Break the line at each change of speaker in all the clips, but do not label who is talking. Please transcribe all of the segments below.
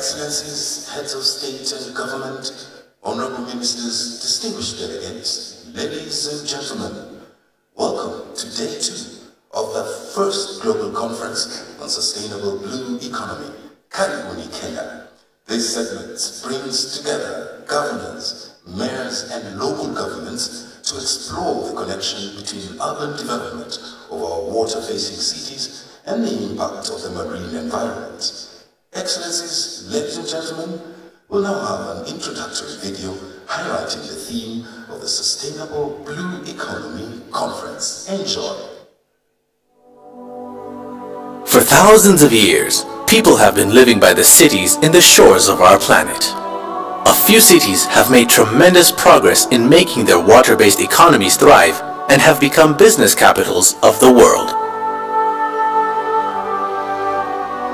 Excellencies, heads of state and government, honorable ministers, distinguished delegates, ladies and gentlemen, welcome to day 2 of the first Global Conference on Sustainable Blue Economy, Karibuni, Kenya. This segment brings together governors, mayors and local governments to explore the connection between urban development of our water-facing cities and the impact of the marine environment. Excellencies, ladies and gentlemen, we'll now have an introductory video highlighting the theme of the Sustainable Blue Economy Conference. Enjoy.
For thousands of years, people have been living by the cities in the shores of our planet. A few cities have made tremendous progress in making their water-based economies thrive and have become business capitals of the world.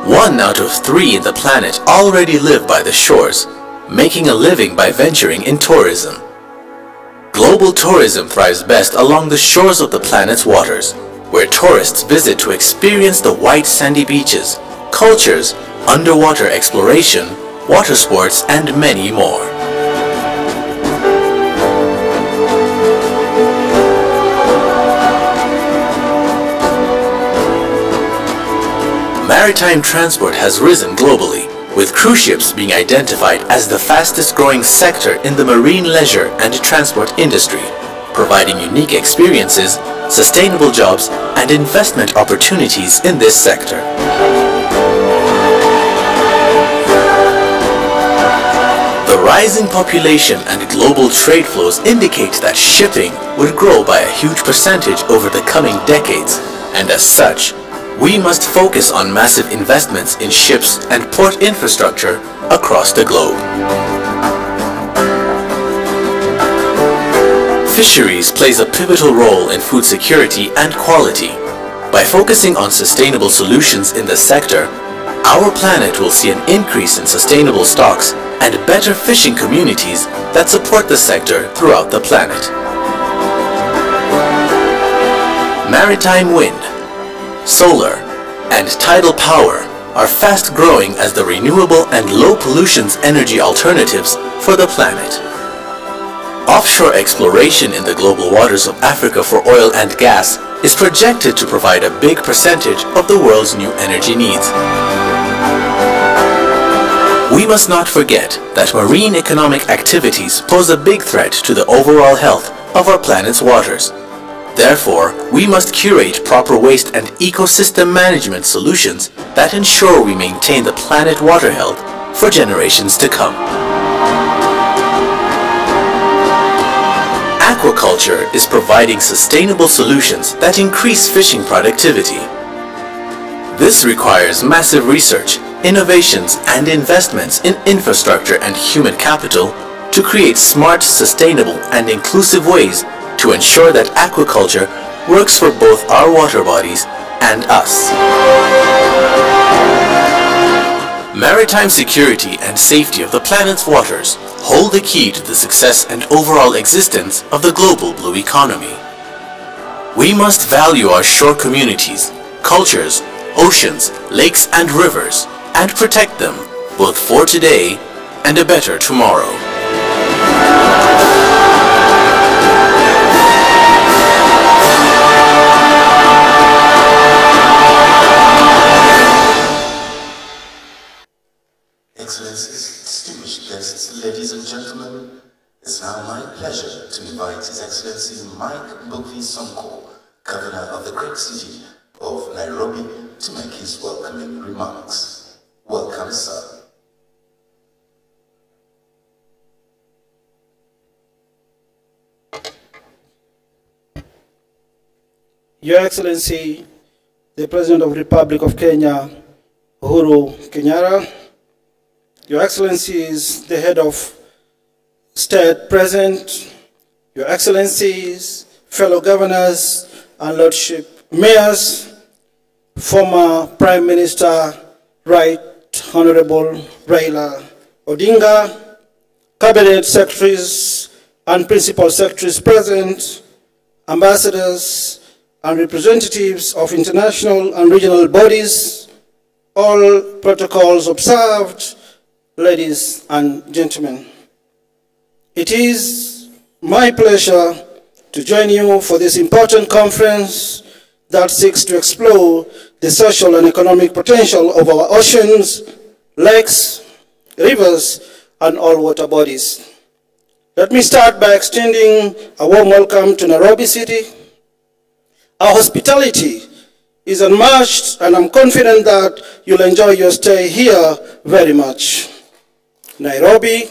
1 out of 3 in the planet already live by the shores, making a living by venturing in tourism. Global tourism thrives best along the shores of the planet's waters, where tourists visit to experience the white sandy beaches, cultures, underwater exploration, water sports, and many more. Maritime transport has risen globally, with cruise ships being identified as the fastest growing sector in the marine leisure and transport industry, providing unique experiences, sustainable jobs, and investment opportunities in this sector. The rising population and global trade flows indicate that shipping would grow by a huge percentage over the coming decades, and as such, we must focus on massive investments in ships and port infrastructure across the globe. Fisheries plays a pivotal role in food security and quality. By focusing on sustainable solutions in the sector, our planet will see an increase in sustainable stocks and better fishing communities that support the sector throughout the planet. Maritime wind, solar, and tidal power are fast growing as the renewable and low pollution energy alternatives for the planet. Offshore exploration in the global waters of Africa for oil and gas is projected to provide a big percentage of the world's new energy needs. We must not forget that marine economic activities pose a big threat to the overall health of our planet's waters. Therefore, we must curate proper waste and ecosystem management solutions that ensure we maintain the planet water health for generations to come. Aquaculture is providing sustainable solutions that increase fishing productivity. This requires massive research, innovations, and investments in infrastructure and human capital to create smart, sustainable, and inclusive ways to ensure that aquaculture works for both our water bodies and us. Maritime security and safety of the planet's waters hold the key to the success and overall existence of the global blue economy. We must value our shore communities, cultures, oceans, lakes, and rivers, and protect them both for today and a better tomorrow.
Excellencies, distinguished guests, ladies and gentlemen, it's now my pleasure to invite His Excellency Mike Mbuvi Sonko, Governor of the great city of Nairobi, to make his welcoming remarks. Welcome, sir.
Your Excellency, the President of the Republic of Kenya, Uhuru Kenyatta, Your Excellencies, the Head of State present, Your Excellencies, fellow governors and Lordship Mayors, former Prime Minister, Right Honorable Raila Odinga, Cabinet Secretaries and Principal Secretaries present, ambassadors and representatives of international and regional bodies, all protocols observed. ladies and gentlemen. It is my pleasure to join you for this important conference that seeks to explore the social and economic potential of our oceans, lakes, rivers, and all water bodies. Let me start by extending a warm welcome to Nairobi City. Our hospitality is unmatched, and I'm confident that you'll enjoy your stay here very much. Nairobi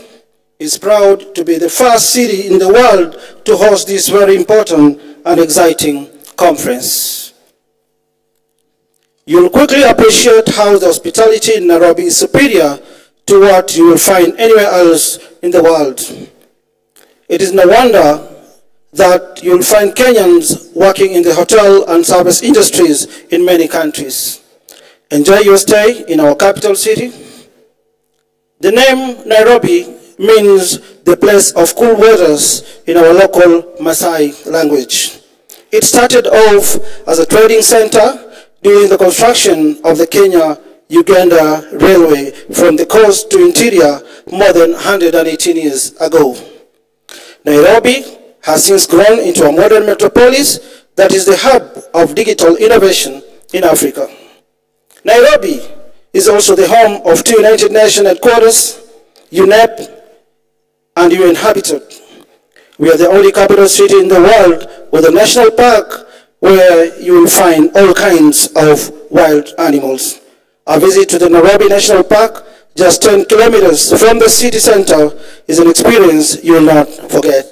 is proud to be the first city in the world to host this very important and exciting conference. You'll quickly appreciate how the hospitality in Nairobi is superior to what you will find anywhere else in the world. It is no wonder that you'll find Kenyans working in the hotel and service industries in many countries. Enjoy your stay in our capital city. The name Nairobi means the place of cool waters in our local Maasai language. It started off as a trading center during the construction of the Kenya-Uganda Railway from the coast to interior more than 118 years ago. Nairobi has since grown into a modern metropolis that is the hub of digital innovation in Africa. Nairobi is also the home of two United Nations headquarters, UNEP and UN Habitat. We are the only capital city in the world with a national park where you will find all kinds of wild animals. A visit to the Nairobi National Park, just 10 kilometers from the city center, is an experience you will not forget.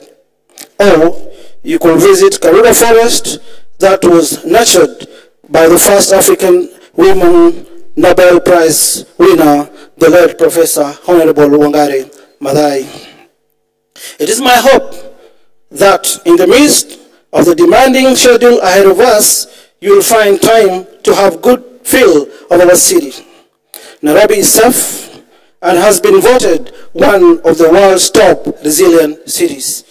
Or you could visit Karura Forest that was nurtured by the first African woman Nobel Prize winner, the late Professor Honorable Wangari Maathai. It is my hope that in the midst of the demanding schedule ahead of us, you will find time to have good feel of our city. Nairobi is safe and has been voted one of the world's top resilient cities.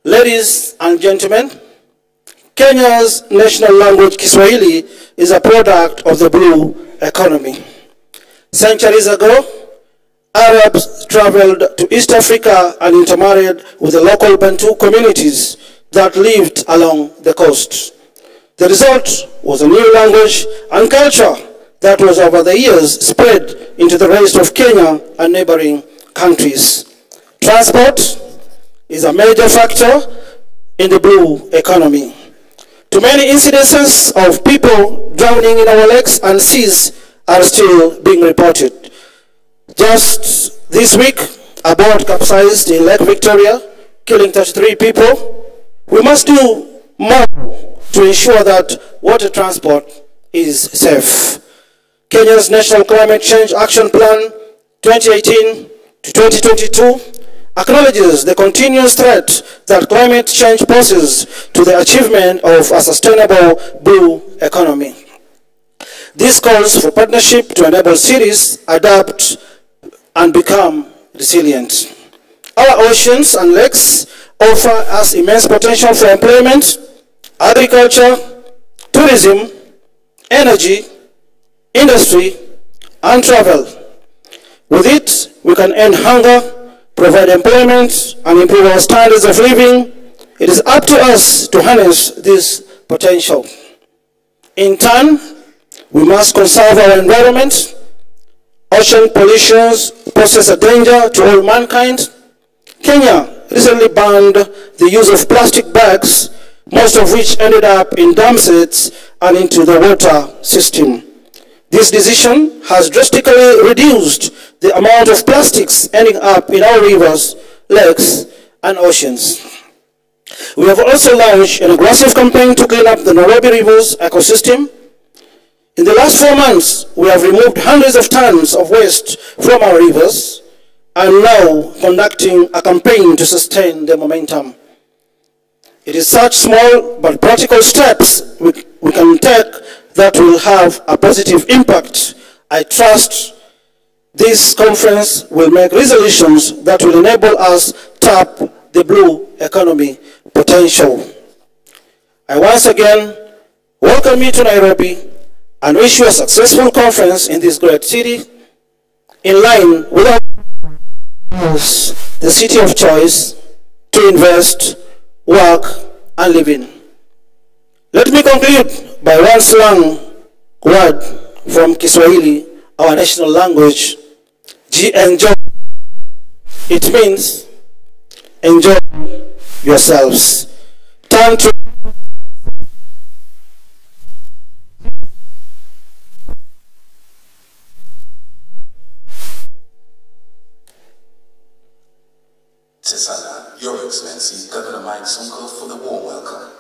Ladies and gentlemen, Kenya's national language, Kiswahili, is a product of the blue economy. Centuries ago, Arabs traveled to East Africa and intermarried with the local Bantu communities that lived along the coast. The result was a new language and culture that was over the years spread into the rest of Kenya and neighboring countries. Transport is a major factor in the blue economy. Too many incidences of people drowning in our lakes and seas are still being reported. Just this week, a boat capsized in Lake Victoria, killing 33 people. We must do more to ensure that water transport is safe. Kenya's National Climate Change Action Plan 2018 to 2022 acknowledges the continuous threat that climate change poses to the achievement of a sustainable blue economy. This calls for partnership to enable cities adapt and become resilient. Our oceans and lakes offer us immense potential for employment, agriculture, tourism, energy, industry, and travel. With it, we can end hunger, provide employment, and improve our standards of living. It is up to us to harness this potential. In turn, we must conserve our environment. Ocean pollution poses a danger to all mankind. Kenya recently banned the use of plastic bags, most of which ended up in dam sets and into the water system. This decision has drastically reduced the amount of plastics ending up in our rivers, lakes, and oceans. We have also launched an aggressive campaign to clean up the Nairobi River's ecosystem. In the last 4 months, we have removed hundreds of tons of waste from our rivers and now conducting a campaign to sustain the momentum. It is such small but practical steps we can take that will have a positive impact. I trust this conference will make resolutions that will enable us to tap the blue economy potential. I once again welcome you to Nairobi and wish you a successful conference in this great city in line with our as the city of choice to invest, work, and live in. Let me conclude by one slang word from Kiswahili, our national language, enjoy. It means enjoy yourselves. Turn to
Tesana, Your Excellency, Governor Mike Sonko, for the warm welcome.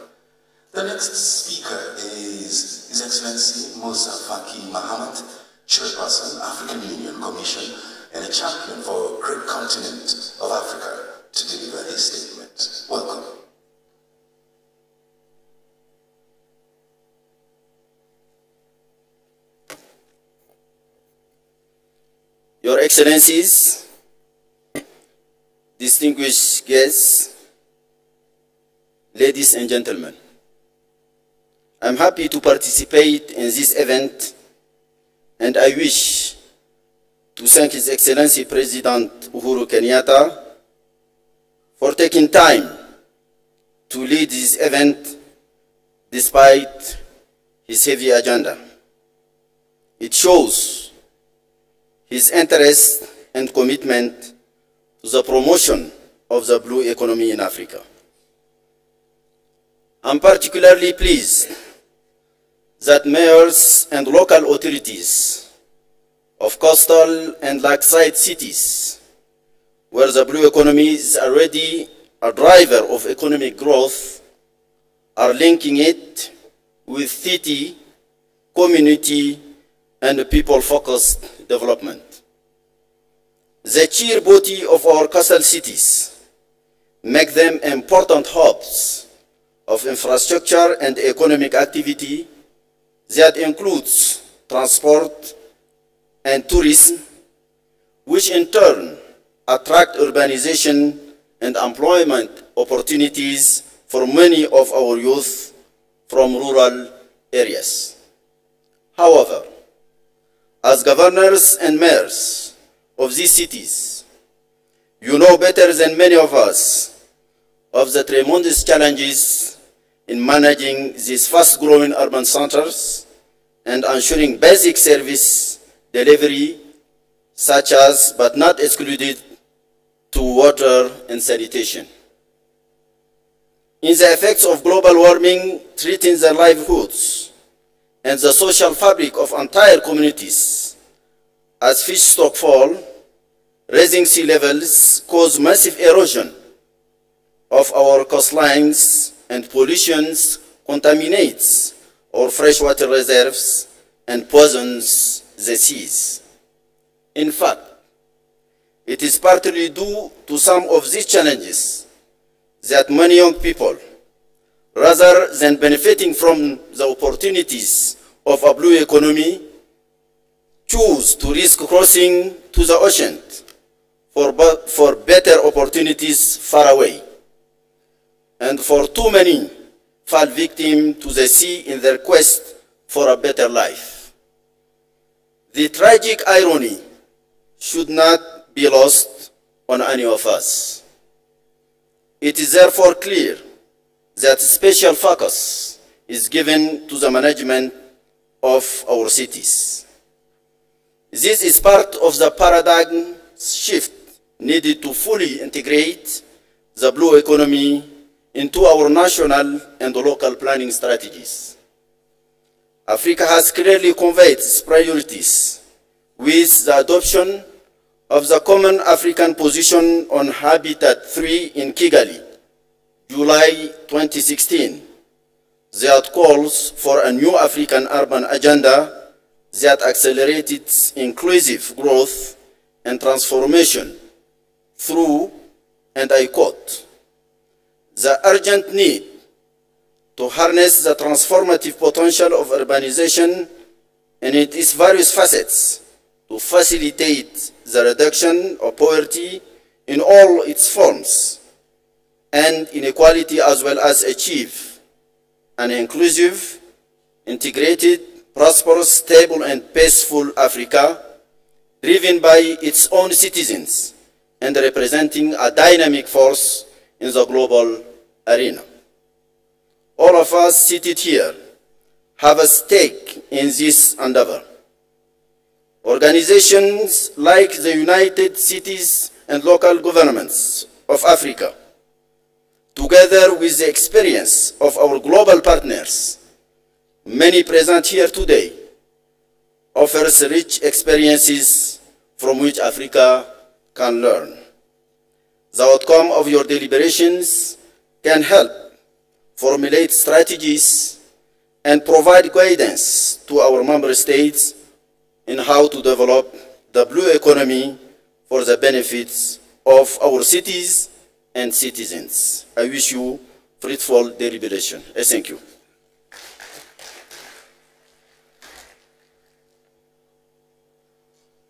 The next speaker is His Excellency Musa Faki Mahamat, Chairperson, African Union Commission, and a champion for a great continent of Africa, to deliver his statement. Welcome.
Your Excellencies, distinguished guests, ladies and gentlemen, I'm happy to participate in this event, and I wish to thank His Excellency President Uhuru Kenyatta for taking time to lead this event despite his heavy agenda. It shows his interest and commitment to the promotion of the blue economy in Africa. I'm particularly pleased that mayors and local authorities of coastal and lakeside cities, where the blue economy is already a driver of economic growth, are linking it with city, community, and people-focused development. The sheer beauty of our coastal cities make them important hubs of infrastructure and economic activity that includes transport and tourism, which in turn attract urbanization and employment opportunities for many of our youth from rural areas. However, as governors and mayors of these cities, you know better than many of us of the tremendous challenges in managing these fast-growing urban centers and ensuring basic service delivery, such as, but not excluded to, water and sanitation. In the effects of global warming threatening their livelihoods and the social fabric of entire communities, as fish stock fall, rising sea levels cause massive erosion of our coastlines, and pollution contaminates our freshwater reserves and poisons the seas. In fact, it is partly due to some of these challenges that many young people, rather than benefiting from the opportunities of a blue economy, choose to risk crossing to the ocean for better opportunities far away, and for too many fall victim to the sea in their quest for a better life. The tragic irony should not be lost on any of us. It is therefore clear that special focus is given to the management of our cities. This is part of the paradigm shift needed to fully integrate the blue economy into our national and local planning strategies. Africa has clearly conveyed its priorities with the adoption of the Common African Position on Habitat 3 in Kigali, July 2016, that calls for a new African urban agenda that accelerates inclusive growth and transformation through, and I quote, the urgent need to harness the transformative potential of urbanization and its various facets to facilitate the reduction of poverty in all its forms and inequality, as well as achieve an inclusive, integrated, prosperous, stable, and peaceful Africa, driven by its own citizens and representing a dynamic force in the global arena. All of us seated here have a stake in this endeavor. Organizations like the United Cities and Local Governments of Africa, together with the experience of our global partners, many present here today, offers rich experiences from which Africa can learn. The outcome of your deliberations can help formulate strategies and provide guidance to our member states in how to develop the blue economy for the benefits of our cities and citizens. I wish you fruitful deliberation. Thank you.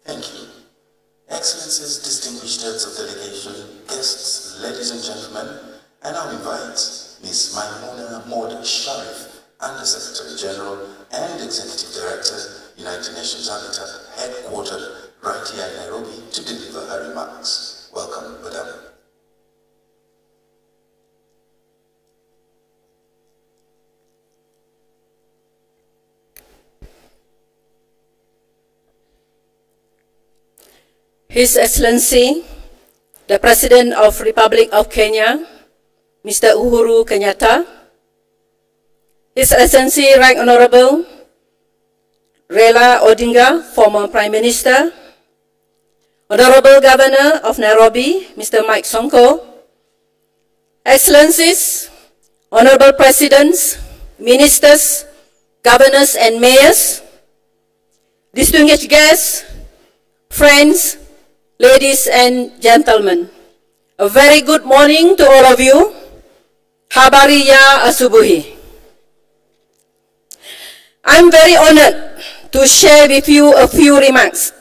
Thank you. Excellencies, distinguished heads of delegation, guests, ladies and gentlemen, I now invite Ms. Maimuna Moda Sharif, Under-Secretary General and Executive Director, United Nations Habitat, headquartered right here in Nairobi, to deliver her remarks. Welcome, Madam.
His Excellency, the President of Republic of Kenya, Mr. Uhuru Kenyatta, His Excellency Right Honorable Raila Odinga, former Prime Minister, Honorable Governor of Nairobi, Mr. Mike Sonko, Excellencies, Honorable Presidents, Ministers, Governors and Mayors, distinguished guests, friends, ladies and gentlemen, a very good morning to all of you. Habari ya asubuhi. I'm very honored to share with you a few remarks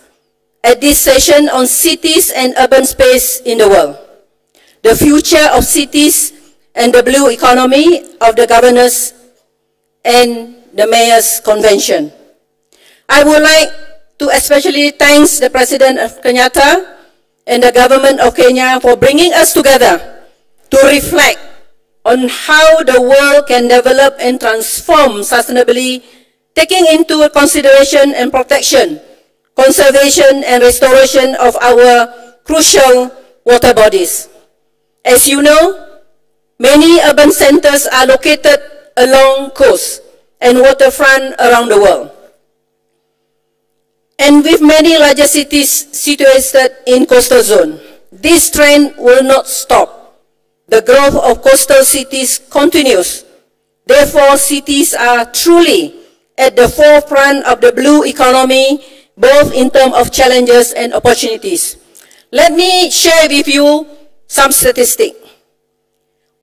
at this session on cities and urban space in the world, the future of cities and the blue economy of the governors and the Mayors Convention. I would like to especially thank the President of Kenyatta and the government of Kenya for bringing us together to reflect on how the world can develop and transform sustainably, taking into consideration and protection, conservation and restoration of our crucial water bodies. As you know, many urban centers are located along coasts and waterfront around the world. And with many larger cities situated in coastal zone, this trend will not stop. The growth of coastal cities continues. Therefore, cities are truly at the forefront of the blue economy, both in terms of challenges and opportunities. Let me share with you some statistics.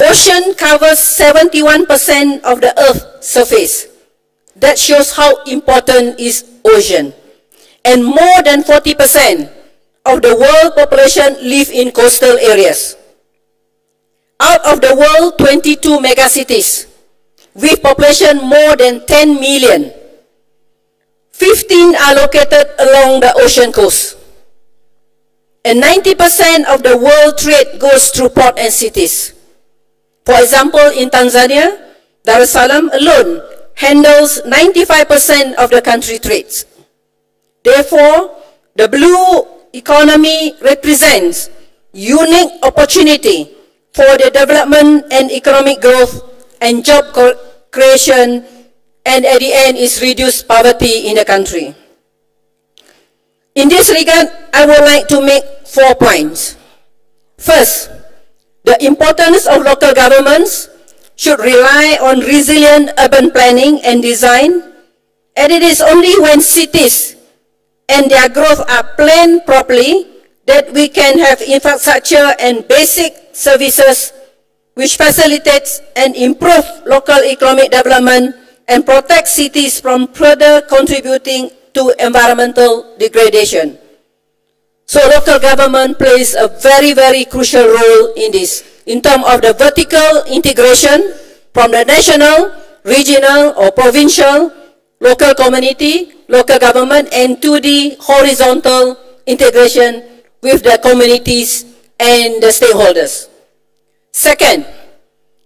Ocean covers 71% of the Earth's surface. That shows how important is ocean. And more than 40% of the world population live in coastal areas. Out of the world 22 megacities, with population more than 10 million, 15 are located along the ocean coast. And 90% of the world trade goes through port and cities. For example, in Tanzania, Dar es Salaam alone handles 95% of the country trades. Therefore, the blue economy represents unique opportunity for the development and economic growth and job creation, and at the end is reduced poverty in the country. In this regard, I would like to make 4 points. First, the importance of local governments should rely on resilient urban planning and design, and it is only when cities and their growth are planned properly that we can have infrastructure and basic services which facilitates and improve local economic development and protect cities from further contributing to environmental degradation. So local government plays a very, very crucial role in this, in terms of the vertical integration from the national, regional or provincial, local community, local government, and to the horizontal integration with the communities and the stakeholders. Second,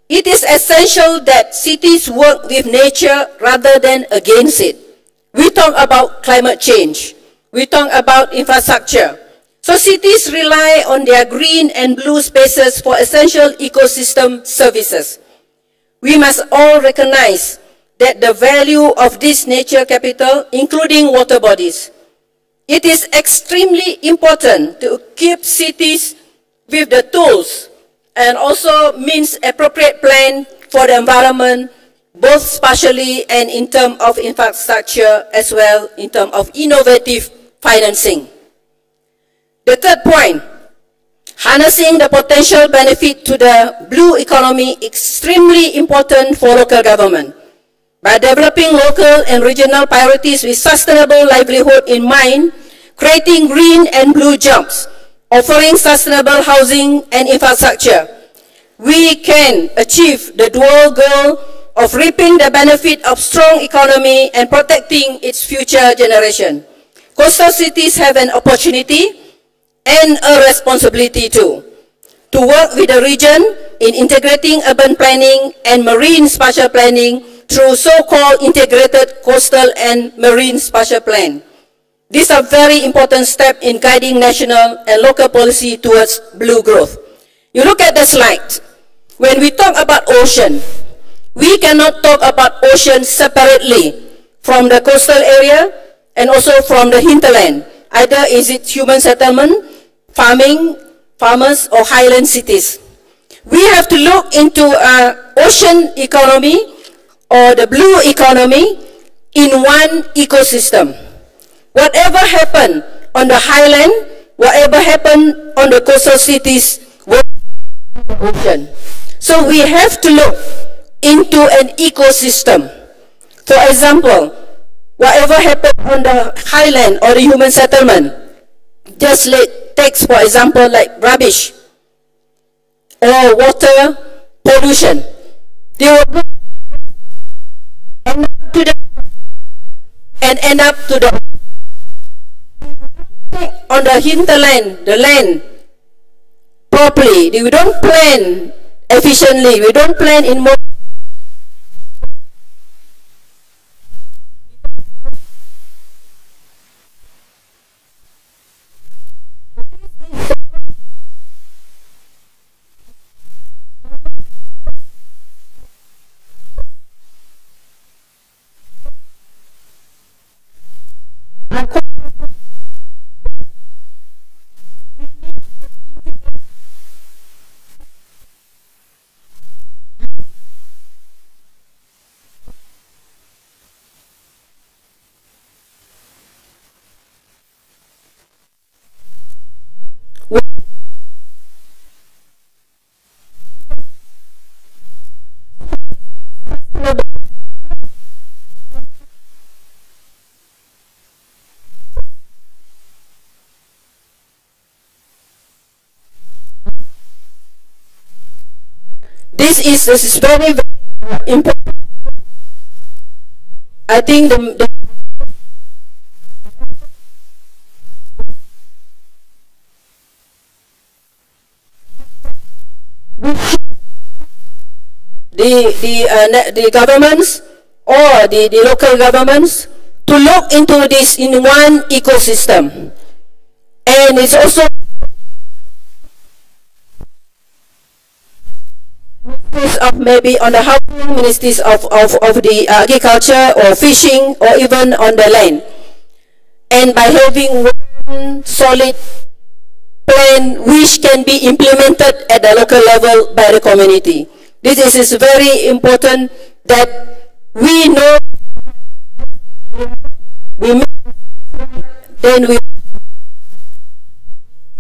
it is essential that cities work with nature rather than against it. We talk about climate change. We talk about infrastructure. So cities rely on their green and blue spaces for essential ecosystem services. We must all recognize that the value of this nature capital, including water bodies. It is extremely important to equip cities with the tools and also means appropriate plan for the environment, both spatially and in terms of infrastructure, as well in terms of innovative financing. The third point, harnessing the potential benefit to the blue economy is extremely important for local government. By developing local and regional priorities with sustainable livelihood in mind, creating green and blue jobs, offering sustainable housing and infrastructure, we can achieve the dual goal of reaping the benefit of strong economy and protecting its future generation. Coastal cities have an opportunity and a responsibility too, to work with the region in integrating urban planning and marine spatial planning through so-called integrated coastal and marine spatial plan. These are very important steps in guiding national and local policy towards blue growth. You look at the slide. When we talk about ocean, we cannot talk about ocean separately from the coastal area and also from the hinterland. Either is it human settlement, farming, farmers, or highland cities. We have to look into ocean economy or the blue economy in one ecosystem. Whatever happened on the highland, whatever happened on the coastal cities, will be in the ocean. So we have to look into an ecosystem. For example, whatever happened on the highland or the human settlement, just take for example like rubbish or water pollution. They will end up to the on the hinterland, the land properly. We don't plan efficiently. We don't plan in more. This is very, very important. I think the governments or the local governments to look into this in one ecosystem, and it's also of maybe on the housing, ministries of the agriculture or fishing or even on the land. And by having one solid plan which can be implemented at the local level by the community. This is very important that we know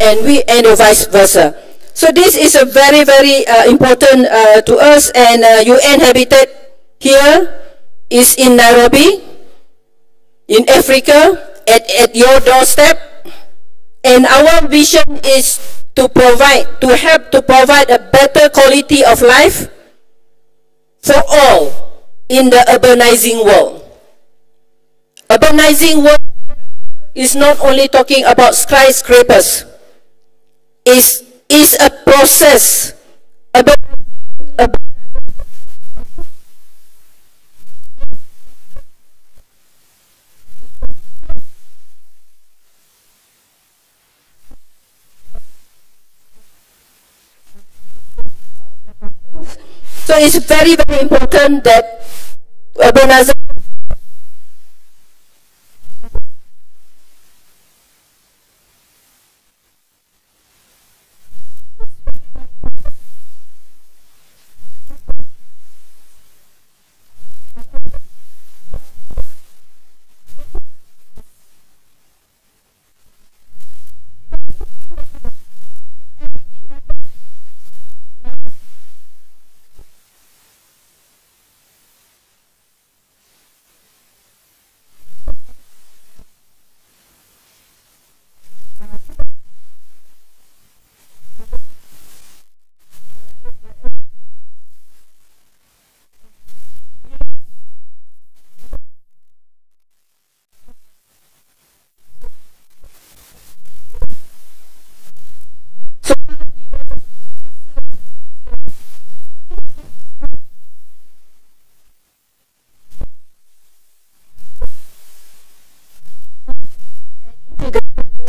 and vice versa. So this is a very, very important to us, and UN Habitat here is in Nairobi, in Africa, at your doorstep. And our vision is to help to provide a better quality of life for all in the urbanizing world. Urbanizing world is not only talking about skyscrapers. is a process about so it's very, very important that urbanization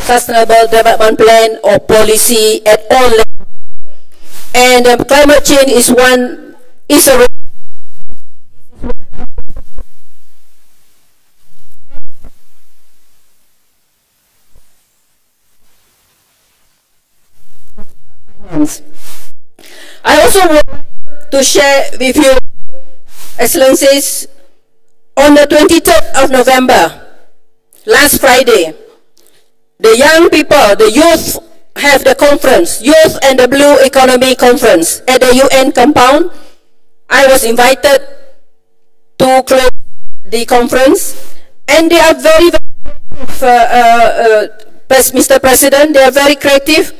sustainable development plan or policy at all levels. And climate change is a I also want to share with you, Excellencies, on the 23rd of November, last Friday, the young people, the youth, have the conference, Youth and the Blue Economy Conference at the UN compound. I was invited to close the conference, and they are very, Mr. President, they are very creative.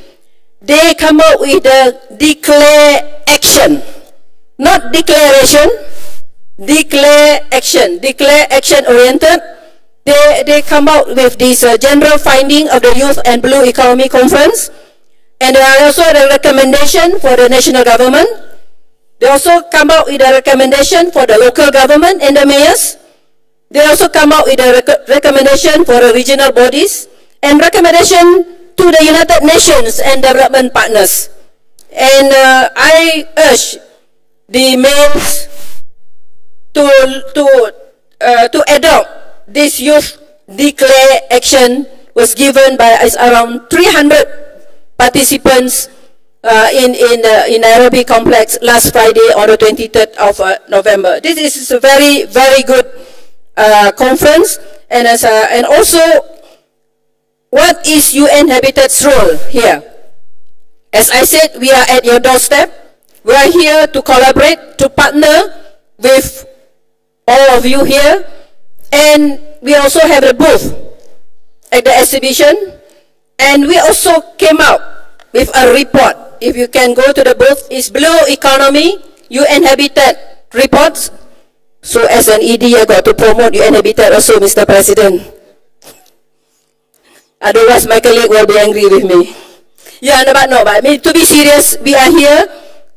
They come up with a declare action, not declaration, declare action oriented. They come out with this general finding of the Youth and Blue Economy Conference, and there are also the recommendation for the national government. They also come out with a recommendation for the local government and the mayors. They also come out with a recommendation for the regional bodies and recommendation to the United Nations and development partners. And I urge the mayors to adopt this youth declare action. Was given by around 300 participants in Nairobi complex last Friday on the 23rd of November. This is a very, very good conference, and also what is UN Habitat's role here? As I said, we are at your doorstep. We are here to collaborate, to partner with all of you here, and we also have a booth at the exhibition, and we also came out with a report. If you can go to the booth, it's Blue Economy UN Habitat reports. So as an ED, I got to promote UN Habitat also, Mr. President. Otherwise, my colleague will be angry with me. Yeah, but I mean, to be serious, we are here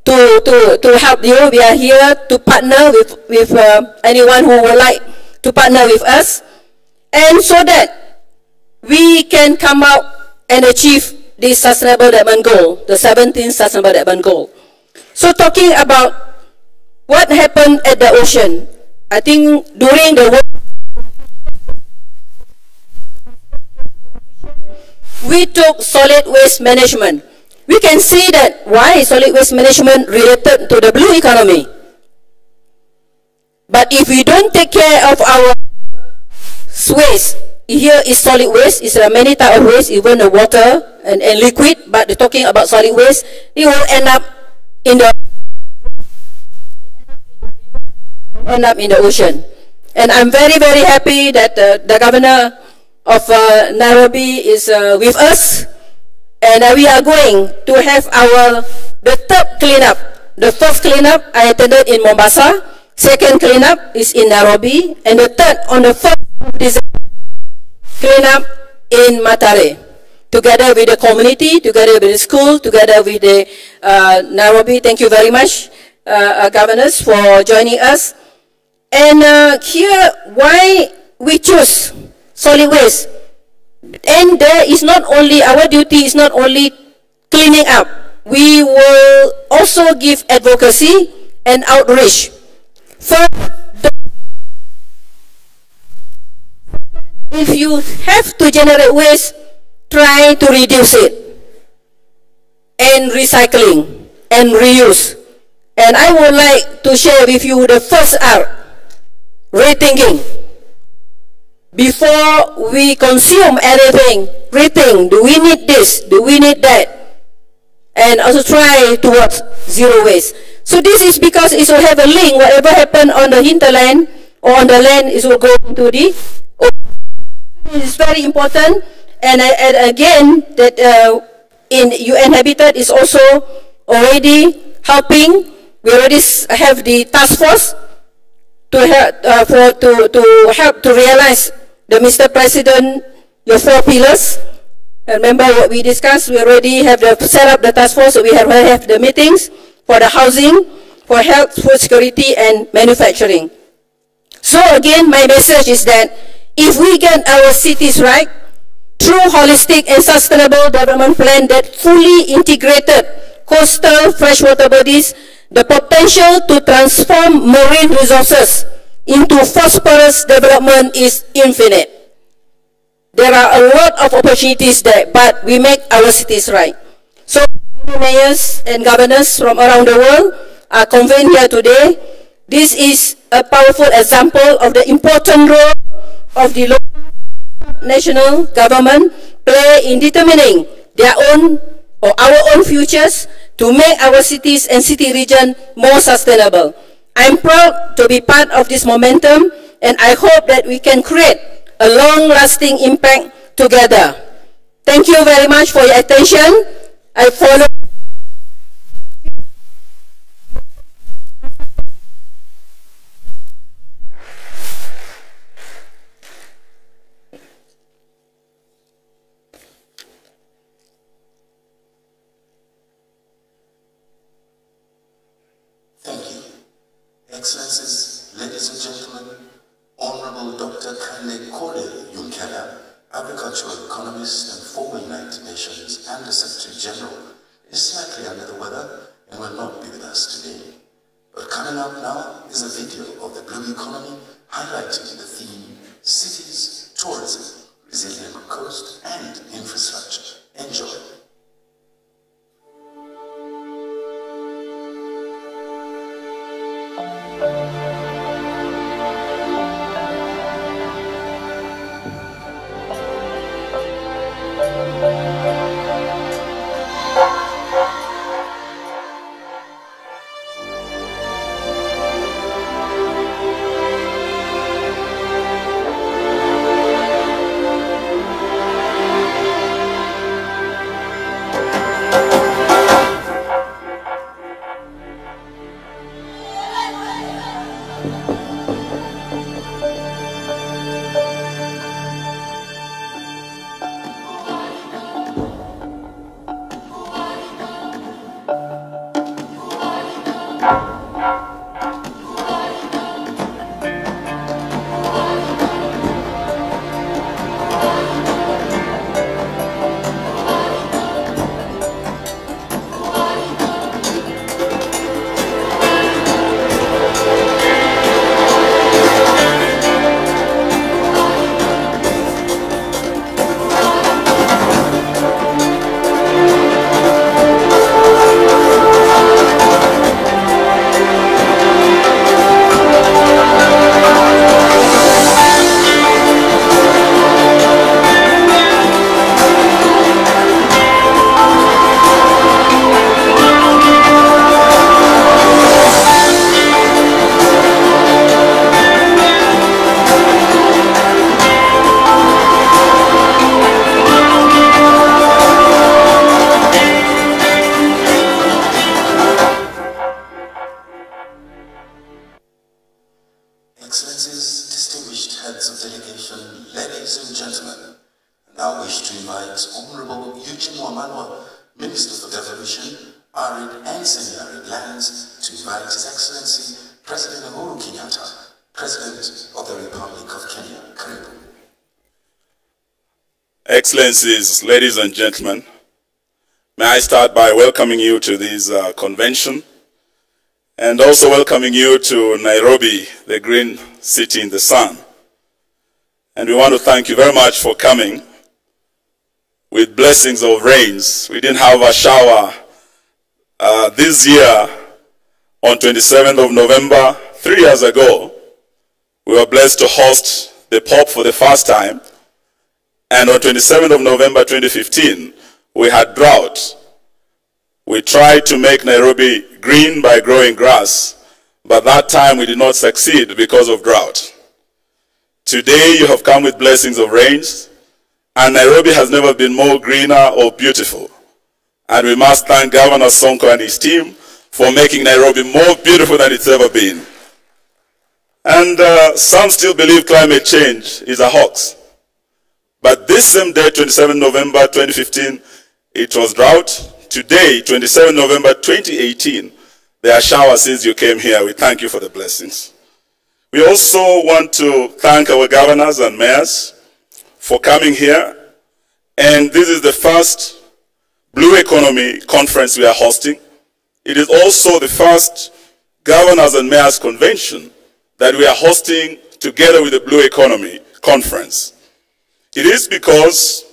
to help you. We are here to partner with anyone who would like to partner with us, and so that we can come out and achieve this Sustainable Development Goal, the 17th Sustainable Development Goal. So talking about what happened at the ocean, I think during the work, we took solid waste management. We can see that why solid waste management related to the blue economy. But if we don't take care of our waste, here is solid waste, is many types of waste, even the water and liquid, but talking about solid waste, it will end up in the ocean. And I'm very, very happy that the governor of Nairobi is with us, and we are going to have the third cleanup. The first cleanup I attended in Mombasa, second cleanup is in Nairobi, and the third on the 1st of December cleanup in Matare. together with the community, together with the school, together with the Nairobi. Thank you very much, governors, for joining us. And here, why we choose solid waste. And there is not only, our duty is not only cleaning up. We will also give advocacy and outreach. First, if you have to generate waste, try to reduce it. And recycling and reuse. And I would like to share with you the first R, rethinking. Before we consume anything, rethink, do we need this? Do we need that? And also try towards zero waste. So this is because it will have a link. Whatever happened on the hinterland or on the land, it will go into the ocean. It is very important. And again, that in UN Habitat is also already helping. We already have the task force to help to realize the Mr. President, your 4 pillars. Remember what we discussed? We already have set up the task force. So we have the meetings for the housing, for health, food security, and manufacturing. So again, my message is that if we get our cities right, through holistic and sustainable development plan that fully integrated coastal freshwater bodies, the potential to transform marine resources into prosperous development is infinite. There are a lot of opportunities there, but we make our cities right. So mayors and governors from around the world are convened here today. This is a powerful example of the important role of the local and national government play in determining their own or our own futures to make our cities and city region more sustainable. I'm proud to be part of this momentum, and I hope that we can create a long-lasting impact together. Thank you very much for your attention. I follow.
Thank you. Excellencies, ladies and gentlemen, Honorable Dr. Kande Kole Yunkela, agricultural economist and former United Nations and the Secretary General, is slightly under the weather and will not be with us today. But coming up now is a video of the blue economy highlighting the theme cities, tourism, resilient coast and infrastructure. Enjoy. Wamalwa, Minister for Devolution, Arid and Semi-Arid Lands, to invite His Excellency President Uhuru Kenyatta, President of the Republic of Kenya. Karibu.
Excellencies, ladies and gentlemen, may I start by welcoming you to this convention and also welcoming you to Nairobi, the green city in the sun. And we want to thank you very much for coming with blessings of rains. We didn't have a shower this year on 27th of November, 3 years ago. We were blessed to host the Pope for the first time. And on 27th of November 2015, we had drought. We tried to make Nairobi green by growing grass, but that time we did not succeed because of drought. Today you have come with blessings of rains, and Nairobi has never been more greener or beautiful. And we must thank Governor Sonko and his team for making Nairobi more beautiful than it's ever been. And some still believe climate change is a hoax. But this same day, 27 November 2015, it was drought. Today, 27 November 2018, there are showers since you came here. We thank you for the blessings. We also want to thank our governors and mayors for coming here. And this is the first Blue Economy conference we are hosting. It is also the first governors and mayors convention that we are hosting together with the Blue Economy conference. It is because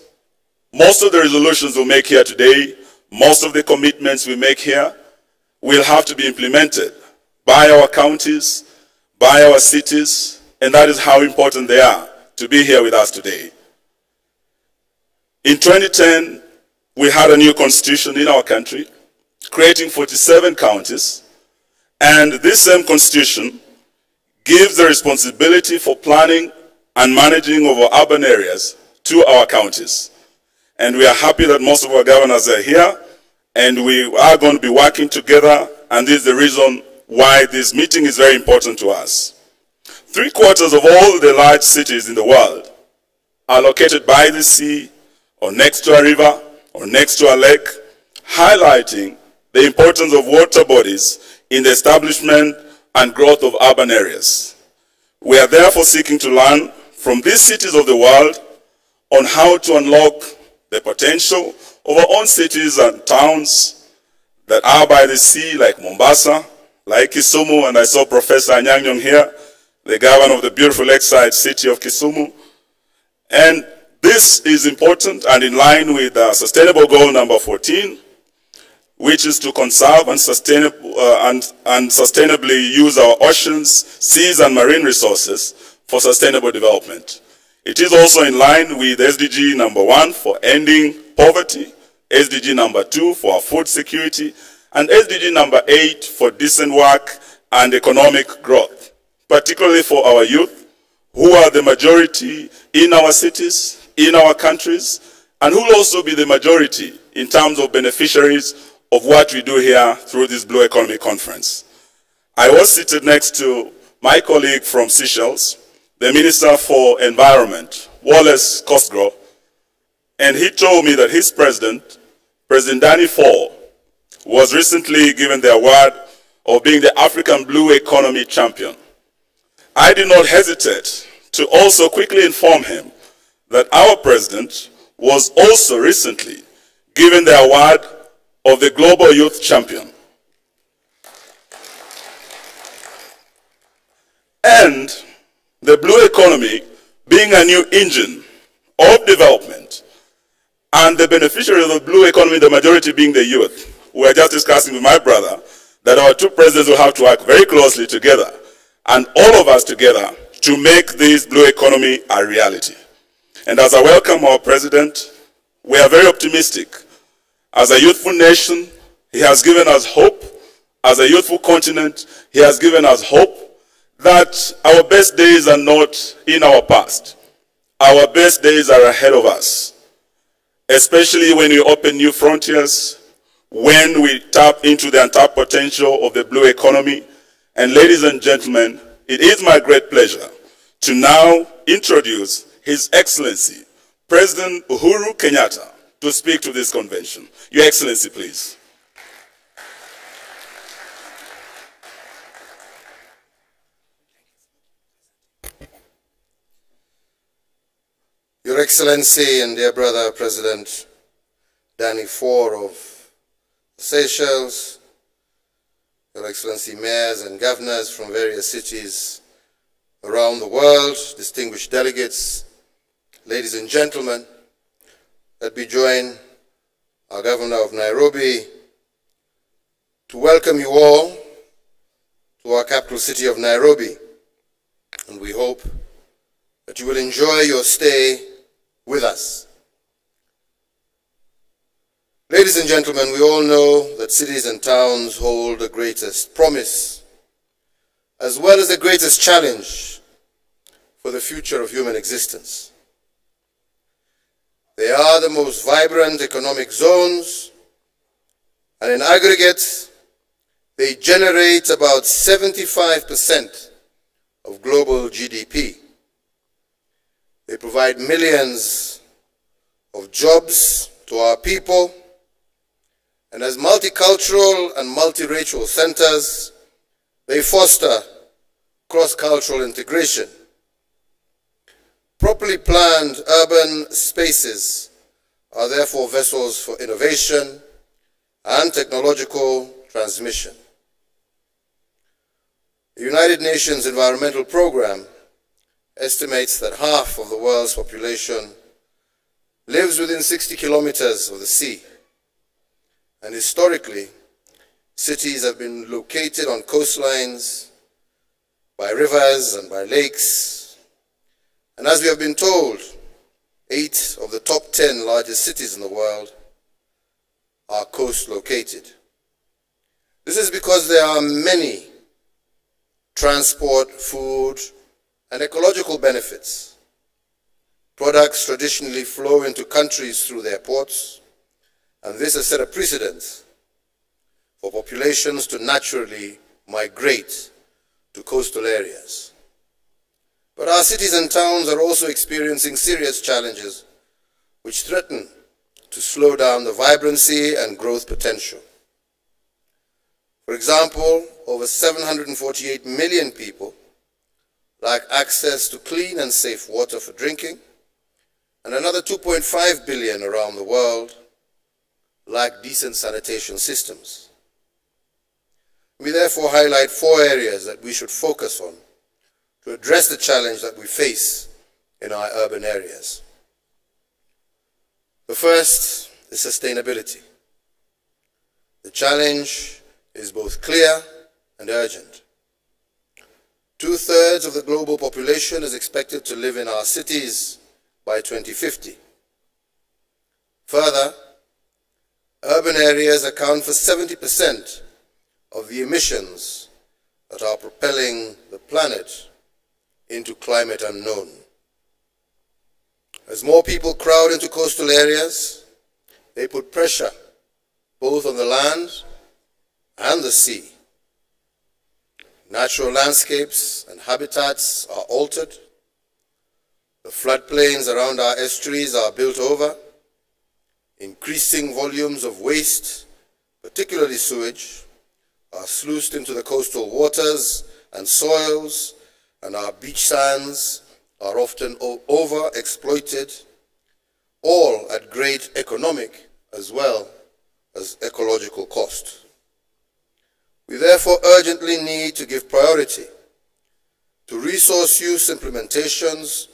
most of the resolutions we'll make here today, most of the commitments we make here will have to be implemented by our counties, by our cities, and that is how important they are to be here with us today. In 2010, we had a new constitution in our country, creating 47 counties, and this same constitution gives the responsibility for planning and managing of our urban areas to our counties. And we are happy that most of our governors are here, and we are going to be working together, and this is the reason why this meeting is very important to us. 3/4 of all the large cities in the world are located by the sea, or next to a river, or next to a lake, highlighting the importance of water bodies in the establishment and growth of urban areas. We are therefore seeking to learn from these cities of the world on how to unlock the potential of our own cities and towns that are by the sea, like Mombasa, like Kisumu, and I saw Professor Anyang here, the governor of the beautiful lakeside city of Kisumu. And this is important and in line with Sustainable Goal number 14, which is to conserve and sustainably use our oceans, seas, and marine resources for sustainable development. It is also in line with SDG number 1 for ending poverty, SDG number 2 for food security, and SDG number 8 for decent work and economic growth, particularly for our youth, who are the majority in our cities, in our countries, and who will also be the majority in terms of beneficiaries of what we do here through this Blue Economy Conference. I was seated next to my colleague from Seychelles, the Minister for Environment, Wallace Cosgrove, and he told me that his president, President Danny Fall, was recently given the award of being the African Blue Economy Champion. I did not hesitate to also quickly inform him that our president was also recently given the award of the Global Youth Champion. And the blue economy being a new engine of development, and the beneficiary of the blue economy, the majority being the youth. We were just discussing with my brother that our two presidents will have to work very closely together, and all of us together, to make this blue economy a reality. And as I welcome our president, we are very optimistic. As a youthful nation, he has given us hope. As a youthful continent, he has given us hope that our best days are not in our past. Our best days are ahead of us, especially when we open new frontiers, when we tap into the untapped potential of the blue economy. And ladies and gentlemen, it is my great pleasure to now introduce His Excellency, President Uhuru Kenyatta, to speak to this convention. Your Excellency, please.
Your Excellency and dear brother President Danny Ford of Seychelles, Your Excellency mayors and governors from various cities around the world, distinguished delegates, ladies and gentlemen, let me join our Governor of Nairobi to welcome you all to our capital city of Nairobi, and we hope that you will enjoy your stay with us. Ladies and gentlemen, we all know that cities and towns hold the greatest promise as well as the greatest challenge for the future of human existence. They are the most vibrant economic zones, and in aggregate, they generate about 75% of global GDP. They provide millions of jobs to our people, and as multicultural and multiracial centers, they foster cross-cultural integration. Properly planned urban spaces are therefore vessels for innovation and technological transmission. The United Nations Environmental Programme estimates that half of the world's population lives within 60 kilometers of the sea. And historically, cities have been located on coastlines, by rivers and by lakes. And as we have been told, 8 of the top 10 largest cities in the world are coast located. This is because there are many transport, food, and ecological benefits. Products traditionally flow into countries through their ports, and this has set a precedent for populations to naturally migrate to coastal areas. But our cities and towns are also experiencing serious challenges which threaten to slow down the vibrancy and growth potential. For example, over 748 million people lack access to clean and safe water for drinking, and another 2.5 billion around the world lack decent sanitation systems. We therefore highlight 4 areas that we should focus on to address the challenge that we face in our urban areas. The first is sustainability. The challenge is both clear and urgent. 2/3 of the global population is expected to live in our cities by 2050. Further, urban areas account for 70% of the emissions that are propelling the planet into climate unknown. As more people crowd into coastal areas, they put pressure both on the land and the sea. Natural landscapes and habitats are altered. The floodplains around our estuaries are built over. Increasing volumes of waste, particularly sewage, are sluiced into the coastal waters and soils, and our beach sands are often over-exploited, all at great economic as well as ecological cost. We therefore urgently need to give priority to resource use implementations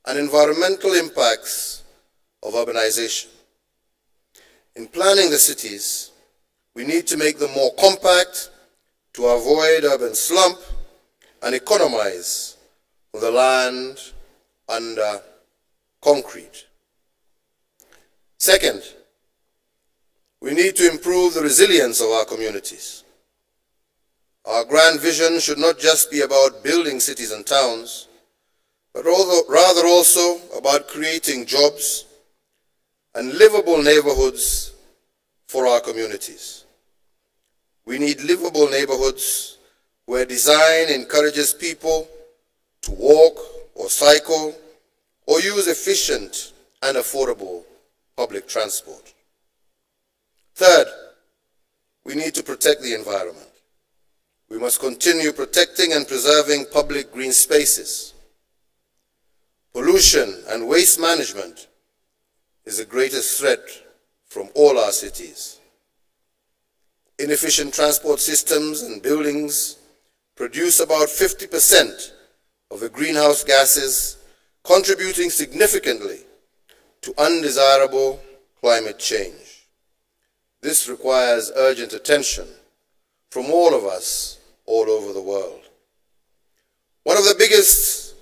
and environmental impacts of urbanization. In planning the cities, we need to make them more compact to avoid urban slump and economize on the land under concrete. Second, we need to improve the resilience of our communities. Our grand vision should not just be about building cities and towns, but rather also about creating jobs and livable neighborhoods for our communities. We need livable neighborhoods where design encourages people to walk or cycle or use efficient and affordable public transport. Third, we need to protect the environment. We must continue protecting and preserving public green spaces. Pollution and waste management is the greatest threat from all our cities. Inefficient transport systems and buildings produce about 50% of the greenhouse gases, contributing significantly to undesirable climate change. This requires urgent attention from all of us all over the world. One of the biggest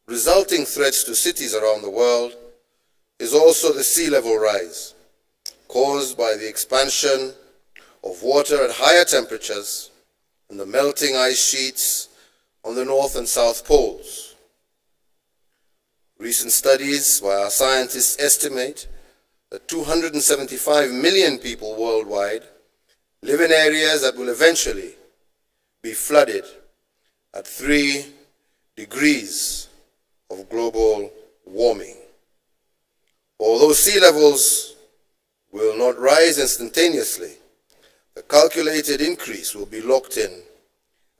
resulting threats to cities around the world is also the sea level rise, caused by the expansion of water at higher temperatures and the melting ice sheets on the North and South Poles. Recent studies by our scientists estimate that 275 million people worldwide live in areas that will eventually be flooded at 3 degrees of global warming. Although sea levels will not rise instantaneously, the calculated increase will be locked in,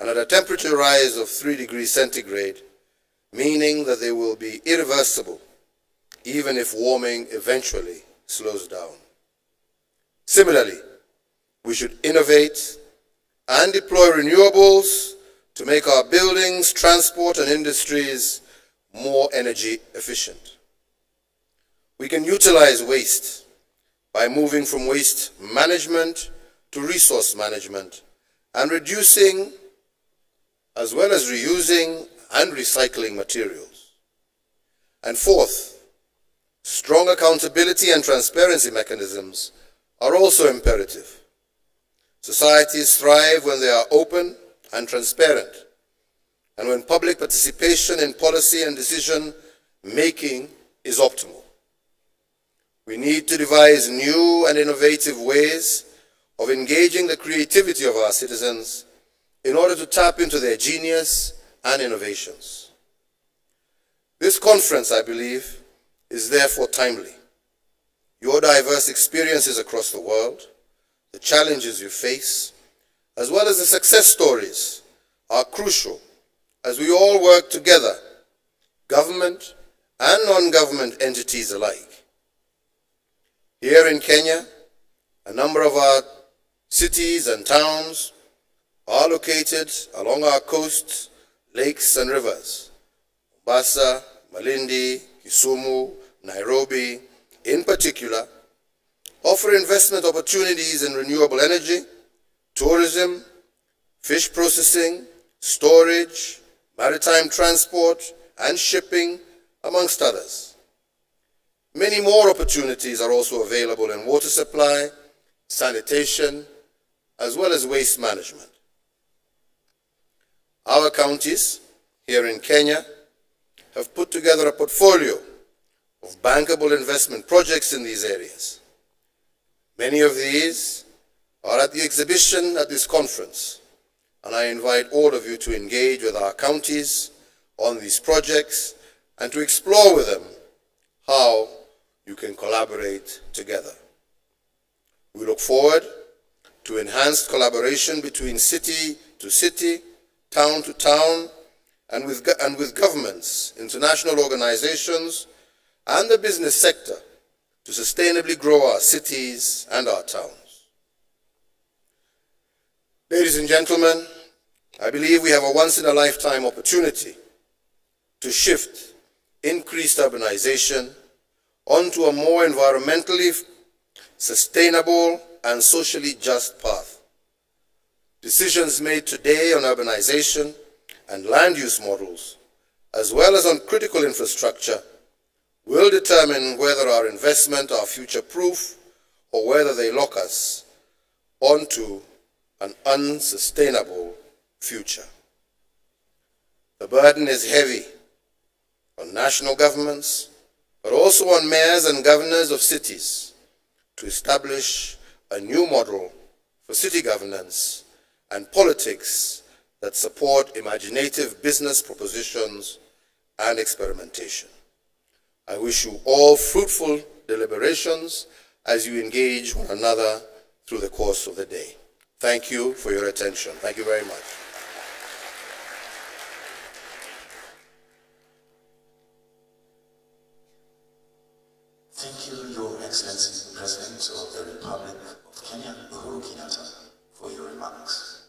and at a temperature rise of 3 degrees centigrade, meaning that they will be irreversible, even if warming eventually slows down. Similarly, we should innovate and deploy renewables to make our buildings, transport, and industries more energy efficient. We can utilize waste by moving from waste management to resource management and reducing as well as reusing and recycling materials. And fourth, strong accountability and transparency mechanisms are also imperative. Societies thrive when they are open and transparent, and when public participation in policy and decision making is optimal. We need to devise new and innovative ways of engaging the creativity of our citizens in order to tap into their genius and innovations. This conference, I believe, is therefore timely. Your diverse experiences across the world, the challenges you face, as well as the success stories, are crucial as we all work together, government and non-government entities alike. Here in Kenya, a number of our cities and towns are located along our coasts, lakes and rivers. Mombasa, Malindi, Kisumu, Nairobi, in particular, offer investment opportunities in renewable energy, tourism, fish processing, storage, maritime transport, and shipping, amongst others. Many more opportunities are also available in water supply, sanitation, as well as waste management. Our counties here in Kenya have put together a portfolio of bankable investment projects in these areas. Many of these are at the exhibition at this conference, and I invite all of you to engage with our counties on these projects and to explore with them how you can collaborate together. We look forward to enhanced collaboration between city to city, town to town, and with governments, international organizations, and the business sector to sustainably grow our cities and our towns. Ladies and gentlemen, I believe we have a once-in-a-lifetime opportunity to shift increased urbanization onto a more environmentally sustainable and socially just path. Decisions made today on urbanization and land use models, as well as on critical infrastructure, will determine whether our investments are future-proof or whether they lock us onto an unsustainable future. The burden is heavy on national governments, but also on mayors and governors of cities to establish a new model for city governance and politics that support imaginative business propositions and experimentation. I wish you all fruitful deliberations as you engage one another through the course of the day. Thank you for your attention. Thank you very much.
Thank you, Your Excellency, the President of the Republic of Kenya, Uhuru Kenyatta, for your remarks.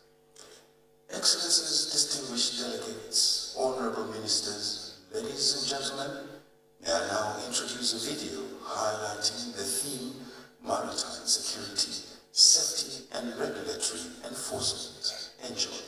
Excellencies, distinguished delegates, honorable ministers, ladies and gentlemen, may I now introduce a video highlighting the theme Maritime Security, Safety and Regulatory Enforcement. Enjoy.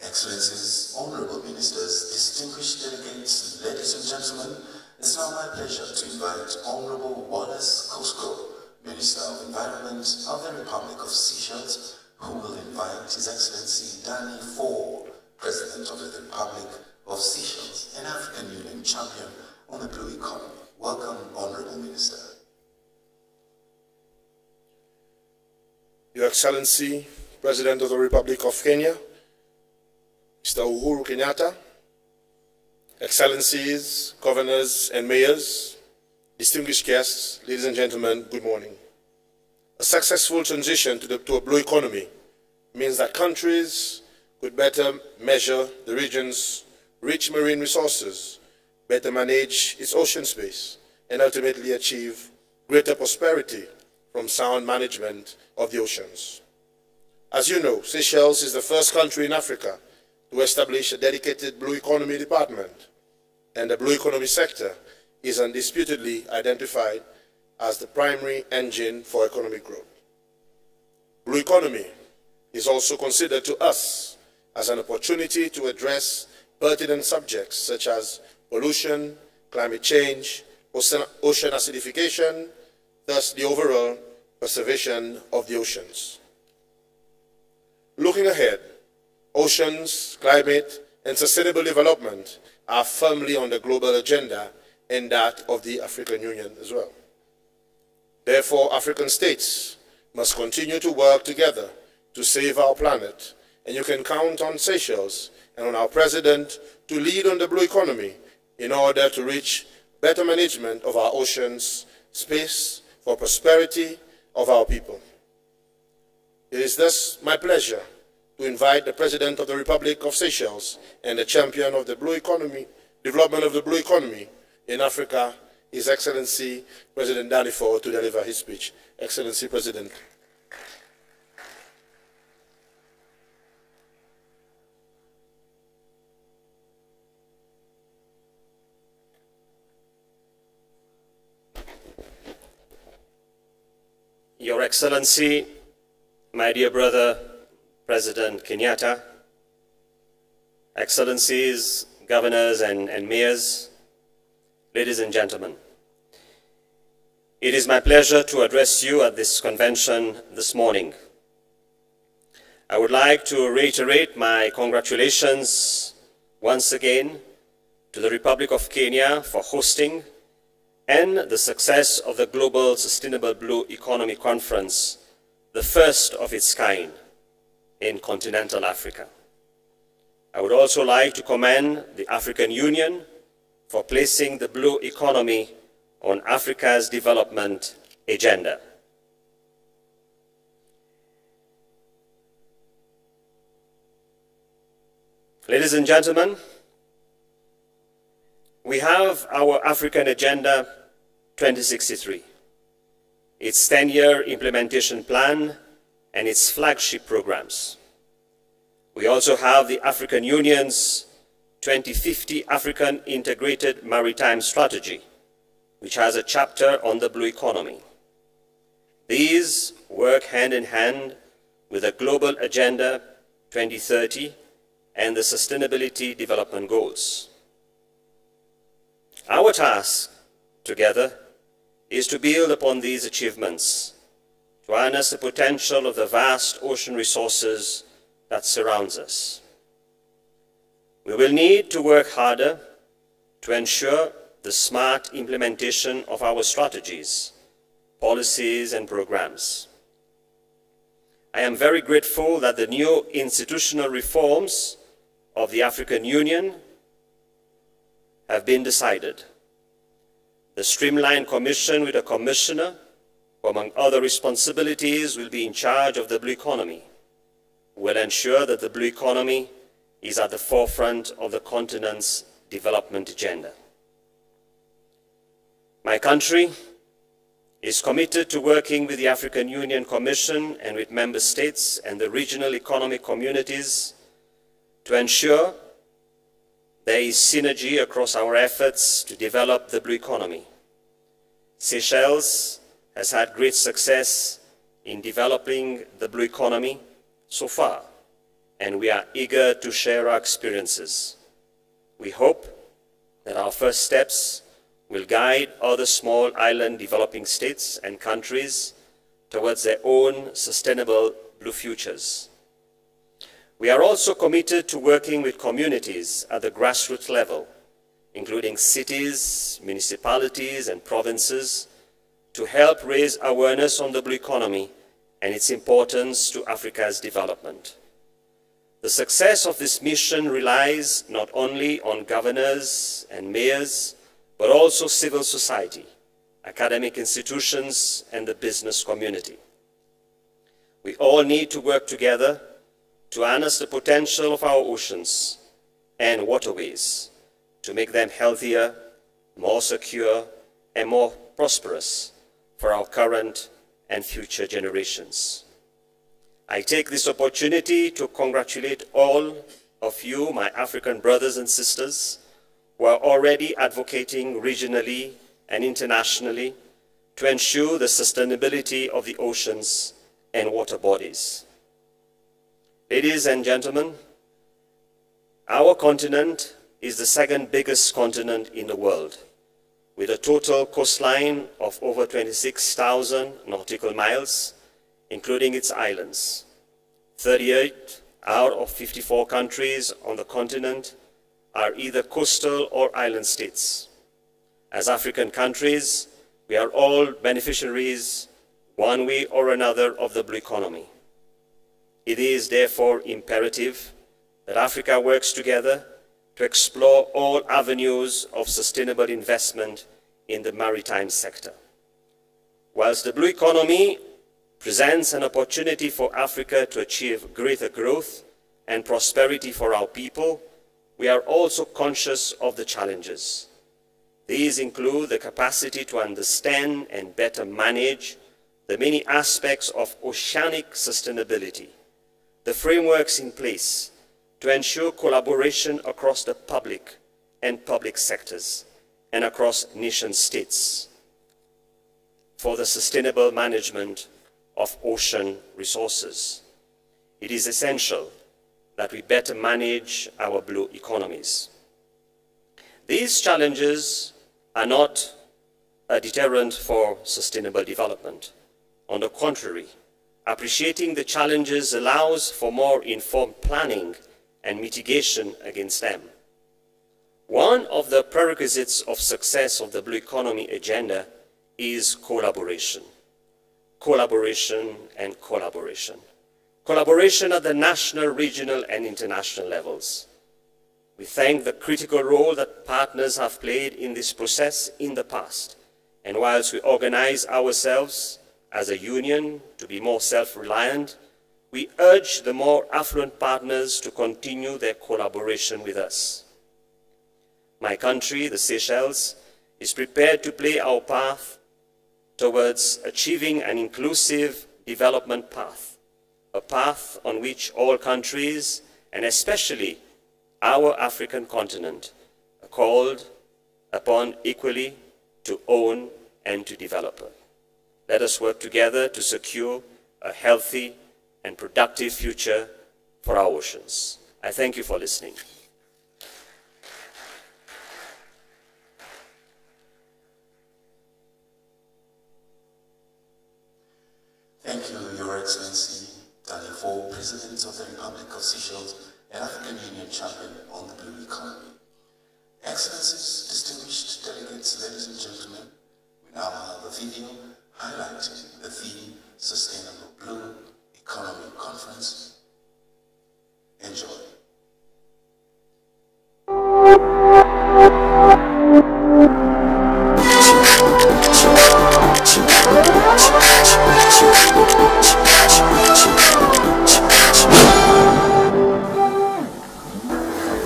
Excellencies, honorable ministers, distinguished delegates, ladies and gentlemen, it's now my pleasure to invite Honorable Wallace Kosko, Minister of Environment of the Republic of Seychelles, who will invite His Excellency Danny Ford, President of the Republic of Seychelles, an African Union champion on the blue economy. Welcome, Honorable Minister.
Your Excellency, President of the Republic of Kenya, Mr. Uhuru Kenyatta, Excellencies, Governors and Mayors, distinguished guests, ladies and gentlemen, good morning. A successful transition to a blue economy means that countries could better measure the region's rich marine resources, better manage its ocean space, and ultimately achieve greater prosperity from sound management of the oceans. As you know, Seychelles is the first country in Africa to establish a dedicated blue economy department, and the blue economy sector is undisputedly identified as the primary engine for economic growth. Blue economy is also considered to us as an opportunity to address pertinent subjects such as pollution, climate change, ocean acidification, thus the overall preservation of the oceans. Looking ahead, oceans, climate, and sustainable development are firmly on the global agenda and that of the African Union as well. Therefore, African states must continue to work together to save our planet, and you can count on Seychelles and on our President to lead on the blue economy in order to reach better management of our oceans, space for prosperity of our people. It is thus my pleasure to invite the President of the Republic of Seychelles and the champion of the blue economy, development of the blue economy in Africa, His Excellency President Danny Ford, to deliver his speech. Excellency President.
Your Excellency, my dear brother, President Kenyatta, Excellencies, Governors and Mayors, ladies and gentlemen, it is my pleasure to address you at this convention this morning. I would like to reiterate my congratulations once again to the Republic of Kenya for hosting and the success of the Global Sustainable Blue Economy Conference, the first of its kind in continental Africa. I would also like to commend the African Union for placing the blue economy on Africa's development agenda. Ladies and gentlemen, we have our African Agenda 2063, its 10-year implementation plan and its flagship programs. We also have the African Union's 2050 African Integrated Maritime Strategy, which has a chapter on the blue economy. These work hand in hand with the Global Agenda 2030 and the Sustainability Development Goals. Our task together is to build upon these achievements, to harness the potential of the vast ocean resources that surrounds us. We will need to work harder to ensure the smart implementation of our strategies, policies, and programs. I am very grateful that the new institutional reforms of the African Union have been decided. The streamlined commission with a commissioner, who among other responsibilities will be in charge of the blue economy, will ensure that the blue economy is at the forefront of the continent's development agenda. My country is committed to working with the African Union Commission and with member states and the regional economic communities to ensure there is synergy across our efforts to develop the blue economy. Seychelles has had great success in developing the blue economy so far, and we are eager to share our experiences. We hope that our first steps will guide other small island developing states and countries towards their own sustainable blue futures. We are also committed to working with communities at the grassroots level, including cities, municipalities, and provinces, to help raise awareness on the blue economy and its importance to Africa's development. The success of this mission relies not only on governors and mayors, but also civil society, academic institutions, and the business community. We all need to work together to harness the potential of our oceans and waterways, to make them healthier, more secure, and more prosperous for our current and future generations. I take this opportunity to congratulate all of you, my African brothers and sisters, who are already advocating regionally and internationally to ensure the sustainability of the oceans and water bodies. Ladies and gentlemen, our continent is the second biggest continent in the world, with a total coastline of over 26,000 nautical miles, including its islands. 38 out of 54 countries on the continent are either coastal or island states. As African countries, we are all beneficiaries, one way or another, of the blue economy. It is therefore imperative that Africa works together to explore all avenues of sustainable investment in the maritime sector. Whilst the blue economy presents an opportunity for Africa to achieve greater growth and prosperity for our people, we are also conscious of the challenges. These include the capacity to understand and better manage the many aspects of oceanic sustainability, the frameworks in place to ensure collaboration across the public and public sectors and across nation states for the sustainable management of ocean resources. It is essential that we better manage our blue economies. These challenges are not a deterrent for sustainable development. On the contrary, appreciating the challenges allows for more informed planning and mitigation against them. One of the prerequisites of success of the blue economy agenda is collaboration. Collaboration and collaboration. Collaboration at the national, regional, and international levels. We thank the critical role that partners have played in this process in the past. And whilst we organize ourselves as a union to be more self-reliant, we urge the more affluent partners to continue their collaboration with us. My country, the Seychelles, is prepared to play our path towards achieving an inclusive development path, a path on which all countries and especially our African continent, are called upon equally to own and to develop. Let us work together to secure a healthy and productive future for our oceans. I thank you for listening.
Thank you, Your Excellency, Daniel Fo, President of the Republic of Seychelles and African Union Champion on the Blue Economy. Excellencies, distinguished delegates, ladies and gentlemen, we now have a video highlighting the theme Sustainable Blue Economy Conference. Enjoy.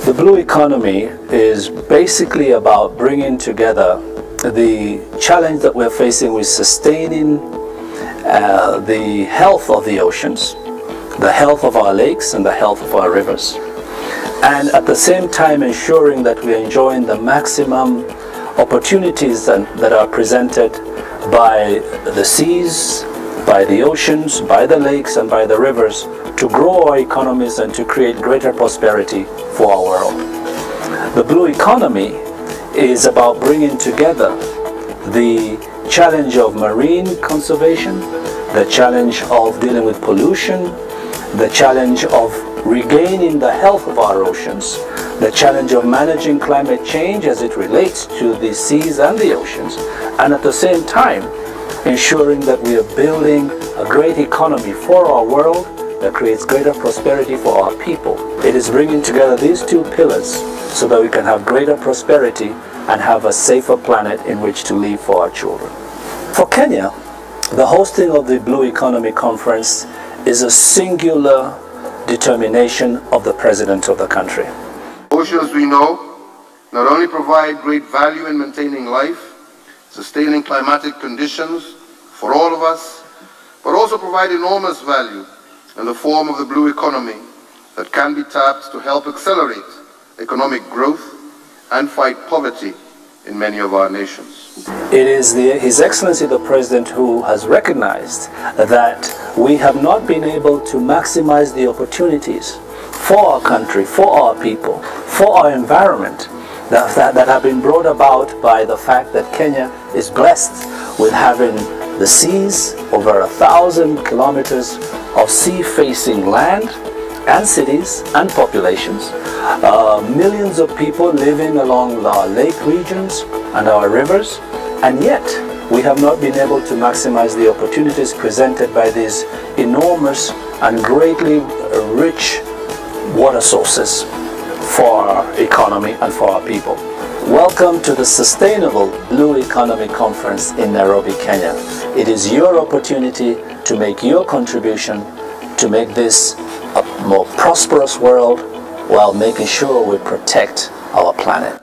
The blue economy is basically about bringing together the challenge that we're facing with sustaining the health of the oceans, the health of our lakes and the health of our rivers, and at the same time ensuring that we're enjoying the maximum opportunities that are presented by the seas, by the oceans, by the lakes and by the rivers to grow our economies and to create greater prosperity for our world. The blue economy is about bringing together the challenge of marine conservation, the challenge of dealing with pollution, the challenge of regaining the health of our oceans, the challenge of managing climate change as it relates to the seas and the oceans, and at the same time ensuring that we are building a great economy for our world that creates greater prosperity for our people. It is bringing together these two pillars so that we can have greater prosperity and have a safer planet in which to live for our children. For Kenya, the hosting of the Blue Economy Conference is a singular determination of the President of the country.
Oceans, we know, not only provide great value in maintaining life, sustaining climatic conditions for all of us, but also provide enormous value in the form of the blue economy that can be tapped to help accelerate economic growth and fight poverty in many of our nations.
It is His Excellency the President who has recognized that we have not been able to maximize the opportunities for our country, for our people, for our environment that have been brought about by the fact that Kenya is blessed with having the seas, over 1,000 kilometers of sea-facing land and cities and populations, millions of people living along our lake regions and our rivers, and yet we have not been able to maximize the opportunities presented by these enormous and greatly rich water sources for our economy and for our people. Welcome to the Sustainable Blue Economy Conference in Nairobi, Kenya. It is your opportunity to make your contribution to make this a more prosperous world while making sure we protect our planet.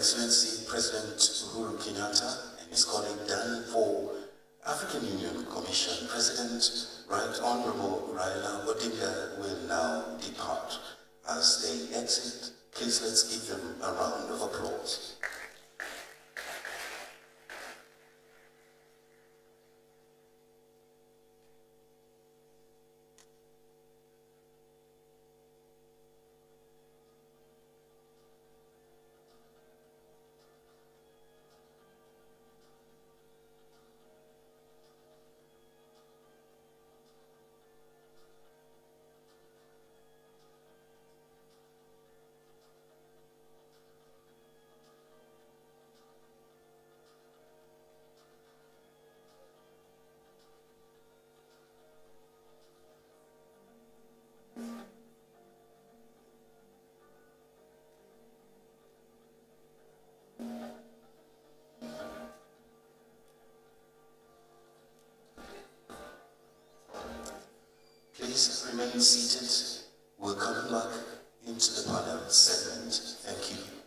Excellency President Uhuru Kenyatta and his colleague Dan for African Union Commission President Right Honorable Raila Odinga will now depart. As they exit, please let's give them a round of applause. Please remain seated. We're coming back into the panel segment. Thank you.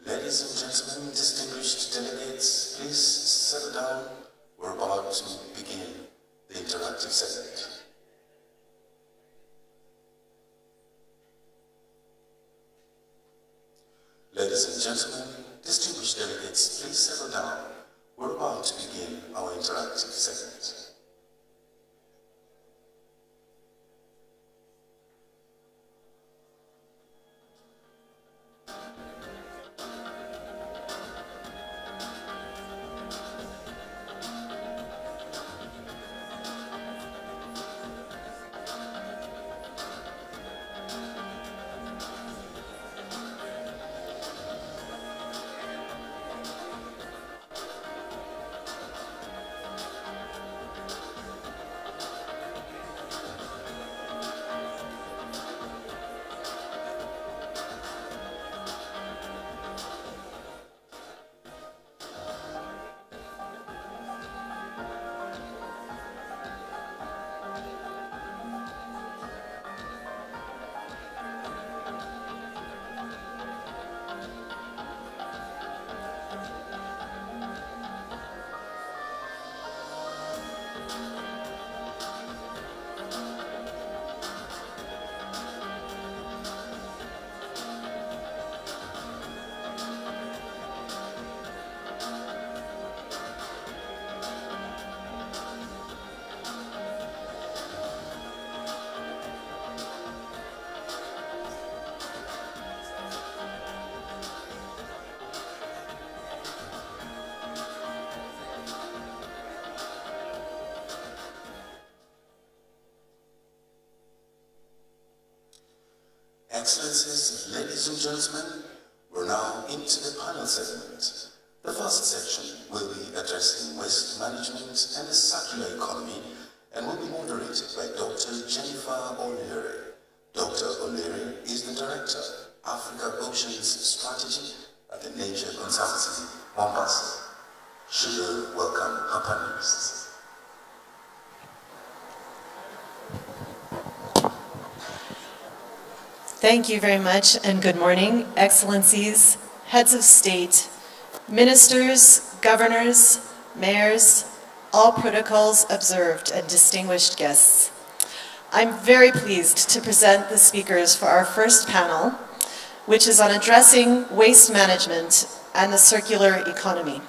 Ladies and gentlemen, distinguished delegates, please settle down. We're about to begin the interactive segment. Ladies and gentlemen, distinguished delegates, please settle down. We're about to begin our interactive segment. Excellencies, ladies and gentlemen, we're now into the panel segment. The first section will be addressing waste management and the circular economy and will be moderated by Dr. Jennifer O'Leary. Dr. O'Leary is the Director, Africa Oceans Strategy at the Nature Conservancy, Mombasa. She will welcome her panelists.
Thank you very much and good morning, Excellencies, Heads of State, Ministers, Governors, Mayors, all protocols observed and distinguished guests. I'm very pleased to present the speakers for our first panel, which is on addressing waste management and the circular economy.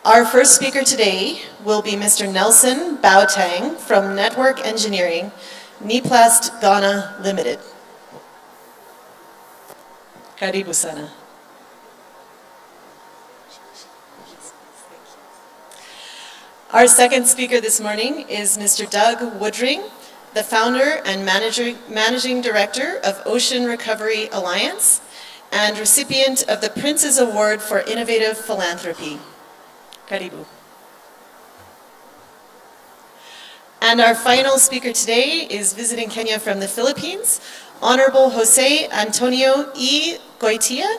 Our first speaker today will be Mr. Nelson Baotang from Network Engineering, Niplast Ghana Limited. Karibu sana. Our second speaker this morning is Mr. Doug Woodring, the founder and managing director of Ocean Recovery Alliance and recipient of the Prince's Award for Innovative Philanthropy. Karibu. And our final speaker today is visiting Kenya from the Philippines, Honorable Jose Antonio E. Goitia,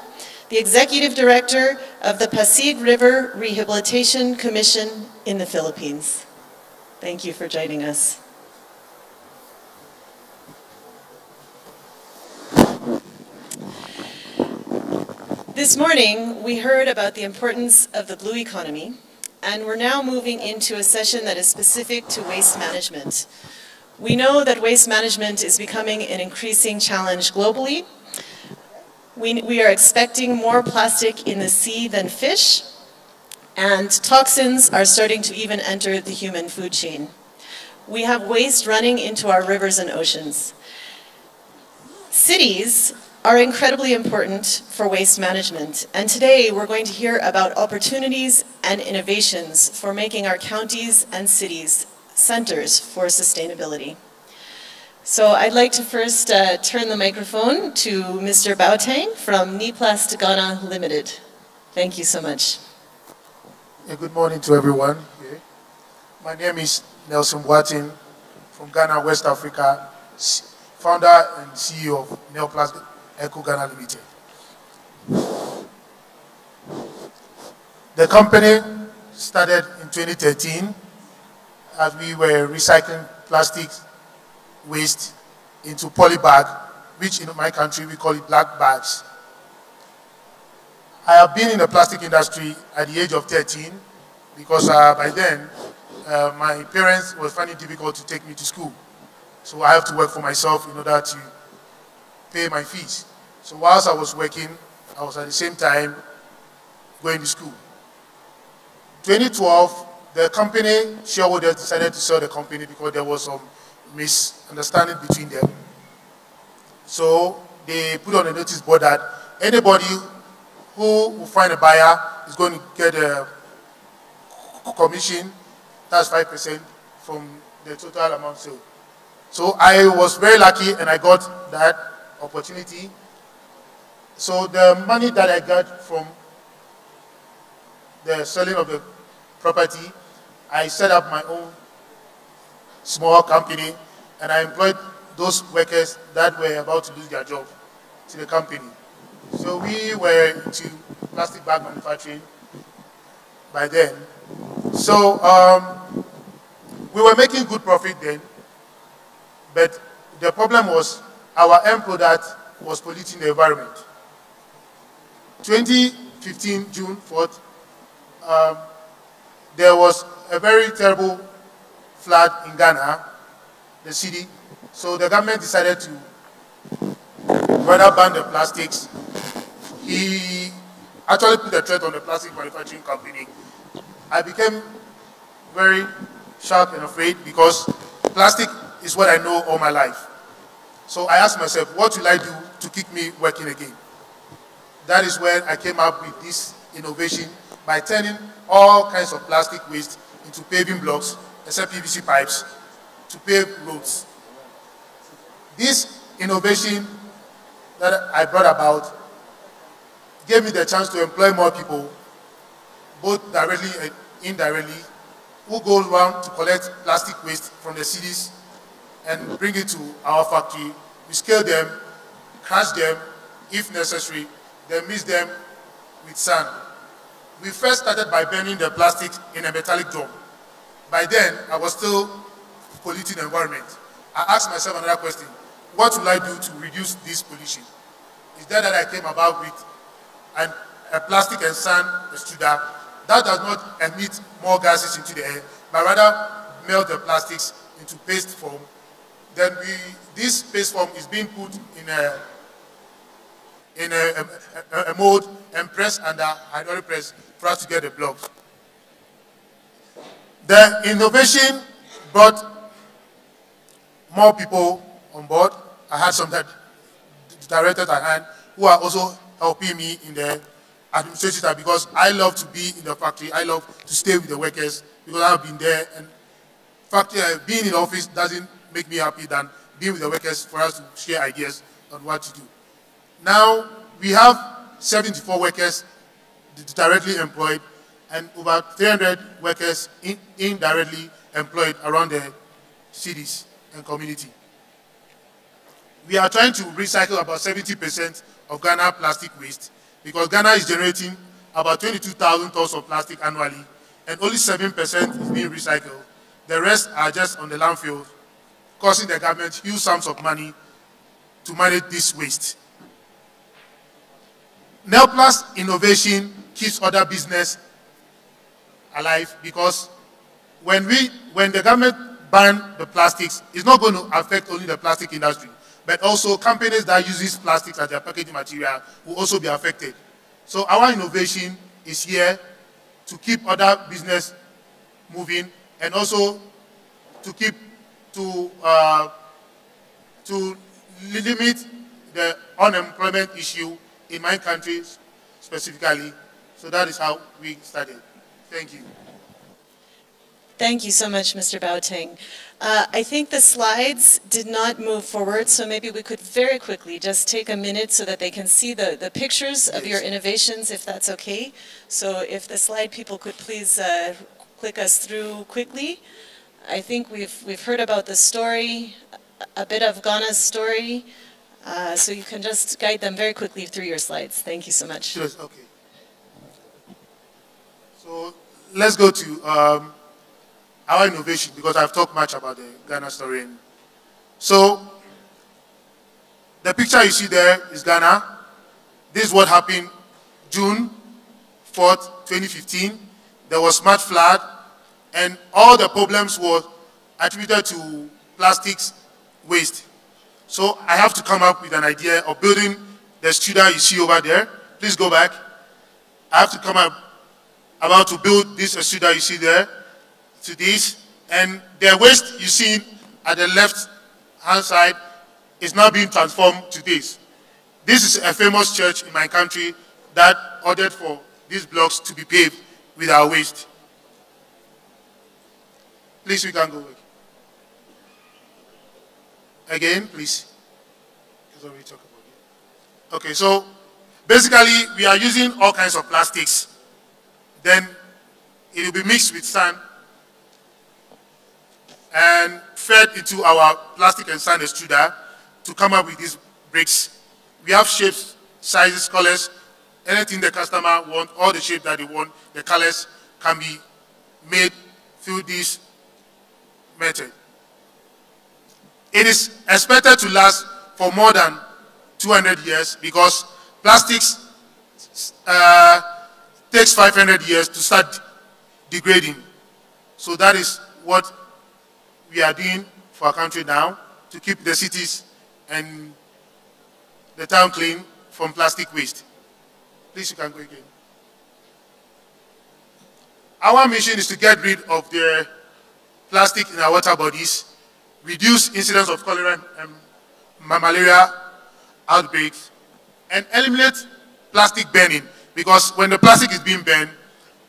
the Executive Director of the Pasig River Rehabilitation Commission in the Philippines. Thank you for joining us. This morning, we heard about the importance of the blue economy, and we're now moving into a session that is specific to waste management. We know that waste management is becoming an increasing challenge globally. We are expecting more plastic in the sea than fish, and toxins are starting to even enter the human food chain. We have waste running into our rivers and oceans. Cities are incredibly important for waste management, and today we're going to hear about opportunities and innovations for making our counties and cities centers for sustainability. So I'd like to first turn the microphone to Mr. Baotang from Niplast Ghana Limited. Thank you so much.
Good morning to everyone. My name is Nelson Boating from Ghana, West Africa, founder and CEO of Niplast Ghana Limited. The company started in 2013 as we were recycling plastic waste into polybag, which in my country we call it black bags. I have been in the plastic industry at the age of 13 because by then my parents were finding it difficult to take me to school. So I have to work for myself in order to pay my fees. So whilst I was working, I was at the same time going to school. 2012, the company shareholders decided to sell the company because there was some misunderstanding between them. So they put on a notice board that anybody who will find a buyer is going to get a commission, that's 5% from the total amount sold. So I was very lucky and I got that opportunity. So the money that I got from the selling of the property, I set up my own small company and I employed those workers that were about to lose their job to the company. So we were into plastic bag manufacturing by then. So we were making good profit then, but the problem was our end product was polluting the environment. 2015, June 4th, there was a very terrible flood in Ghana, the city. So the government decided to rather ban the plastics. He actually put a threat on the plastic manufacturing company. I became very shocked and afraid because plastic is what I know all my life. So I asked myself, what will I do to keep me working again? That is when I came up with this innovation by turning all kinds of plastic waste into paving blocks, except PVC pipes, to pave roads. This innovation that I brought about gave me the chance to employ more people, both directly and indirectly, who go around to collect plastic waste from the cities and bring it to our factory. We scale them, crush them if necessary, then mix them with sand. We first started by burning the plastic in a metallic drum. By then, I was still polluting the environment. I asked myself another question: what will I do to reduce this pollution? It's there that I came about with a plastic and sand extruder that does not emit more gases into the air, but rather melt the plastics into paste form. Then this paste form is being put in a mold and pressed under hydraulic press for us to get the blocks. The innovation brought more people on board. I had some directors at hand who are also helping me in the administration side, because I love to be in the factory. I love to stay with the workers because I've been there, and factory, being in the office doesn't make me happy than being with the workers for us to share ideas on what to do. Now we have 74 workers directly employed and over 300 workers indirectly employed around the cities and community. We are trying to recycle about 70% of Ghana plastic waste, because Ghana is generating about 22,000 tons of plastic annually, and only 7% is being recycled. The rest are just on the landfill, costing the government huge sums of money to manage this waste. Nelplast innovation keeps other business alive, because when the government ban the plastics, it's not going to affect only the plastic industry, but also companies that use these plastics as their packaging material will also be affected. So our innovation is here to keep other business moving, and also to keep to limit the unemployment issue in my country specifically. So that is how we started. Thank you.
Thank you so much, Mr. Boateng. I think the slides did not move forward, so maybe we could very quickly just take a minute so that they can see the pictures of your innovations, if that's okay. So if the slide people could please click us through quickly. I think we've heard about the story, a bit of Ghana's story, so you can just guide them very quickly through your slides. Thank you so much.
Sure, okay. So let's go to our innovation, because I've talked much about the Ghana story. So the picture you see there is Ghana. This is what happened June 4th, 2015. There was much flood, and all the problems were attributed to plastics waste. So I have to come up with an idea of building the extruder you see over there. Please go back. I have to come up about to build this extruder you see there to this, and the waste you see at the left hand side is now being transformed to this. This is a famous church in my country that ordered for these blocks to be paved with our waste. Please, we can go back. Again, please. Okay, so basically we are using all kinds of plastics. Then it will be mixed with sand and fed into our plastic and sand extruder to come up with these bricks. We have shapes, sizes, colors, anything the customer wants, all the shape that they want, the colors can be made through this method. It is expected to last for more than 200 years, because plastics takes 500 years to start degrading. So that is what we are doing for our country now, to keep the cities and the town clean from plastic waste. Please, you can go again. Our mission is to get rid of the plastic in our water bodies, reduce incidence of cholera and malaria outbreaks, and eliminate plastic burning, because when the plastic is being burned,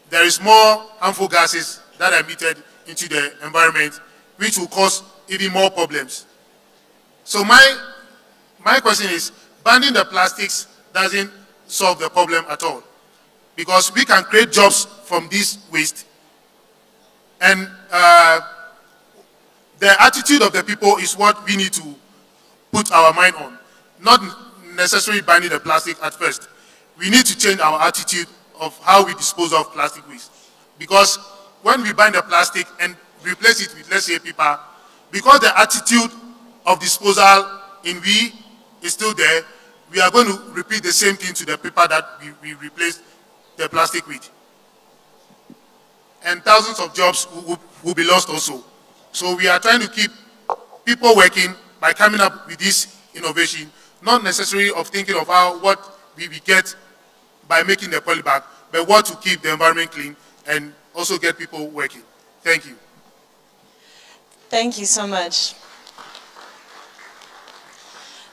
there is more harmful gases that are emitted into the environment, which will cause even more problems. So my question is, banning the plastics doesn't solve the problem at all, because we can create jobs from this waste, and the attitude of the people is what we need to put our mind on, not necessarily banning the plastic at first. We need to change our attitude of how we dispose of plastic waste, because when we ban the plastic and replace it with, let's say, paper, because the attitude of disposal in we is still there, we are going to repeat the same thing to the paper that we replaced the plastic with. And thousands of jobs will be lost also. So we are trying to keep people working by coming up with this innovation, not necessarily of thinking of what we get by making the polybag, but what to keep the environment clean and also get people working. Thank you.
Thank you so much.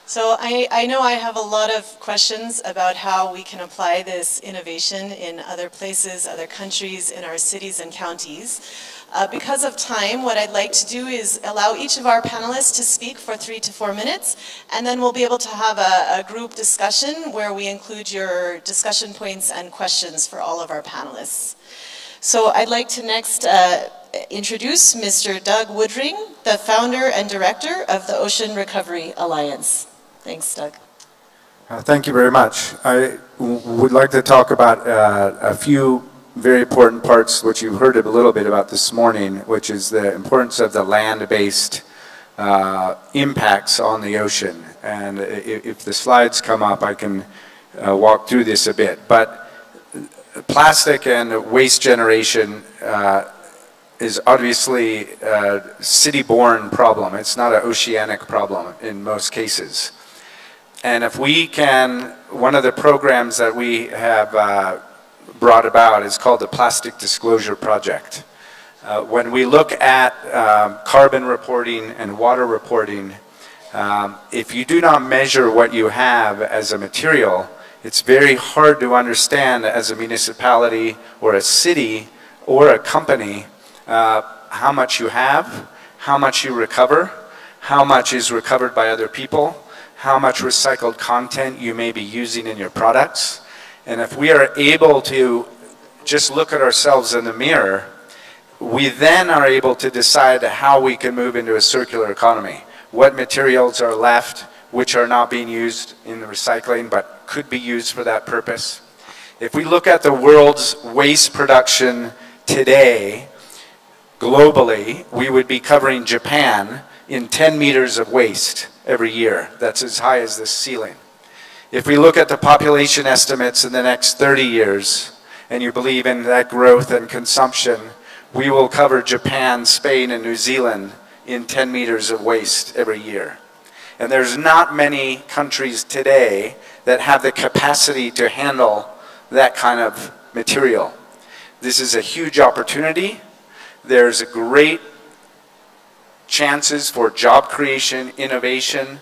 So I know I have a lot of questions about how we can apply this innovation in other places, other countries, in our cities and counties. Because of time, what I'd like to do is allow each of our panelists to speak for 3 to 4 minutes, and then we'll be able to have a group discussion where we include your discussion points and questions for all of our panelists. So I'd like to next introduce Mr. Doug Woodring, the founder and director of the Ocean Recovery Alliance. Thanks, Doug.
Thank you very much. I would like to talk about a few very important parts, which you've heard a little bit about this morning, which is the importance of the land-based impacts on the ocean. And if the slides come up, I can walk through this a bit. But plastic and waste generation is obviously a city-borne problem. It's not an oceanic problem in most cases. And if we can, one of the programs that we have brought about is called the Plastic Disclosure Project. When we look at carbon reporting and water reporting, if you do not measure what you have as a material, it's very hard to understand as a municipality or a city or a company how much you have, how much you recover, how much is recovered by other people, how much recycled content you may be using in your products. And if we are able to just look at ourselves in the mirror, we then are able to decide how we can move into a circular economy. What materials are left, which are not being used in the recycling, but could be used for that purpose. If we look at the world's waste production today, globally, we would be covering Japan in 10 meters of waste every year. That's as high as this ceiling. If we look at the population estimates in the next 30 years, and you believe in that growth and consumption, we will cover Japan, Spain, and New Zealand in 10 meters of waste every year. And there's not many countries today that have the capacity to handle that kind of material. This is a huge opportunity. There's great chances for job creation, innovation.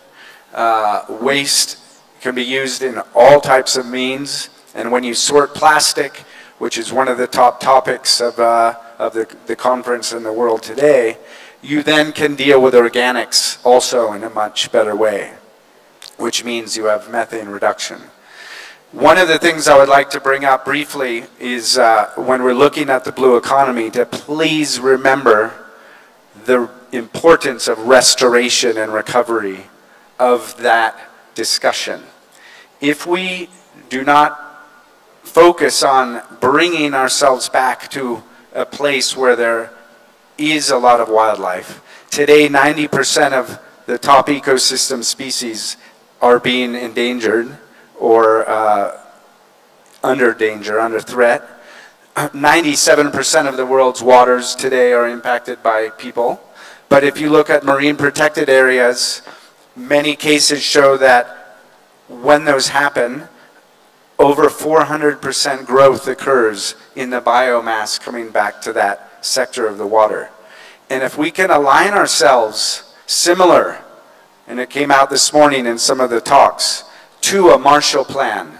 Waste can be used in all types of means. And when you sort plastic, which is one of the top topics of the conference in the world today, you then can deal with organics also in a much better way, which means you have methane reduction. One of the things I would like to bring up briefly is when we're looking at the blue economy, to please remember the importance of restoration and recovery of that discussion. If we do not focus on bringing ourselves back to a place where there is a lot of wildlife, today 90% of the top ecosystem species are being endangered or under danger, under threat. 97% of the world's waters today are impacted by people. But if you look at marine protected areas, many cases show that when those happen, over 400% growth occurs in the biomass coming back to that sector of the water. And if we can align ourselves similar, and it came out this morning in some of the talks, to a Marshall Plan,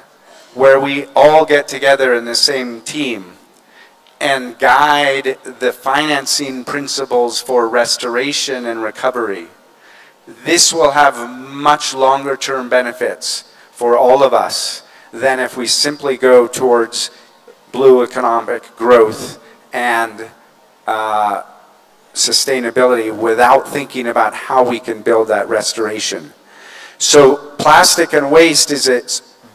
where we all get together in the same team and guide the financing principles for restoration and recovery, this will have much longer term benefits for all of us than if we simply go towards blue economic growth and sustainability without thinking about how we can build that restoration. So plastic and waste is a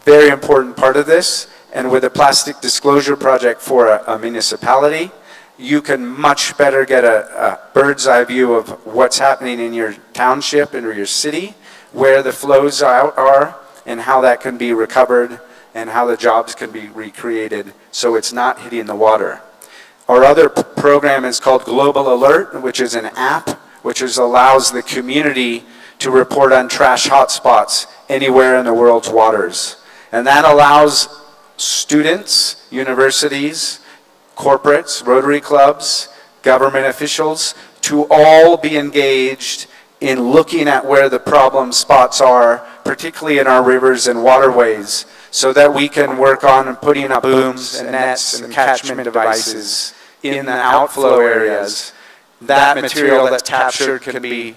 very important part of this, and with a plastic disclosure project for a municipality, you can much better get a bird's eye view of what's happening in your township and your city, where the flows are, and how that can be recovered, and how the jobs can be recreated so it's not hitting the water. Our other program is called Global Alert, which is an app which allows the community to report on trash hotspots anywhere in the world's waters. And that allows students, universities, corporates, Rotary clubs, government officials to all be engaged in looking at where the problem spots are, particularly in our rivers and waterways, so that we can work on putting up booms and nets and catchment devices in the outflow areas. That material that's captured can be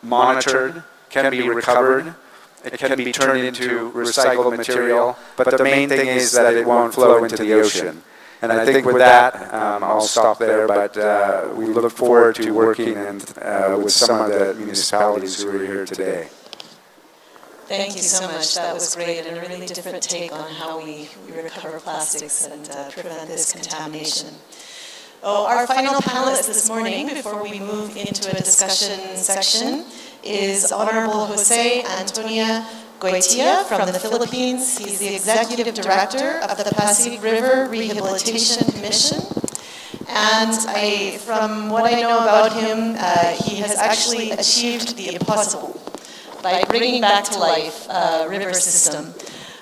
monitored, can be recovered, it can be turned into recycled material, but the main thing is that it won't flow into the ocean. And I think with that, I'll stop there, but we look forward to working with some of the municipalities who are here today.
Thank you so much. That was great, and a really different take on how we recover plastics and prevent this contamination. Oh, our final panelist this morning, before we move into a discussion section, is Honorable Jose Antonia Goitia from the Philippines. He's the Executive Director of the Pasig River Rehabilitation Commission. And from what I know about him, he has actually achieved the impossible by bringing back to life a river system.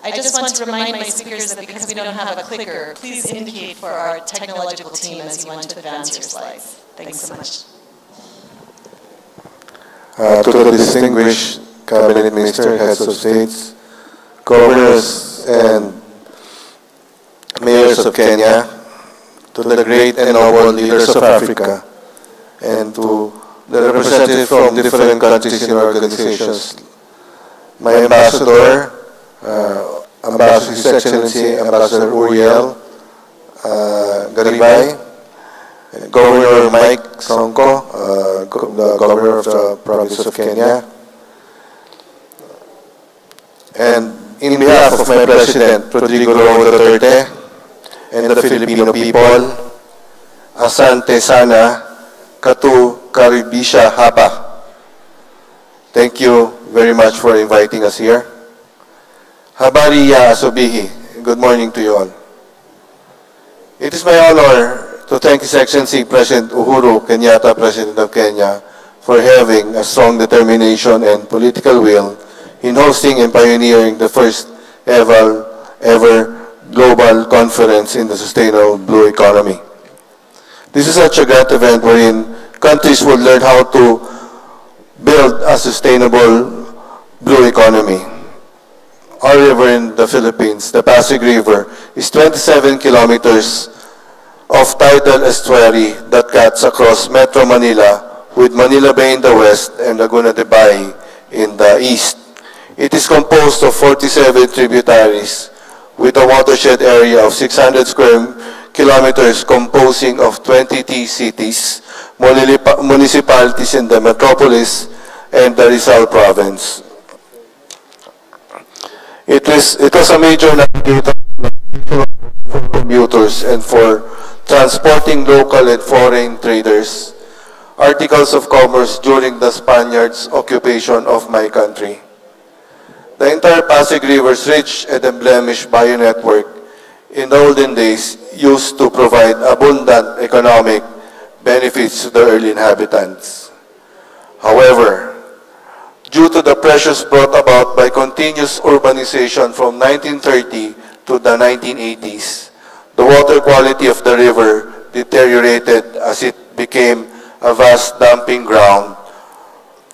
I just want to remind my speakers that because we don't have a clicker, please indicate for our technological team as you want to advance your slides. Thanks so much.
To the distinguished Cabinet Minister, Heads of States, Governors and Mayors of Kenya, to the great and noble leaders of Africa, and to the representatives from different countries and organizations, my Ambassador, His Excellency Ambassador Uriel Garibay, Governor Mike Sonko, the Governor of the Province of Kenya, and in behalf of my President, Rodrigo Roa Duterte, and the Filipino people, Asante Sana, Katu Karibisha Hapa. Thank you very much for inviting us here. Habari ya Asubihi. Good morning to you all. It is my honor to thank His Excellency President Uhuru Kenyatta, President of Kenya, for having a strong determination and political will in hosting and pioneering the first ever global conference in the sustainable blue economy. This is such a great event wherein countries will learn how to build a sustainable blue economy. Our river in the Philippines, the Pasig River, is 27 kilometers of tidal estuary that cuts across Metro Manila, with Manila Bay in the west and Laguna de Bay in the east. It is composed of 47 tributaries with a watershed area of 600 square kilometers composing of 20 cities, municipalities in the metropolis and the Rizal province. It was a major navigator for commuters and for transporting local and foreign traders, articles of commerce during the Spaniards' occupation of my country. The entire Pasig River's rich and emblemished bio-network in the olden days used to provide abundant economic benefits to the early inhabitants. However, due to the pressures brought about by continuous urbanization from 1930 to the 1980s, the water quality of the river deteriorated as it became a vast dumping ground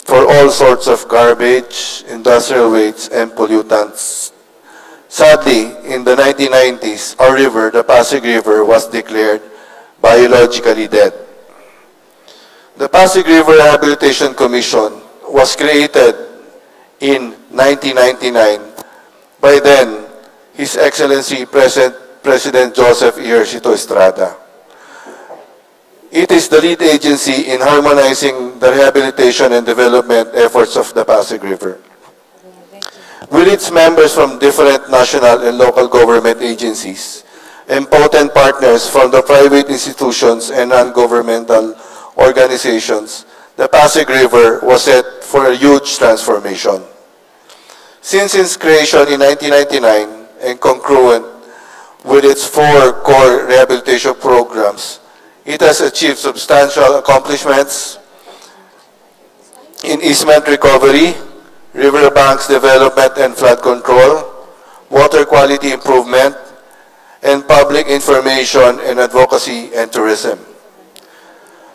for all sorts of garbage, industrial waste, and pollutants. Sadly, in the 1990s, our river, the Pasig River, was declared biologically dead. The Pasig River Rehabilitation Commission was created in 1999 by then His Excellency President Joseph Ejercito Estrada. It is the lead agency in harmonizing the rehabilitation and development efforts of the Pasig River. With its members from different national and local government agencies and potent partners from the private institutions and non-governmental organizations, the Pasig River was set for a huge transformation. Since its creation in 1999 and congruent with its 4 core rehabilitation programs, it has achieved substantial accomplishments in easement recovery, riverbanks development and flood control, water quality improvement, and public information and advocacy and tourism.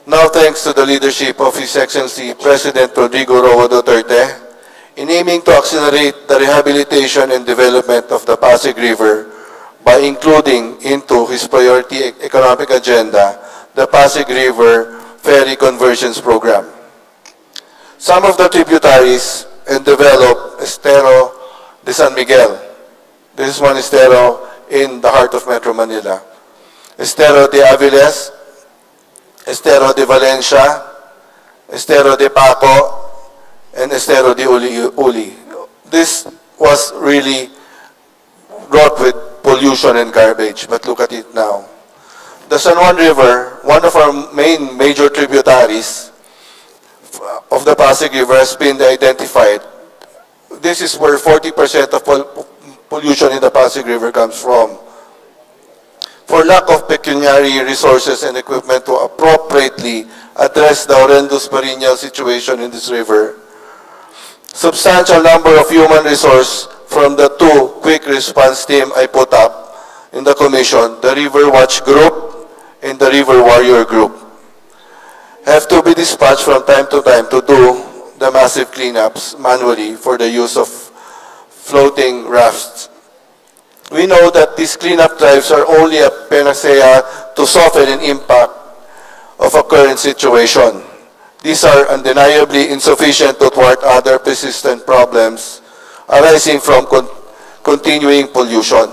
Now, thanks to the leadership of His Excellency President Rodrigo Roa Duterte, in aiming to accelerate the rehabilitation and development of the Pasig River by including into his priority economic agenda the Pasig River Ferry Conversions Program. Some of the tributaries and developed Estero de San Miguel. This is one estero in the heart of Metro Manila. Estero de Aviles, Estero de Valencia, Estero de Paco, and Estero de Uli. This was really wrought with pollution and garbage, but look at it now. The San Juan River, one of our major tributaries of the Pasig River, has been identified. This is where 40% of pollution in the Pasig River comes from. For lack of pecuniary resources and equipment to appropriately address the horrendous perennial situation in this river, substantial number of human resource from the 2 quick response team I put up in the commission, the River Watch Group and the River Warrior Group, have to be dispatched from time to time to do the massive cleanups manually for the use of floating rafts. We know that these cleanup drives are only a panacea to soften an impact of a current situation. These are undeniably insufficient to thwart other persistent problems arising from continuing pollution.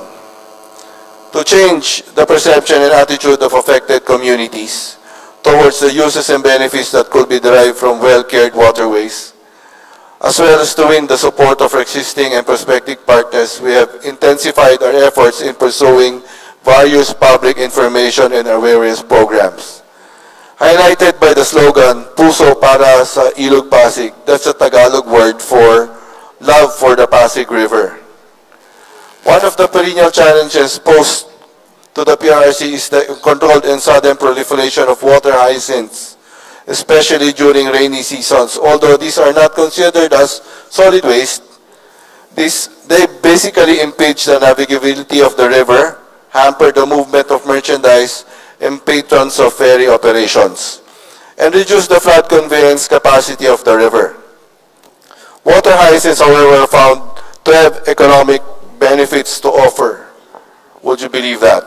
To change the perception and attitude of affected communities towards the uses and benefits that could be derived from well-cared waterways, as well as to win the support of existing and prospective partners, we have intensified our efforts in pursuing various public information and awareness programs. Highlighted by the slogan, Puso para sa Ilog Pasig, that's a Tagalog word for love for the Pasig River. One of the perennial challenges posed to the PRRC is the controlled and sudden proliferation of water hyacinths, especially during rainy seasons. Although these are not considered as solid waste, they basically impede the navigability of the river, hamper the movement of merchandise and patrons of ferry operations, and reduce the flood conveyance capacity of the river. Water hyacinths, however, are found to have economic benefits to offer. Would you believe that?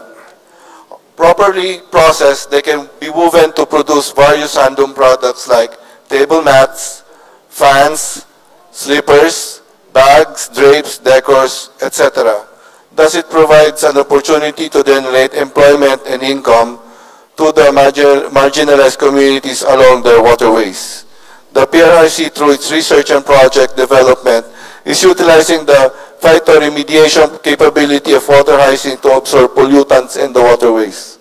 Properly processed, they can be woven to produce various handloom products like table mats, fans, slippers, bags, drapes, decors, etc. Thus, it provides an opportunity to generate employment and income to the marginalized communities along their waterways. The PRRC, through its research and project development, is utilizing the phytoremediation capability of water hyacinth to absorb pollutants in the waterways.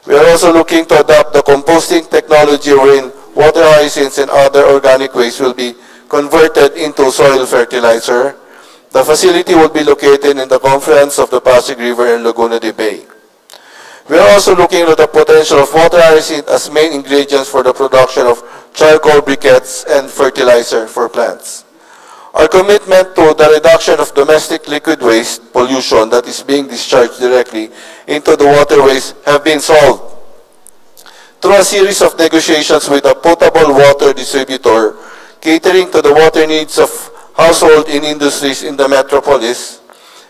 We are also looking to adopt the composting technology wherein water hyacinths and other organic waste will be converted into soil fertilizer. The facility will be located in the confluence of the Pasig River and Laguna de Bay. We are also looking at the potential of water hyacinth as main ingredients for the production of charcoal briquettes and fertilizer for plants. Our commitment to the reduction of domestic liquid waste pollution that is being discharged directly into the waterways have been solved through a series of negotiations with a potable water distributor catering to the water needs of household and industries in the metropolis.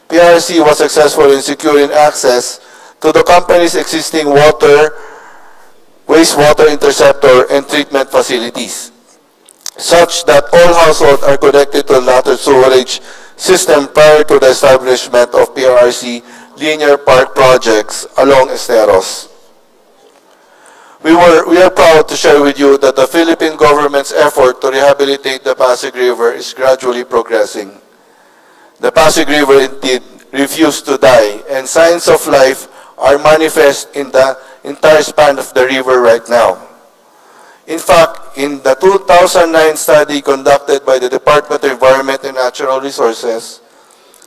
PRC was successful in securing access to the company's existing wastewater interceptor and treatment facilities, such that all households are connected to the latter sewerage system prior to the establishment of PRRC linear park projects along Esteros. We are proud to share with you that the Philippine government's effort to rehabilitate the Pasig River is gradually progressing. The Pasig River indeed refused to die, and signs of life are manifest in the entire span of the river right now. In fact, in the 2009 study conducted by the Department of Environment and Natural Resources,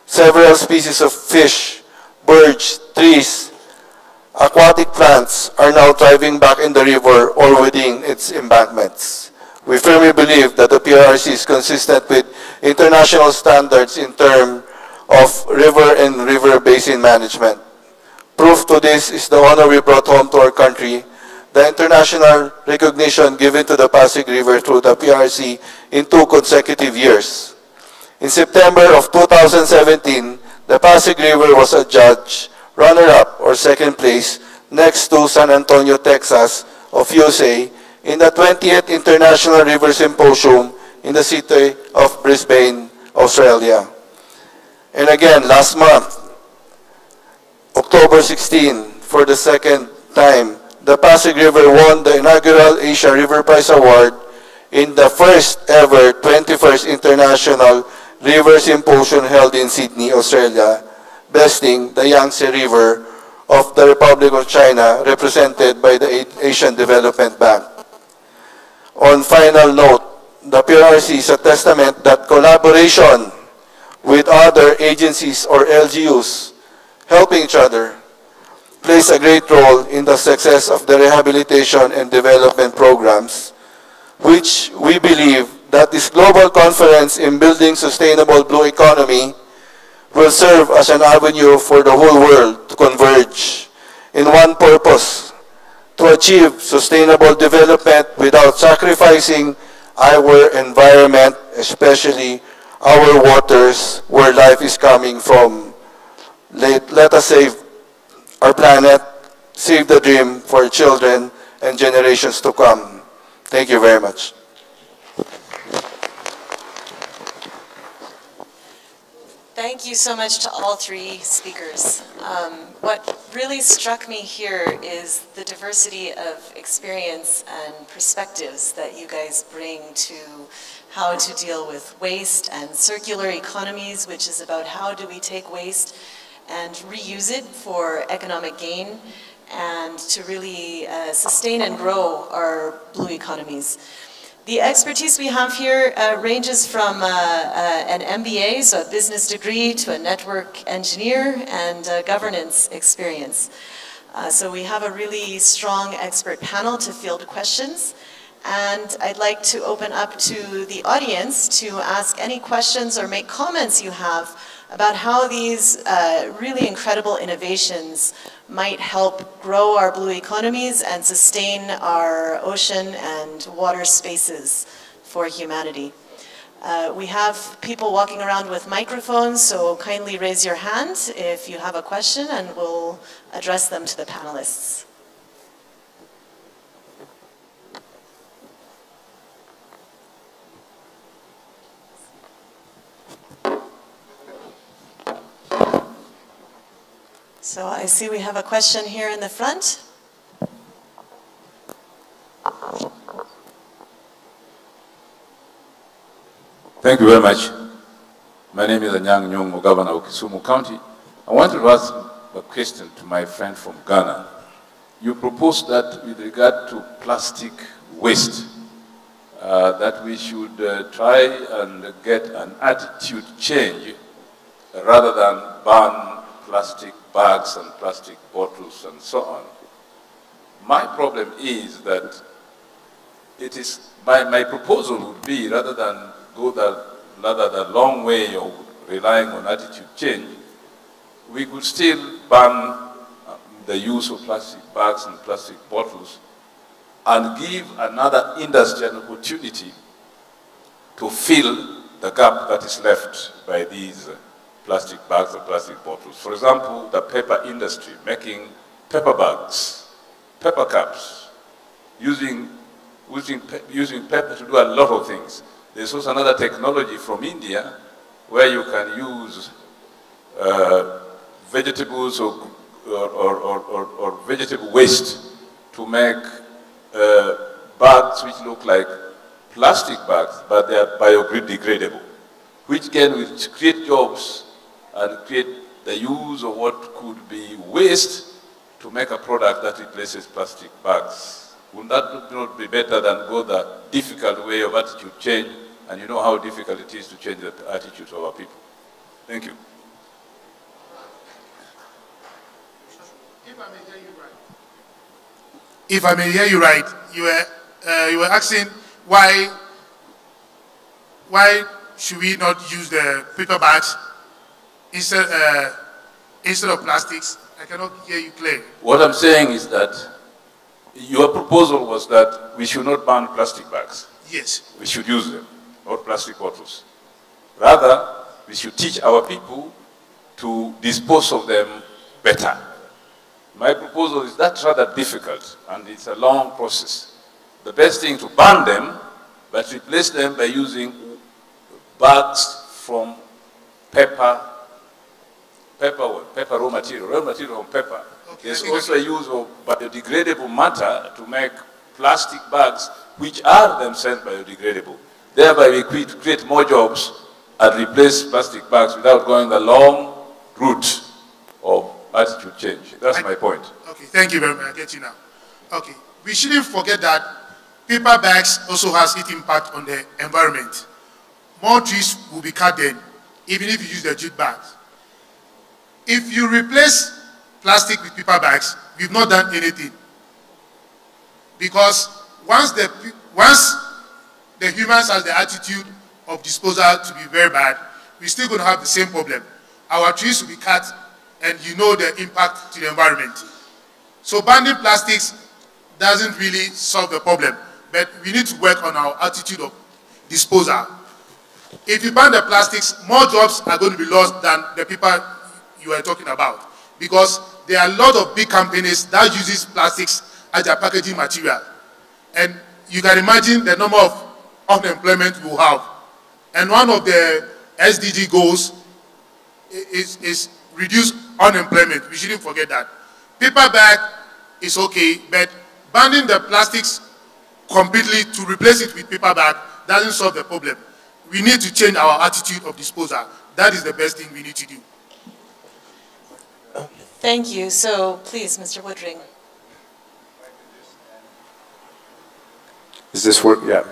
several species of fish, birds, trees, aquatic plants are now thriving back in the river or within its embankments. We firmly believe that the PRRC is consistent with international standards in terms of river and river basin management. Proof to this is the honor we brought home to our country, the international recognition given to the Pasig River through the PRRC in 2 consecutive years. In September of 2017, the Pasig River was adjudged runner-up or second place next to San Antonio, Texas of USA in the 20th International River Symposium in the city of Brisbane, Australia. And again, last month, October 16, for the second time, the Pasig River won the inaugural Asia River Prize Award in the first ever 21st International River Symposium held in Sydney, Australia, besting the Yangtze River of the Republic of China, represented by the Asian Development Bank. On final note, the PRRC is a testament that collaboration with other agencies or LGUs helping each other plays a great role in the success of the rehabilitation and development programs, which we believe that this global conference in building sustainable blue economy will serve as an avenue for the whole world to converge in one purpose, to achieve sustainable development without sacrificing our environment, especially our waters, where life is coming from. Let us save our planet, save the dream for children and generations to come. Thank you very much.
Thank you so much to all three speakers. What really struck me here is the diversity of experience and perspectives that you guys bring to how to deal with waste and circular economies, which is about how do we take waste and reuse it for economic gain and to really sustain and grow our blue economies. The expertise we have here ranges from an MBA, so a business degree, to a network engineer and governance experience. So we have a really strong expert panel to field questions. And I'd like to open up to the audience to ask any questions or make comments you have about how these really incredible innovations might help grow our blue economies and sustain our ocean and water spaces for humanity. We have people walking around with microphones, so kindly raise your hand if you have a question and we'll address them to the panelists. So I see we have a question here in the front.
Thank you very much. My name is Anyang Nyong'o, Governor of Kisumu County. I want to ask a question to my friend from Ghana. You proposed that with regard to plastic waste, that we should try and get an attitude change rather than ban plastic bags and plastic bottles and so on. My problem is that it is, my proposal would be, rather than go the long way of relying on attitude change, we could still ban the use of plastic bags and plastic bottles and give another industry an opportunity to fill the gap that is left by these plastic bags and plastic bottles. For example, the paper industry, making paper bags, paper cups, using paper to do a lot of things. There's also another technology from India where you can use vegetables or vegetable waste to make bags which look like plastic bags, but they are biodegradable, which can create jobs and create the use of what could be waste to make a product that replaces plastic bags. Would that not be better than go the difficult way of attitude change? And you know how difficult it is to change the attitudes of our people. Thank you.
If I may hear you right, you were asking why should we not use the paper bags instead of plastics? I cannot hear you clearly.
What I'm saying is that your proposal was that we should not ban plastic bags.
Yes.
We should use them, or plastic bottles. Rather, we should teach our people to dispose of them better. My proposal is that's rather difficult, and it's a long process. The best thing to ban them, but replace them by using bags from paper raw material from paper. Okay, there's also a use of biodegradable matter to make plastic bags, which are themselves biodegradable. Thereby, we create more jobs and replace plastic bags without going the long route of attitude change. That's my point.
Okay, thank you very much. I get you now. Okay, we shouldn't forget that paper bags also has its impact on the environment. More trees will be cut then, even if you use the jute bags. If you replace plastic with paper bags, we've not done anything. Because once the humans have the attitude of disposal to be very bad, we're still going to have the same problem. Our trees will be cut, and you know the impact to the environment. So banning plastics doesn't really solve the problem, but we need to work on our attitude of disposal. If you ban the plastics, more jobs are going to be lost than the people you are talking about, because there are a lot of big companies that uses plastics as their packaging material. And you can imagine the number of unemployment we will have. And one of the SDG goals is reduce unemployment. We shouldn't forget that. Paper bag is okay, but banning the plastics completely to replace it with paper bag doesn't solve the problem. We need to change our attitude of disposal. That is the best thing we need to do.
Thank you. So please, Mr. Woodring.
Is this work? Yeah.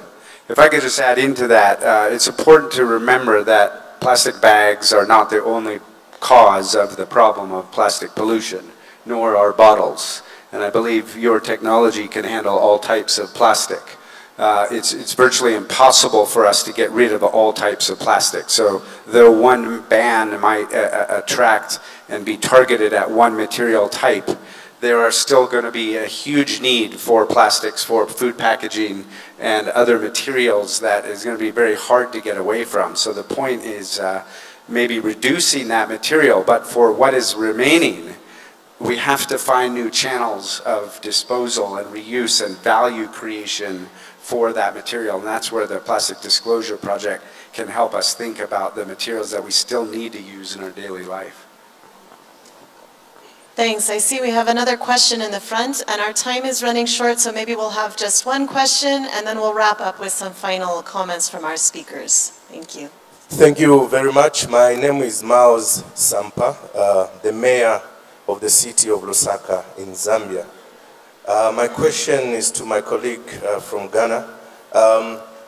If I could just add into that, it's important to remember that plastic bags are not the only cause of the problem of plastic pollution, nor are bottles. And I believe your technology can handle all types of plastic. It's virtually impossible for us to get rid of all types of plastic. So though one ban might attract and be targeted at one material type, there are still going to be a huge need for plastics, for food packaging, and other materials that is going to be very hard to get away from. So the point is maybe reducing that material, but for what is remaining, we have to find new channels of disposal and reuse and value creation for that material. And that's where the Plastic Disclosure Project can help us think about the materials that we still need to use in our daily life.
Thanks. I see we have another question in the front, and our time is running short, so maybe we'll have just one question, and then we'll wrap up with some final comments from our speakers. Thank you.
Thank you very much. My name is Maoz Sampa, the mayor of the city of Lusaka in Zambia. My question is to my colleague from Ghana.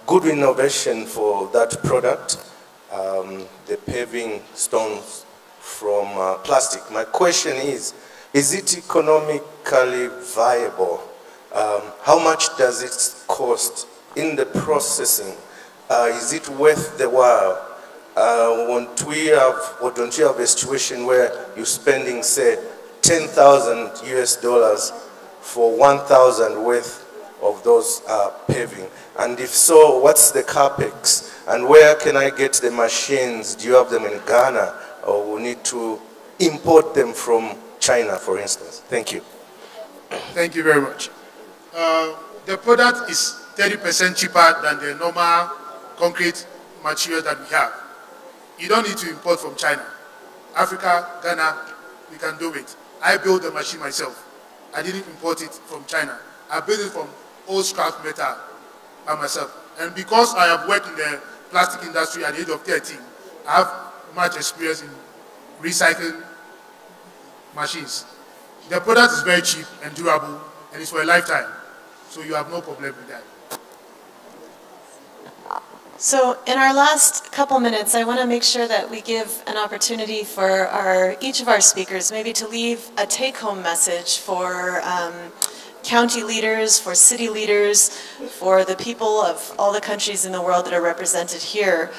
Good innovation for that product, the paving stones from plastic. My question is it economically viable? How much does it cost in the processing? Is it worth the while? Don't you have a situation where you're spending, say, $10,000 US for 1,000 worth of those paving? And if so, what's the capex? And where can I get the machines? Do you have them in Ghana? Or we need to import them from China, for instance? Thank you.
Thank you very much. The product is 30% cheaper than the normal concrete material that we have. You don't need to import from China. Africa, Ghana, we can do it. I built the machine myself. I didn't import it from China. I built it from old scrap metal by myself. And because I have worked in the plastic industry at the age of 13, I have much experience in recycling machines. The product is very cheap and durable, and it's for a lifetime. So you have no problem with that.
So in our last couple minutes, I want to make sure that we give an opportunity for each of our speakers maybe to leave a take-home message for county leaders, for city leaders, for the people of all the countries in the world that are represented here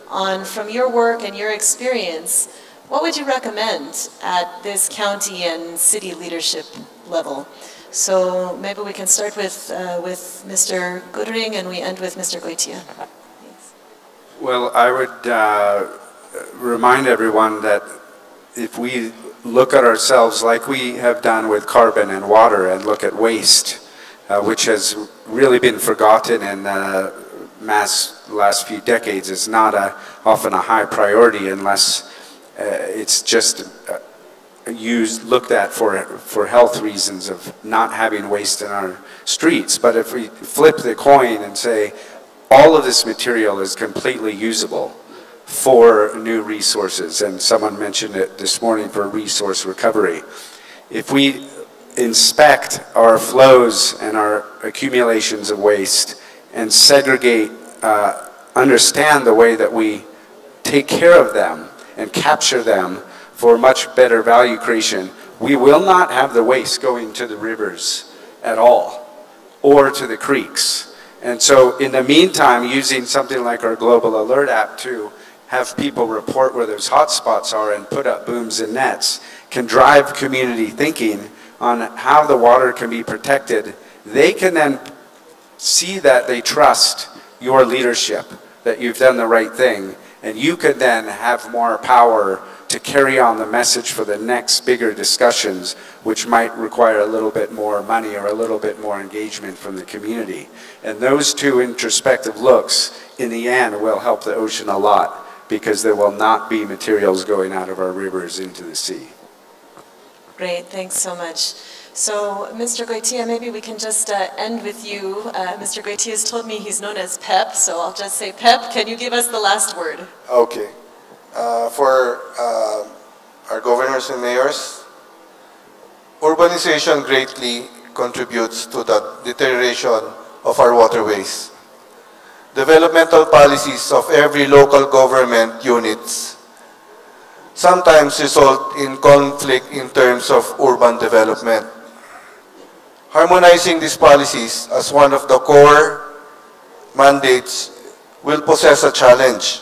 on, from your work and your experience, what would you recommend at this county and city leadership level? So maybe we can start with Mr. Goodring and we end with Mr. Goitia.
Well, I would remind everyone that if we look at ourselves like we have done with carbon and water and look at waste, which has really been forgotten in the last few decades, is not often a high priority unless it's just looked at for health reasons of not having waste in our streets. But if we flip the coin and say all of this material is completely usable for new resources, and someone mentioned it this morning for resource recovery. If we inspect our flows and our accumulations of waste and segregate, understand the way that we take care of them and capture them for much better value creation, we will not have the waste going to the rivers at all or to the creeks. And so in the meantime, using something like our Global Alert app to have people report where those hotspots are and put up booms and nets can drive community thinking on how the water can be protected. They can then see that they trust your leadership, that you've done the right thing, and you can then have more power to carry on the message for the next bigger discussions, which might require a little bit more money or a little bit more engagement from the community. And those two introspective looks, in the end, will help the ocean a lot, because there will not be materials going out of our rivers into the sea.
Great, thanks so much. So, Mr. Goitia, maybe we can just end with you. Mr. Goitia has told me he's known as Pep, so I'll just say, Pep, can you give us the last word?
Okay. For our governors and mayors, urbanization greatly contributes to the deterioration of our waterways. Developmental policies of every local government units sometimes result in conflict in terms of urban development. Harmonizing these policies as one of the core mandates will possess a challenge,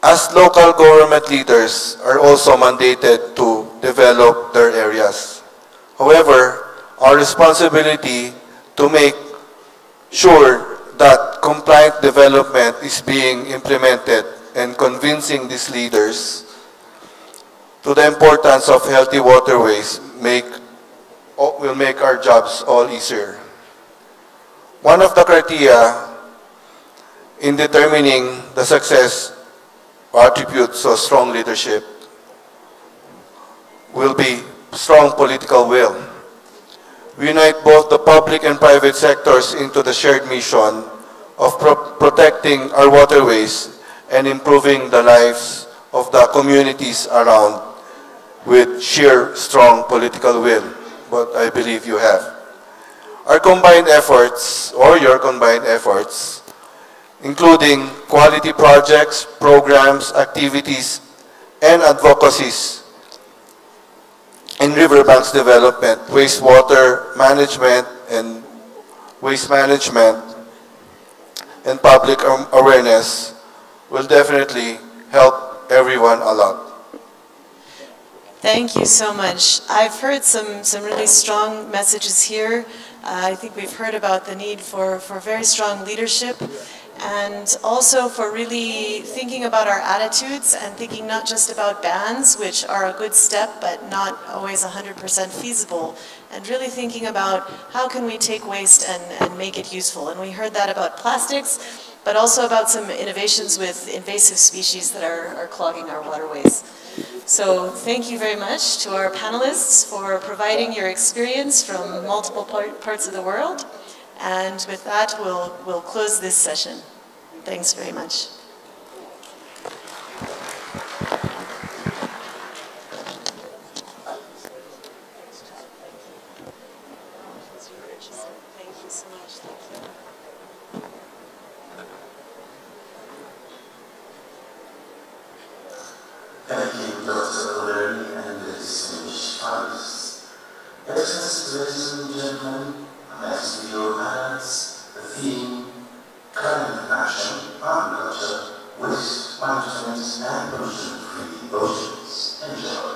as local government leaders are also mandated to develop their areas. However, our responsibility to make sure that compliant development is being implemented and convincing these leaders to the importance of healthy waterways will make our jobs all easier. One of the criteria in determining the success or attributes of strong leadership will be strong political will. We unite both the public and private sectors into the shared mission of protecting our waterways and improving the lives of the communities around with sheer strong political will, but I believe you have. Our combined efforts, or your combined efforts, including quality projects, programs, activities, and advocacies in riverbanks development, wastewater management, and waste management, and public awareness will definitely help everyone a lot.
Thank you so much. I've heard some really strong messages here. I think we've heard about the need for very strong leadership, and also for really thinking about our attitudes and thinking not just about bans, which are a good step but not always 100% feasible, and really thinking about how can we take waste and make it useful. And we heard that about plastics. but also about some innovations with invasive species that are clogging our waterways. So thank you very much to our panelists for providing your experience from multiple parts of the world. And with that, we'll close this session. Thanks very much.
Thank you, Dr. O'Leary and the distinguished panelists. Excellencies, ladies and gentlemen, next to your hands, the theme, climate action, agriculture, waste management, and pollution-free oceans. Enjoy.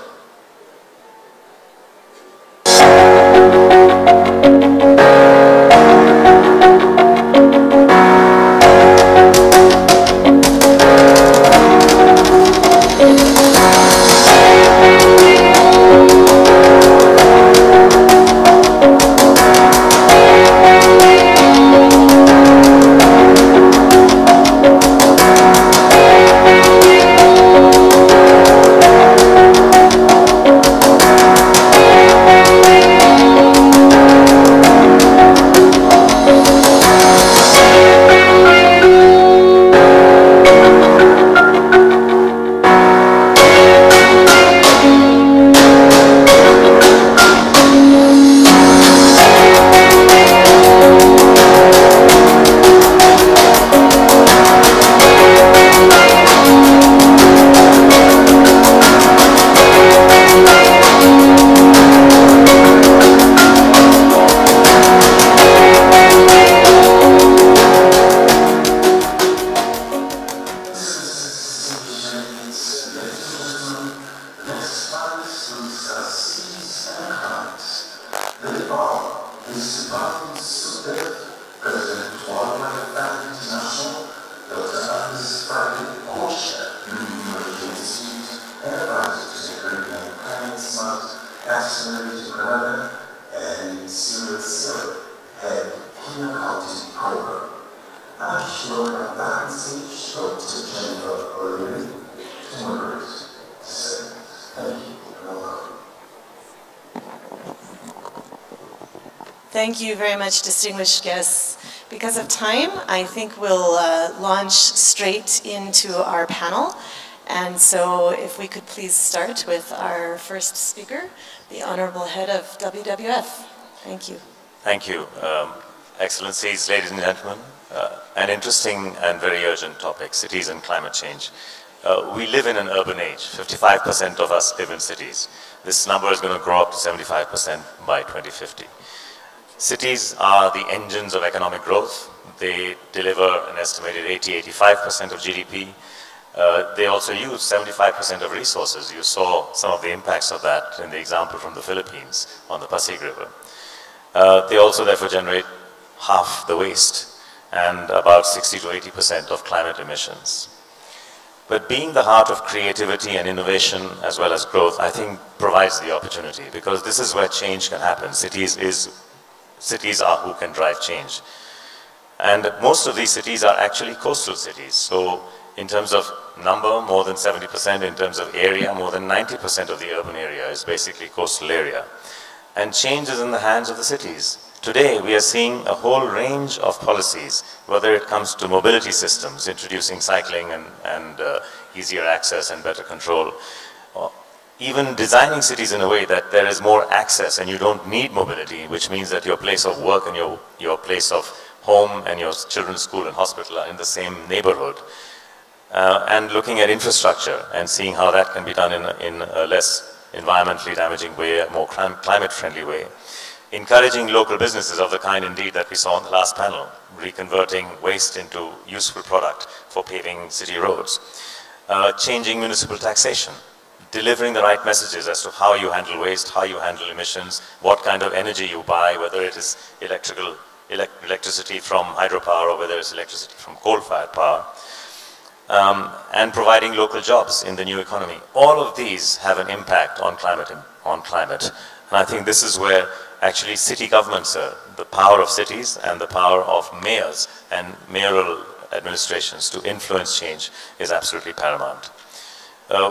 Thank you very much, distinguished guests. Because of time, I think we'll launch straight into our panel. And so if we could please start with our first speaker, the Honorable Head of WWF. Thank you.
Thank you. Excellencies, ladies and gentlemen, an interesting and very urgent topic, cities and climate change. We live in an urban age. 55% of us live in cities. This number is going to grow up to 75% by 2050. Cities are the engines of economic growth. They deliver an estimated 80–85% of GDP. They also use 75% of resources. You saw some of the impacts of that in the example from the Philippines on the Pasig River. They also therefore generate half the waste and about 60–80% of climate emissions. But being the heart of creativity and innovation as well as growth, I think provides the opportunity, because this is where change can happen. Cities are who can drive change. And most of these cities are actually coastal cities. So in terms of number, more than 70%. In terms of area, more than 90% of the urban area is basically coastal area. And change is in the hands of the cities. Today, we are seeing a whole range of policies, whether it comes to mobility systems, introducing cycling and easier access and better control, even designing cities in a way that there is more access and you don't need mobility, which means that your place of work and your place of home and your children's school and hospital are in the same neighborhood. And looking at infrastructure and seeing how that can be done in a less environmentally damaging way, a more climate-friendly way. Encouraging local businesses of the kind indeed that we saw on the last panel, reconverting waste into useful product for paving city roads. Changing municipal taxation, delivering the right messages as to how you handle waste, how you handle emissions, what kind of energy you buy, whether it is electricity from hydropower or whether it's electricity from coal-fired power. And providing local jobs in the new economy. All of these have an impact on climate. And I think this is where actually city governments, the power of cities and the power of mayors and mayoral administrations to influence change is absolutely paramount.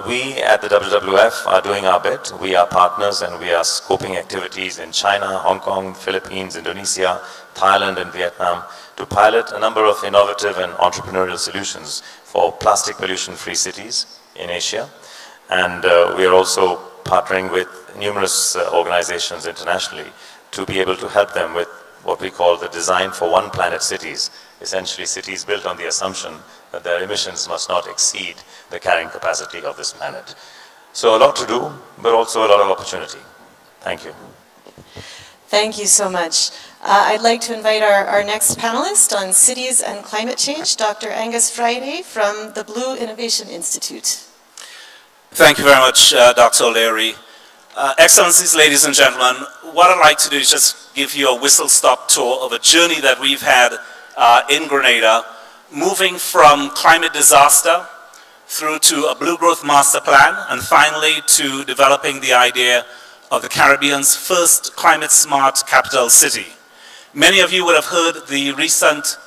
We at the WWF are doing our bit. We are partners and we are scoping activities in China, Hong Kong, Philippines, Indonesia, Thailand and Vietnam to pilot a number of innovative and entrepreneurial solutions for plastic pollution-free cities in Asia. And we are also partnering with numerous organizations internationally to be able to help them with what we call the design for one planet cities, essentially cities built on the assumption that their emissions must not exceed the carrying capacity of this planet. So a lot to do, but also a lot of opportunity. Thank you.
Thank you so much. I'd like to invite our next panelist on cities and climate change, Dr. Angus Friday from the Blue Innovation Institute.
Thank you very much, Dr. O'Leary. Excellencies, ladies and gentlemen, what I'd like to do is just give you a whistle-stop tour of a journey that we've had in Grenada, moving from climate disaster through to a Blue Growth Master Plan, and finally to developing the idea of the Caribbean's first climate-smart capital city. Many of you would have heard the recent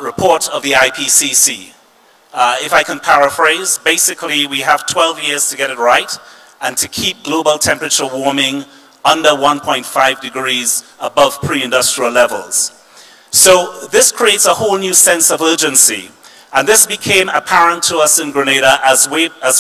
report of the IPCC. If I can paraphrase, basically we have 12 years to get it right and to keep global temperature warming under 1.5 degrees above pre-industrial levels. So this creates a whole new sense of urgency, and this became apparent to us in Grenada as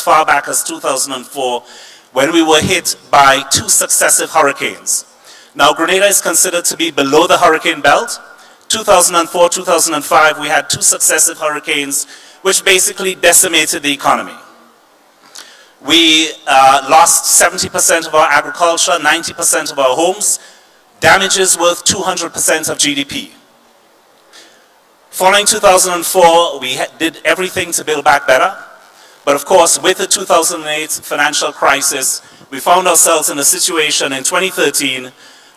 far back as 2004, when we were hit by 2 successive hurricanes. Now Grenada is considered to be below the hurricane belt. 2004, 2005, we had 2 successive hurricanes which basically decimated the economy. We lost 70% of our agriculture, 90% of our homes, damages worth 200% of GDP. Following 2004, we did everything to build back better. But of course, with the 2008 financial crisis, we found ourselves in a situation in 2013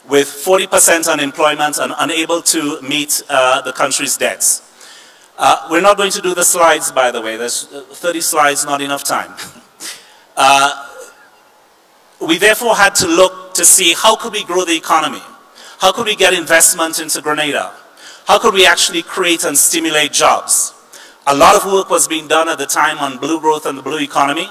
with 40% unemployment and unable to meet the country's debts. We're not going to do the slides, by the way. There's 30 slides, not enough time. We therefore had to look to see how could we grow the economy? How could we get investment into Grenada? How could we actually create and stimulate jobs? A lot of work was being done at the time on blue growth and the blue economy,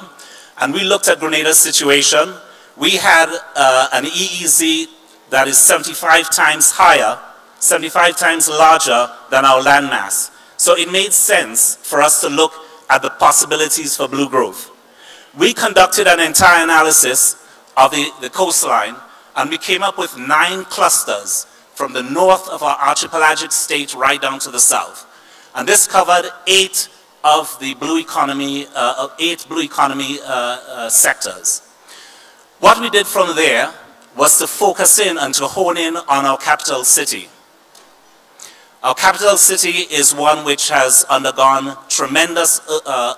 and we looked at Grenada's situation. We had an EEZ that is 75 times higher, 75 times larger than our landmass. So it made sense for us to look at the possibilities for blue growth. We conducted an entire analysis of the coastline, and we came up with 9 clusters from the north of our archipelagic state right down to the south. And this covered 8 of the blue economy, sectors. What we did from there was to focus in and to hone in on our capital city. Our capital city is one which has undergone tremendous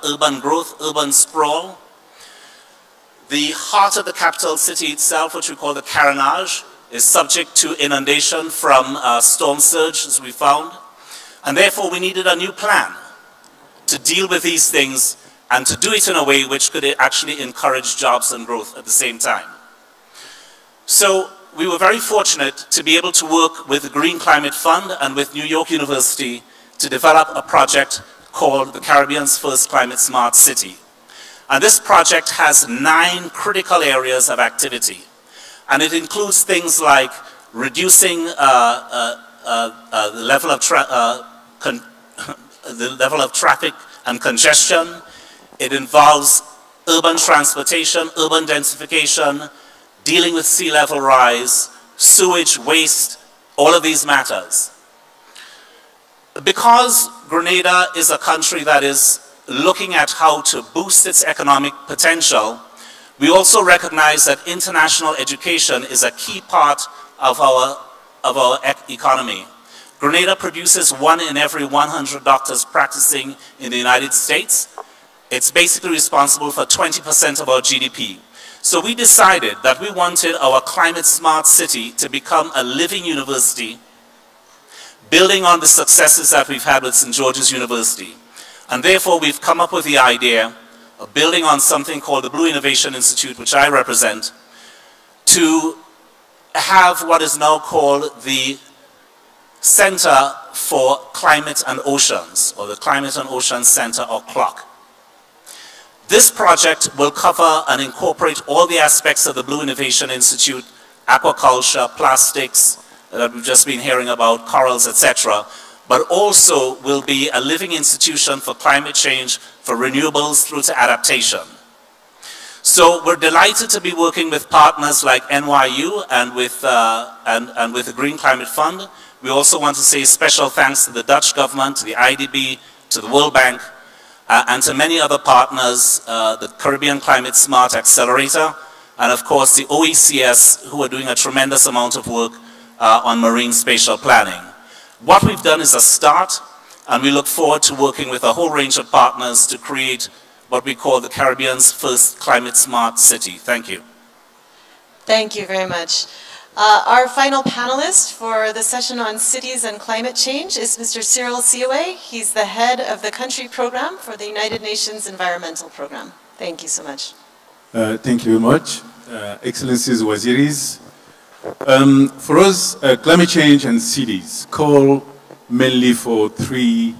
urban growth, urban sprawl. The heart of the capital city itself, which we call the Carénage, is subject to inundation from storm surge, as we found. And therefore, we needed a new plan to deal with these things and to do it in a way which could actually encourage jobs and growth at the same time. So we were very fortunate to be able to work with the Green Climate Fund and with New York University to develop a project called the Caribbean's First Climate Smart City. And this project has 9 critical areas of activity. And it includes things like reducing the level of traffic and congestion. It involves urban transportation, urban densification, dealing with sea level rise, sewage, waste, all of these matters. Because Grenada is a country that is looking at how to boost its economic potential, we also recognize that international education is a key part of our economy. Grenada produces 1 in every 100 doctors practicing in the United States. It's basically responsible for 20% of our GDP. So we decided that we wanted our climate smart city to become a living university, building on the successes that we've had with St. George's University. And therefore, we've come up with the idea of building on something called the Blue Innovation Institute, which I represent, to have what is now called the Center for Climate and Oceans, or the Climate and Oceans Center, or CLOC. This project will cover and incorporate all the aspects of the Blue Innovation Institute, aquaculture, plastics that we've just been hearing about, corals, etc., but also will be a living institution for climate change, for renewables through to adaptation. So we're delighted to be working with partners like NYU and with the Green Climate Fund. We also want to say special thanks to the Dutch government, to the IDB, to the World Bank, and to many other partners, the Caribbean Climate Smart Accelerator, and of course the OECS, who are doing a tremendous amount of work on marine spatial planning. What we've done is a start, and we look forward to working with a whole range of partners to create what we call the Caribbean's first climate smart city. Thank you.
Thank you very much. Our final panelist for the session on cities and climate change is Mr. Cyril Sioe. He's the head of the country program for the United Nations Environmental Program. Thank you so much.
Thank you very much. Excellencies, Waziris. For us, climate change and cities call mainly for three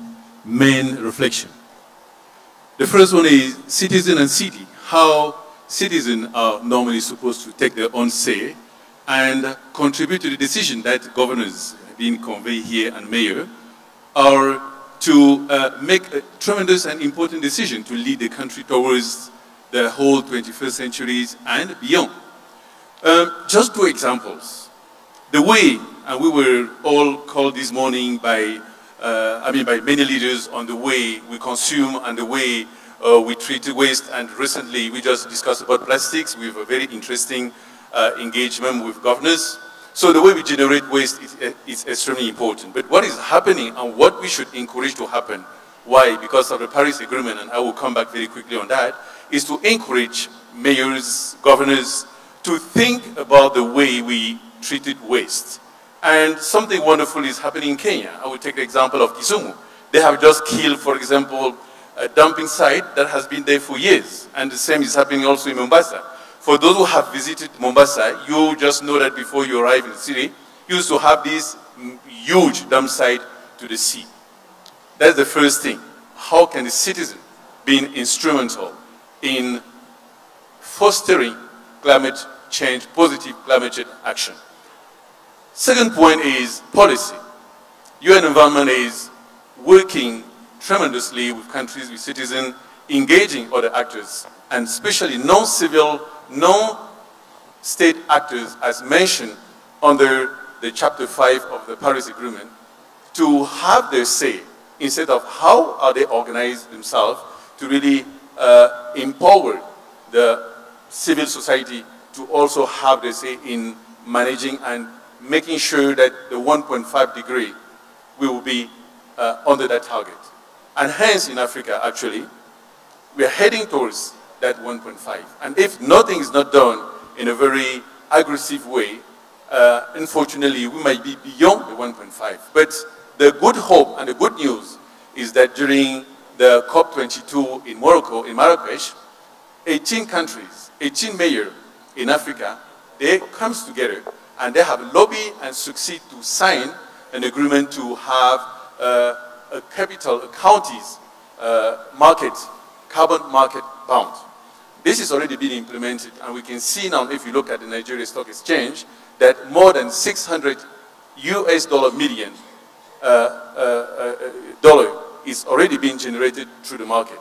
main reflections. The first one is citizen and city, how citizens are normally supposed to take their own say and contribute to the decision that governors, being conveyed here and mayor, are to make a tremendous and important decision to lead the country towards the whole 21st centuries and beyond. Just two examples. The way, and we were all called this morning by by many leaders on the way we consume and the way we treat waste, and recently we just discussed about plastics with a very interesting engagement with governors. So the way we generate waste is extremely important. But what is happening and what we should encourage to happen, why? Because of the Paris Agreement, and I will come back very quickly on that, is to encourage mayors, governors, to think about the way we treated waste. And something wonderful is happening in Kenya. I will take the example of Kisumu. They have just killed, for example, a dumping site that has been there for years. And the same is happening also in Mombasa. For those who have visited Mombasa, you just know that before you arrive in the city, you used to have this huge dump site to the sea. That's the first thing. How can the citizen be instrumental in fostering climate change, positive climate change action? Second point is policy. UN Environment is working tremendously with countries, with citizens, engaging other actors, and especially non-civil, non-state actors, as mentioned under the Chapter 5 of the Paris Agreement, to have their say, instead of how are they organized themselves, to really empower the civil society to also have their say in managing and making sure that the 1.5 degree will be under that target. And hence in Africa, actually, we are heading towards that 1.5. And if nothing is not done in a very aggressive way, unfortunately, we might be beyond the 1.5. But the good hope and the good news is that during the COP22 in Morocco, in Marrakesh, 18 countries, 18 mayors in Africa, they come together and they have lobbied and succeed to sign an agreement to have a capital, a county's market, carbon market bound. This has already been implemented, and we can see now, if you look at the Nigeria Stock Exchange, that more than $600 million is already being generated through the market.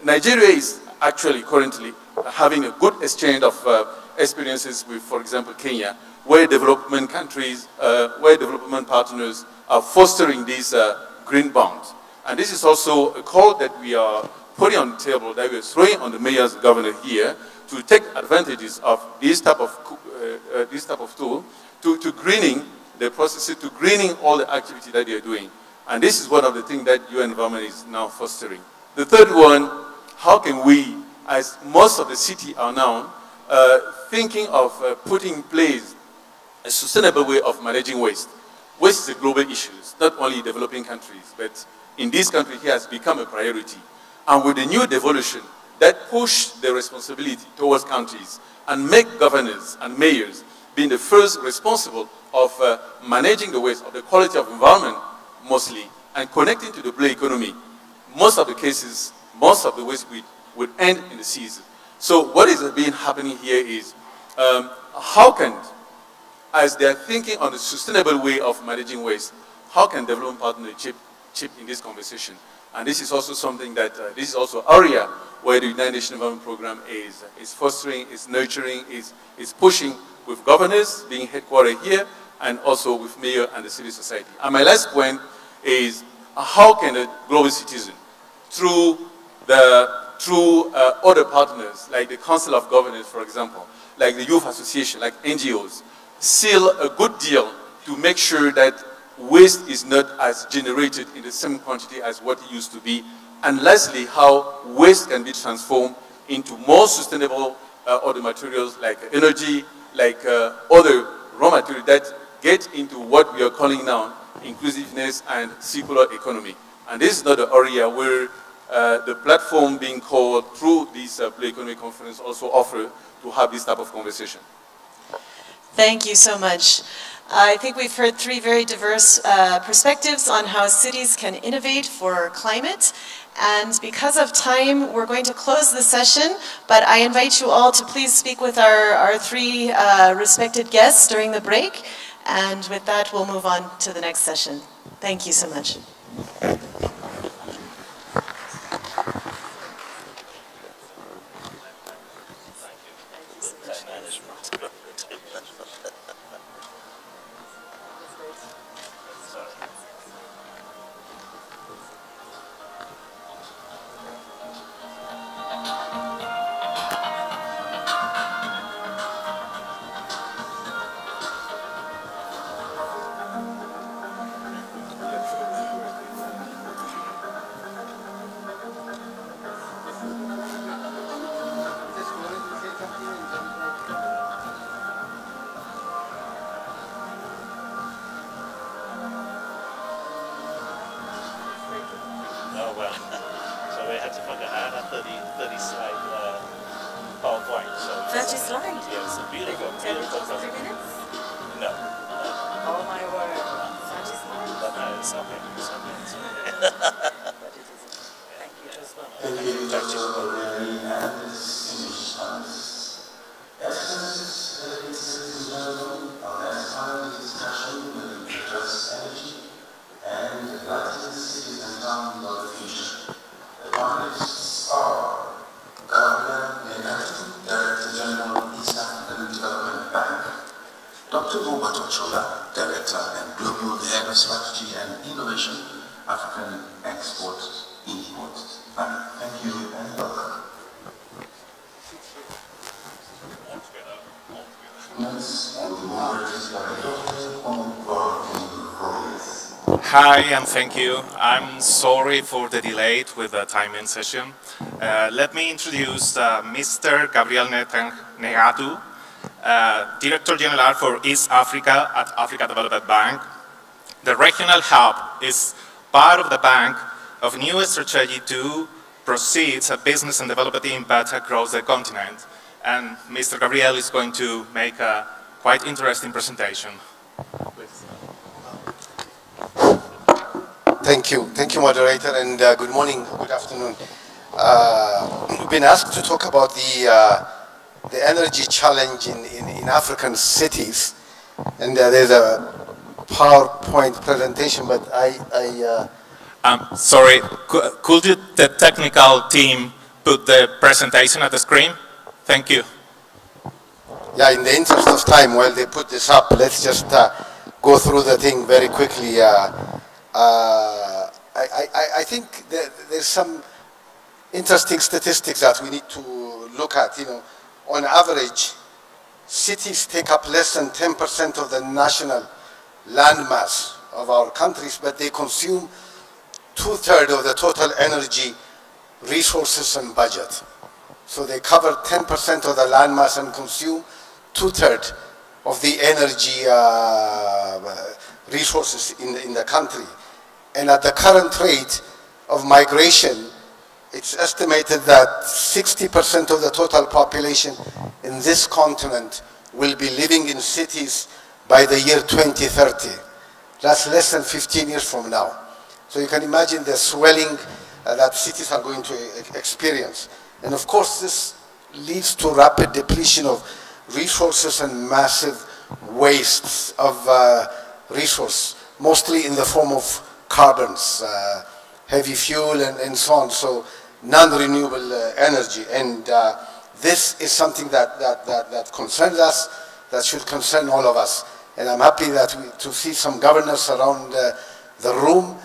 Nigeria is actually currently having a good exchange of experiences with, for example, Kenya, where development countries, where development partners are fostering these green bonds. And this is also a call that we are putting on the table, that we are throwing on the mayor's governor here, to take advantages of this type of tool to greening the processes, to greening all the activity that they are doing. And this is one of the things that UN Environment is now fostering. The third one, how can we, as most of the city are now, thinking of putting in place a sustainable way of managing waste. Waste is a global issue, not only developing countries, but in this country here has become a priority. And with the new devolution, that push the responsibility towards countries and make governors and mayors being the first responsible of managing the waste, of the quality of environment mostly, and connecting to the blue economy, most of the cases, most of the waste would end in the seas. So what is being happening here is, how can, as they are thinking on a sustainable way of managing waste, how can development partners chip in this conversation? And this is also something that, this is also an area where the United Nations Development Program is fostering, is nurturing, is pushing with governors being headquartered here, and also with mayor and the civil society. And my last point is, how can a global citizen, through other partners, like the Council of Governors, for example, like the Youth Association, like NGOs, seal a good deal to make sure that waste is not as generated in the same quantity as what it used to be, and lastly, how waste can be transformed into more sustainable other materials like energy, like other raw materials that get into what we are calling now inclusiveness and circular economy. And this is not an area where the platform being called through this Blue Economy Conference also offer to have this type of conversation.
Thank you so much. I think we've heard three very diverse perspectives on how cities can innovate for climate. And because of time, we're going to close the session, but I invite you all to please speak with our three respected guests during the break. And with that, we'll move on to the next session. Thank you so much.
Oh, well. So we had to find a 30 slide PowerPoint. So
30 slides?
Yes, a beautiful, beautiful.
3 minutes?
No.
Oh my word. 30 slides?
But it's okay. It's okay.
Thank you.
Thank you, Dr. O'Leary, and the distinguished panelists. Excellencies, ladies and gentlemen, our next panel discussion will address energy and lighting the cities and towns of the future. The panelists are Gabriel Negatu, Director General, East African Development Bank, Dr. Robert Ochola, Director and Global Head of Strategy and Innovation, African Export Import Bank. Thank you and welcome.
Hi and thank you. I'm sorry for the delay with the timing session. Let me introduce Mr. Gabriel Negatu, Director General for East Africa at Africa Development Bank. The regional hub is part of the bank of new strategy to proceed a business and development impact across the continent. And Mr. Gabriel is going to make a quite interesting presentation. Please.
Thank you, moderator, and good morning, good afternoon. We've been asked to talk about the energy challenge in African cities, and there's a PowerPoint presentation, but
sorry, could you, the technical team, put the presentation at the screen? Thank you.
Yeah, in the interest of time, while they put this up, let's just go through the thing very quickly. I think there's some interesting statistics that we need to look at. You know, on average, cities take up less than 10% of the national landmass of our countries, but they consume 2/3 of the total energy resources and budget. So they cover 10% of the landmass and consume 2/3 of the energy resources in the country. And at the current rate of migration, it's estimated that 60% of the total population in this continent will be living in cities by the year 2030. That's less than 15 years from now. So you can imagine the swelling that cities are going to experience. And of course, this leads to rapid depletion of resources and massive wastes of resource, mostly in the form of carbons, heavy fuel and so on, so non-renewable energy. And this is something that concerns us, that should concern all of us. And I'm happy to see some governors around the room.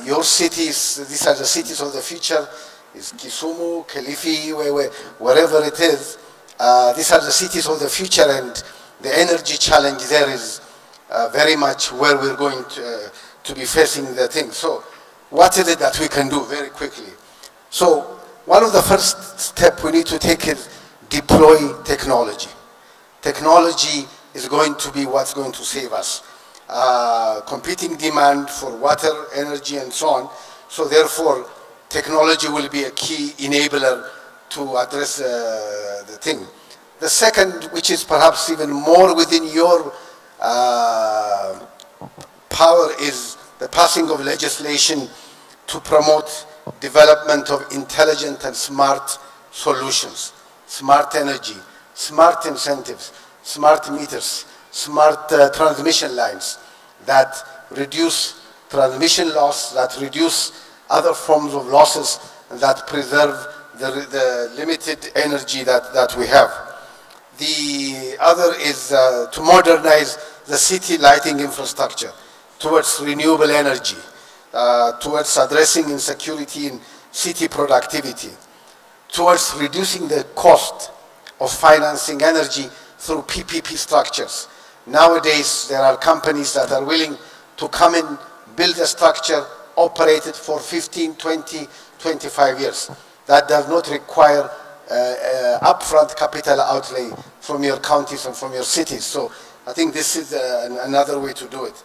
Your cities, these are the cities of the future. It's Kisumu, Kilifi, wherever it is. These are the cities of the future, and the energy challenge there is very much where we're going to be facing the thing. So what is it that we can do very quickly? So one of the first steps we need to take is deploy technology. Technology is going to be what's going to save us. Competing demand for water, energy, and so on. So therefore, technology will be a key enabler to address the thing. The second, which is perhaps even more within your power, is the passing of legislation to promote development of intelligent and smart solutions, smart energy, smart incentives, smart meters, smart transmission lines that reduce transmission loss, that reduce other forms of losses, and that preserve the limited energy that we have. The other is to modernize the city lighting infrastructure towards renewable energy, towards addressing insecurity in city productivity, towards reducing the cost of financing energy through PPP structures. Nowadays, there are companies that are willing to come and build a structure, operate it for 15, 20, 25 years. That does not require upfront capital outlay from your counties and from your cities. So I think this is another way to do it.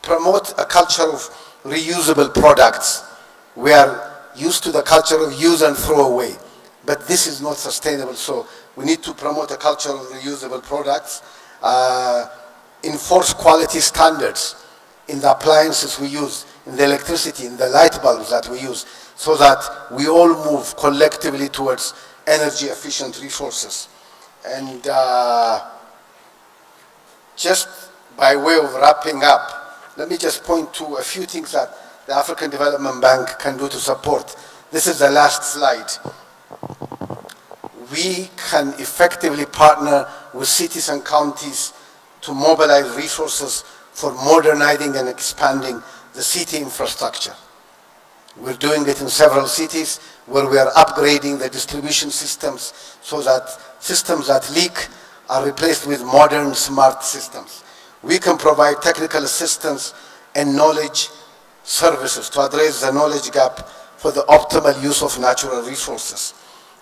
Promote a culture of reusable products. We are used to the culture of use and throw away, but this is not sustainable. So we need to promote a culture of reusable products. Enforce quality standards in the appliances we use, in the electricity, in the light bulbs that we use, so that we all move collectively towards energy efficient resources. And just by way of wrapping up, let me just point to a few things that the African Development Bank can do to support. This is the last slide. We can effectively partner with cities and counties to mobilize resources for modernizing and expanding the city infrastructure. We're doing it in several cities where we are upgrading the distribution systems so that systems that leak are replaced with modern, smart systems. We can provide technical assistance and knowledge services to address the knowledge gap for the optimal use of natural resources,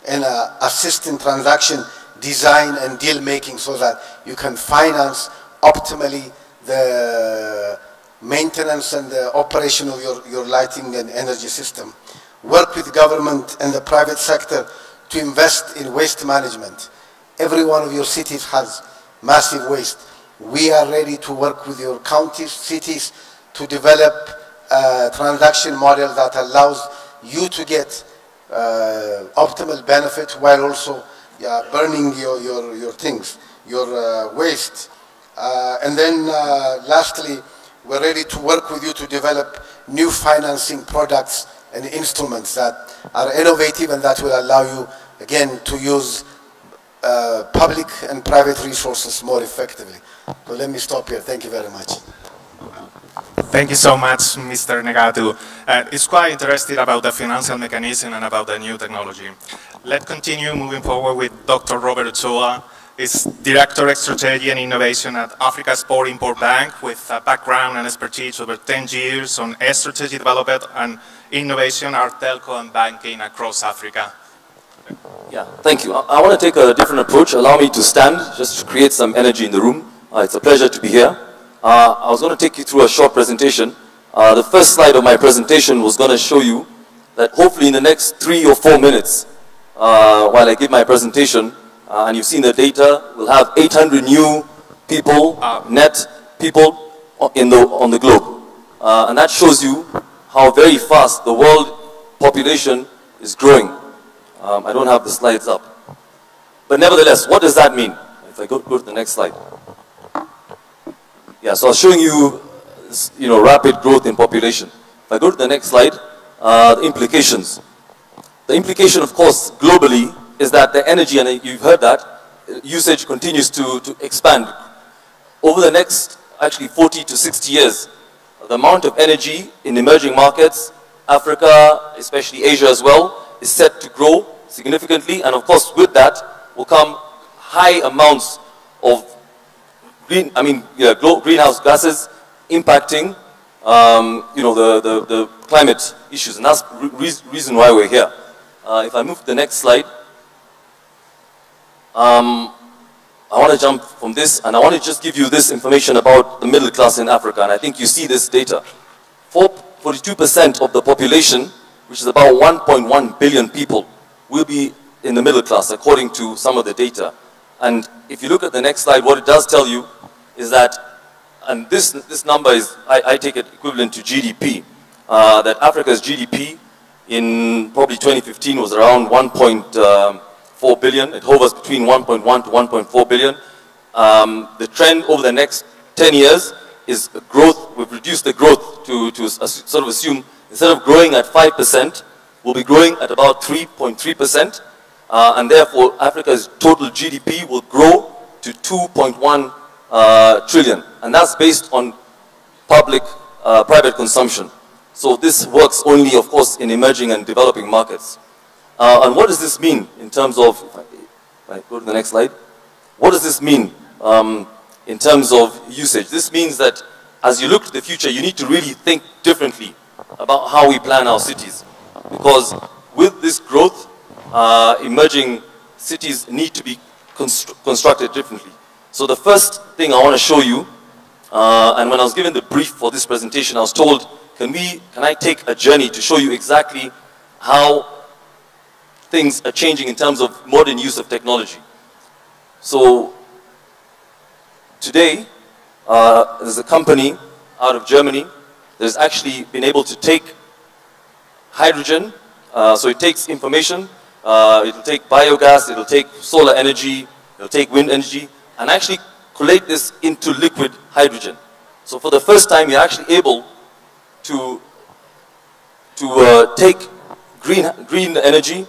and assist in transaction design and deal making so that you can finance optimally the maintenance and the operation of your lighting and energy system. Work with government and the private sector to invest in waste management. Every one of your cities has massive waste. We are ready to work with your counties, cities, to develop a transaction model that allows you to get optimal benefit while also burning your things, your waste. And then lastly, we're ready to work with you to develop new financing products and instruments that are innovative and that will allow you, again, to use public and private resources more effectively. So let me stop here. Thank you very much.
Thank you so much, Mr. Negatu. It's quite interesting about the financial mechanism and about the new technology. Let's continue moving forward with Dr. Robert Ochoa. He's Director of Strategy and Innovation at Africa Export-Import Bank with a background and expertise over 10 years on strategy development and innovation, art, telco, and banking across Africa.
Yeah, thank you. I want to take a different approach. Allow me to stand just to create some energy in the room. It's a pleasure to be here. I was going to take you through a short presentation. The first slide of my presentation was going to show you that hopefully in the next 3 or 4 minutes, while I give my presentation, and you've seen the data, we'll have 800 new people, net people on the globe. And that shows you how very fast the world population is growing. I don't have the slides up. But nevertheless, what does that mean? If I go to the next slide. Yeah, so I was showing you, rapid growth in population. If I go to the next slide, the implications. The implication, of course, globally, is that the energy, and you've heard that, usage continues to expand. Over the next, actually 40 to 60 years, the amount of energy in emerging markets, Africa, especially Asia as well, is set to grow significantly. And of course, with that will come high amounts of greenhouse gases impacting, the climate issues. And that's the reason why we're here. If I move to the next slide, I want to jump from this, and I want to just give you this information about the middle class in Africa. And I think you see this data. 42% of the population, which is about 1.1 billion people, will be in the middle class, according to some of the data. And if you look at the next slide, what it does tell you is that, and this number is, I take it equivalent to GDP, that Africa's GDP in probably 2015 was around 1.4 billion. It hovers between 1.1 to 1.4 billion. The trend over the next 10 years is growth. We've reduced the growth to sort of assume, instead of growing at 5%, we'll be growing at about 3.3%. And therefore, Africa's total GDP will grow to 2.1 trillion. And that's based on private consumption. So this works only, of course, in emerging and developing markets. And what does this mean in terms of, if I go to the next slide, what does this mean in terms of usage? This means that as you look to the future, you need to really think differently about how we plan our cities. Because with this growth, emerging cities need to be constructed differently. So the first thing I want to show you, and when I was given the brief for this presentation, I was told, can I take a journey to show you exactly how things are changing in terms of modern use of technology. So today, there's a company out of Germany that has actually been able to take hydrogen, so it takes information, it'll take biogas, it'll take solar energy, it'll take wind energy, and actually collate this into liquid hydrogen. So for the first time, you're actually able to take green energy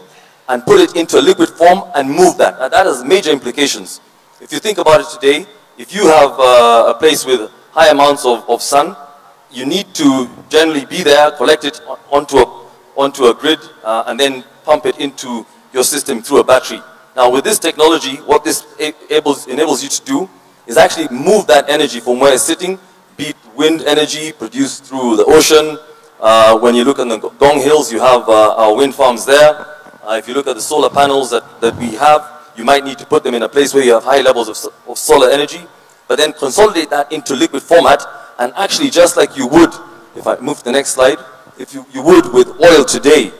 and put it into a liquid form and move that. And that has major implications. If you think about it today, if you have a place with high amounts of sun, you need to generally be there, collect it onto a grid, and then pump it into your system through a battery. Now with this technology, what this enables you to do is actually move that energy from where it's sitting, be it wind energy produced through the ocean. When you look on the Gong Hills, you have our wind farms there. If you look at the solar panels that we have, you might need to put them in a place where you have high levels of solar energy, but then consolidate that into liquid format, and actually just like you would, if I move to the next slide, if you would with oil today,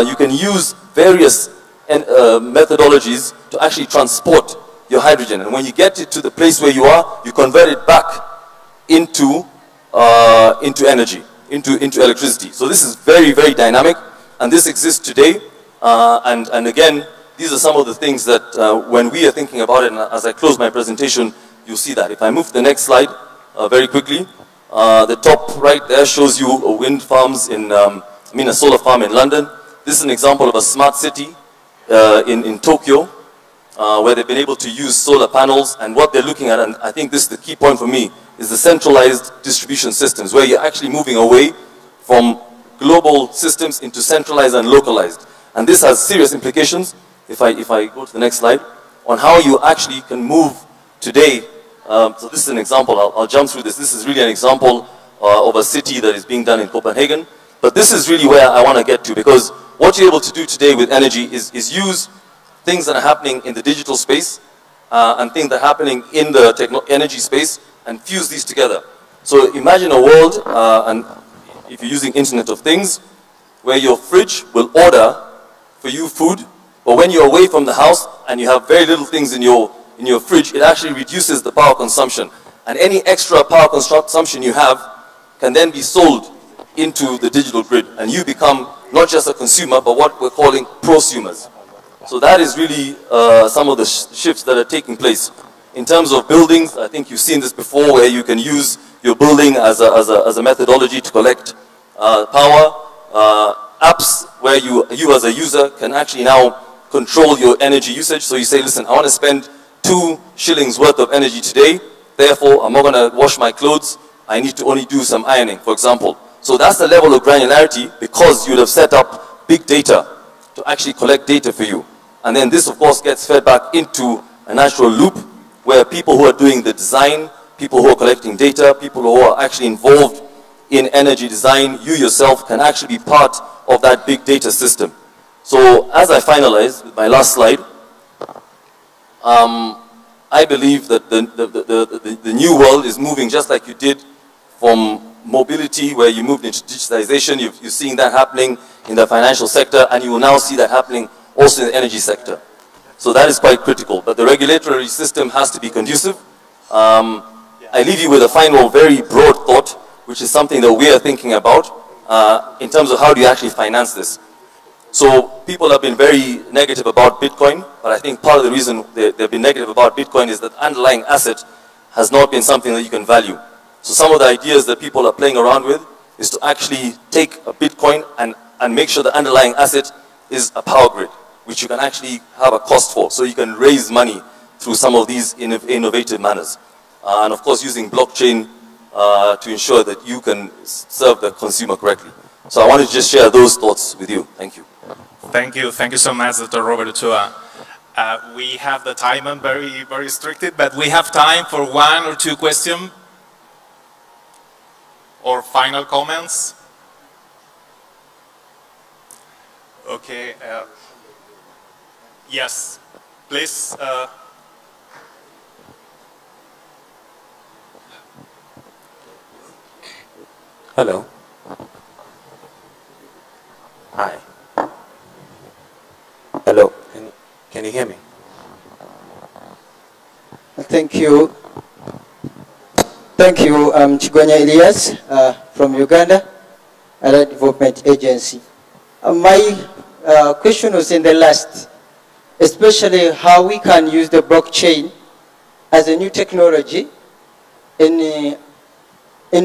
you can use various methodologies to actually transport your hydrogen. And when you get it to the place where you are, you convert it back into energy, into electricity. So this is very, very dynamic, and this exists today. And again, these are some of the things that when we are thinking about it, and as I close my presentation, you'll see that. If I move to the next slide very quickly, the top right there shows you wind farms a solar farm in London. This is an example of a smart city in Tokyo, where they've been able to use solar panels, and what they're looking at, and I think this is the key point for me, is the centralized distribution systems, where you're actually moving away from global systems into centralized and localized. And this has serious implications, if I go to the next slide, on how you actually can move today. So this is an example, I'll jump through this. This is really an example of a city that is being done in Copenhagen. But this is really where I want to get to, because what you're able to do today with energy is use things that are happening in the digital space and things that are happening in the energy space and fuse these together. So imagine a world, and if you're using Internet of Things, where your fridge will order for you food, but when you're away from the house and you have very little things in your in your fridge, it actually reduces the power consumption. And any extra power consumption you have can then be sold into the digital grid, and you become not just a consumer, but what we're calling prosumers. So that is really some of the shifts that are taking place. In terms of buildings, I think you've seen this before, where you can use your building as a methodology to collect power. Apps where you as a user can actually now control your energy usage. So you say, listen, I want to spend 2 shillings worth of energy today, therefore I'm not going to wash my clothes, I need to only do some ironing, for example. So that's the level of granularity, because you'd have set up big data to actually collect data for you. And then this, of course, gets fed back into a natural loop where people who are doing the design, people who are collecting data, people who are actually involved in energy design, you yourself can actually be part of that big data system. So as I finalize with my last slide, I believe that the new world is moving just like you did from mobility, where you moved into digitization. You're seeing that happening in the financial sector, and you will now see that happening also in the energy sector. So that is quite critical. But the regulatory system has to be conducive. I leave you with a final, very broad thought, which is something that we are thinking about in terms of how do you actually finance this. So people have been very negative about Bitcoin, but I think part of the reason they've been negative about Bitcoin is that the underlying asset has not been something that you can value. So some of the ideas that people are playing around with is to actually take a Bitcoin and make sure the underlying asset is a power grid, which you can actually have a cost for. So you can raise money through some of these innovative manners. And of course using blockchain to ensure that you can serve the consumer correctly. So I wanted to just share those thoughts with you. Thank you.
Thank you so much, Dr. Robert Ochoa. We have the time very restricted, but we have time for 1 or 2 questions or final comments. Okay. Yes, please.
Hello. Hi. Hello. Can you hear me?
Thank you. Thank you. I'm Chigwanya Elias from Uganda, Allied Development Agency. My question was in the last, especially how we can use the blockchain as a new technology in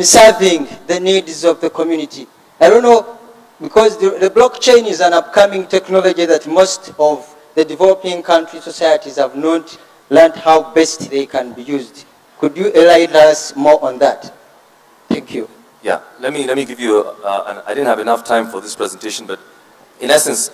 serving the needs of the community. I don't know, because the blockchain is an upcoming technology that most of the developing country societies have not learned how best they can be used. Could you enlighten us more on that? Thank you.
Yeah, let me give you, I didn't have enough time for this presentation, but in essence,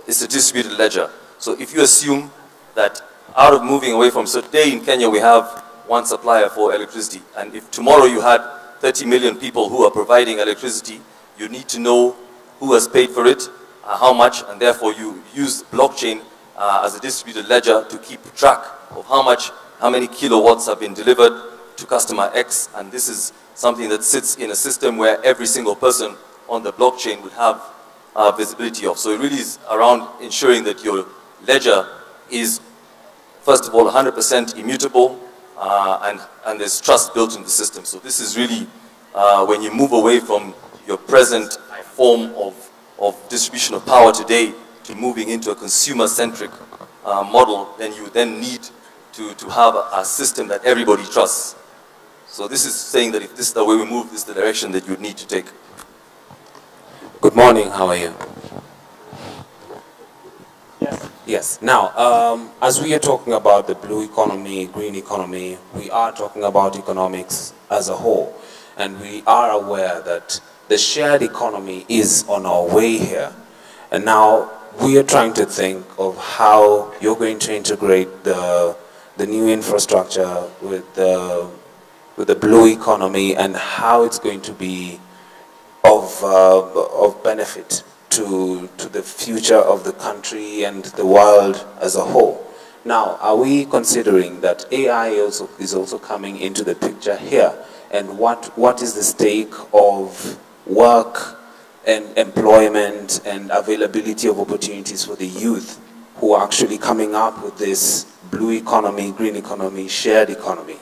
it's a distributed ledger. So if you assume that out of moving away from, so today in Kenya we have one supplier for electricity, and if tomorrow you had 30 million people who are providing electricity, you need to know who has paid for it, how much, and therefore you use blockchain as a distributed ledger to keep track of how many kilowatts have been delivered to customer X, and this is something that sits in a system where every single person on the blockchain would have visibility of. So it really is around ensuring that your ledger is, first of all, 100% immutable, and there's trust built in the system. So this is really, when you move away from your present form of distribution of power today to moving into a consumer-centric model, then you then need to have a system that everybody trusts. So this is saying that if this is the way we move, this is the direction that you need to take.
Good morning, how are you? Yes. Now, as we are talking about the blue economy, green economy, we are talking about economics as a whole. And we are aware that the shared economy is on our way here. And now we are trying to think of how you're going to integrate the new infrastructure with the blue economy and how it's going to be of benefit to the future of the country and the world as a whole. Now, are we considering that AI is also coming into the picture here? And what is the stake of work and employment and availability of opportunities for the youth who are actually coming up with this blue economy, green economy, shared economy?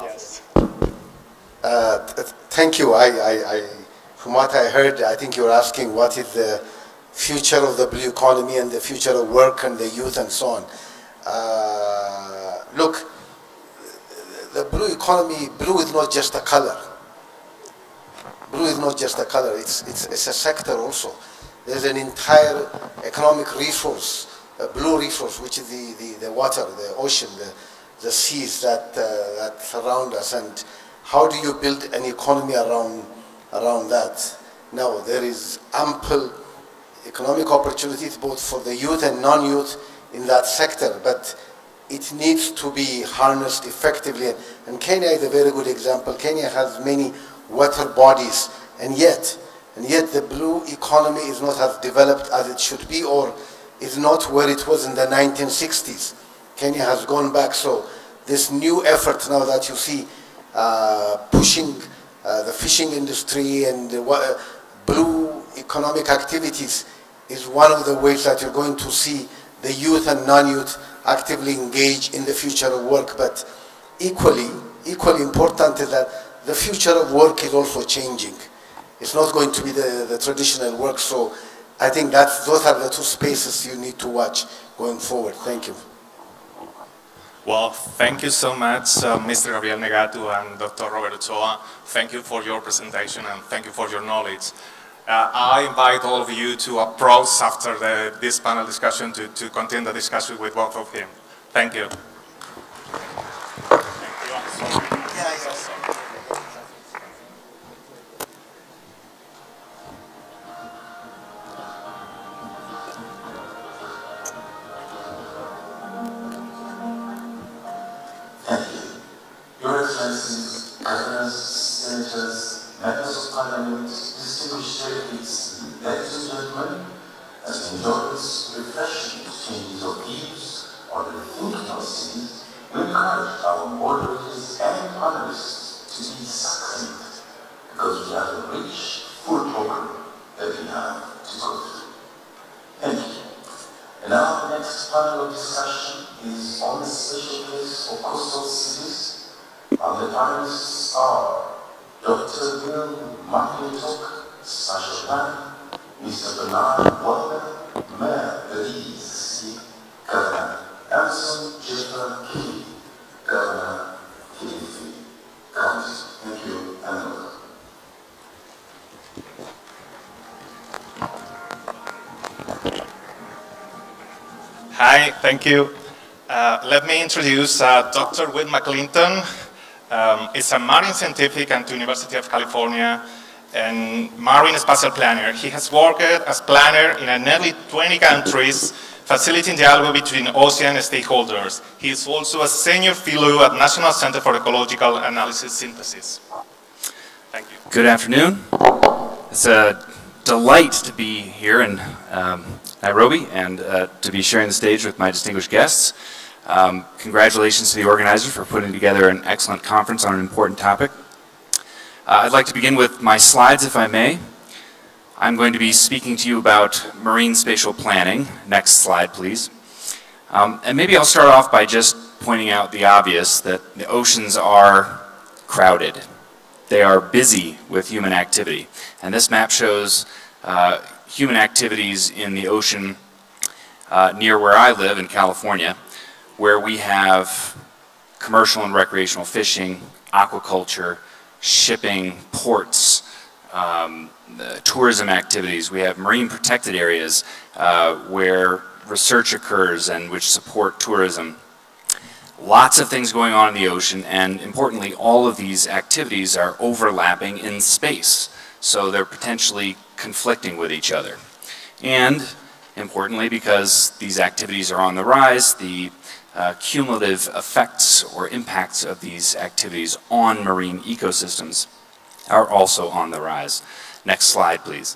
Yes. Thank you. From what I heard, I think you're asking what is the future of the blue economy and the future of work and the youth and so on. Look, the blue economy, blue is not just a color. Blue is not just a color, it's a sector also. There's an entire economic resource, a blue resource, which is the water, the ocean, the seas that surround us. And how do you build an economy around that? Now, there is ample economic opportunities both for the youth and non-youth in that sector, but it needs to be harnessed effectively. And Kenya is a very good example. Kenya has many water bodies, and yet the blue economy is not as developed as it should be, or is not where it was in the 1960s. Kenya has gone back, so this new effort now that you see pushing the fishing industry and the blue economic activities is one of the ways that you're going to see the youth and non-youth actively engage in the future of work. But equally important is that the future of work is also changing. It's not going to be the traditional work, so I think those are the two spaces you need to watch going forward. Thank you.
Well, thank you so much, Mr. Gabriel Negatu and Dr. Robert Ochoa. Thank you for your presentation and thank you for your knowledge. I invite all of you to approach after this panel discussion to continue the discussion with both of them. Thank you.
Your Excellencies, Governors, Senators, Members of Parliament, distinguished delegates, ladies and gentlemen, as we enjoy this refreshing exchange of views on the thinking of cities, we encourage our moderators and panelists to be succinct, because we have a rich, full program that we have to go through. Thank you. And now the next panel of discussion is on the special case of coastal cities. And the panelists are Dr. Will McClintock, Special Plan, Mr. Bernard Walker, Mayor Belize, Governor Anson Jeffrey Key, Governor Kilifi County. Thank you and welcome.
Hi, thank you. Let me introduce Dr. Will McClinton. He's a marine scientific at the University of California and marine spatial planner. He has worked as planner in nearly 20 countries, facilitating dialogue between ocean stakeholders. He is also a senior fellow at National Center for Ecological Analysis Synthesis. Thank you.
Good afternoon. It's a delight to be here in Nairobi and to be sharing the stage with my distinguished guests. Congratulations to the organizers for putting together an excellent conference on an important topic. I'd like to begin with my slides, if I may. I'm going to be speaking to you about marine spatial planning. Next slide, please. And maybe I'll start off by just pointing out the obvious, that the oceans are crowded. They are busy with human activity. And this map shows human activities in the ocean near where I live in California, where we have commercial and recreational fishing, aquaculture, shipping, ports, tourism activities. We have marine protected areas where research occurs and which support tourism. Lots of things going on in the ocean, and importantly, all of these activities are overlapping in space, so they're potentially conflicting with each other. And importantly, because these activities are on the rise, the cumulative effects or impacts of these activities on marine ecosystems are also on the rise. Next slide, please.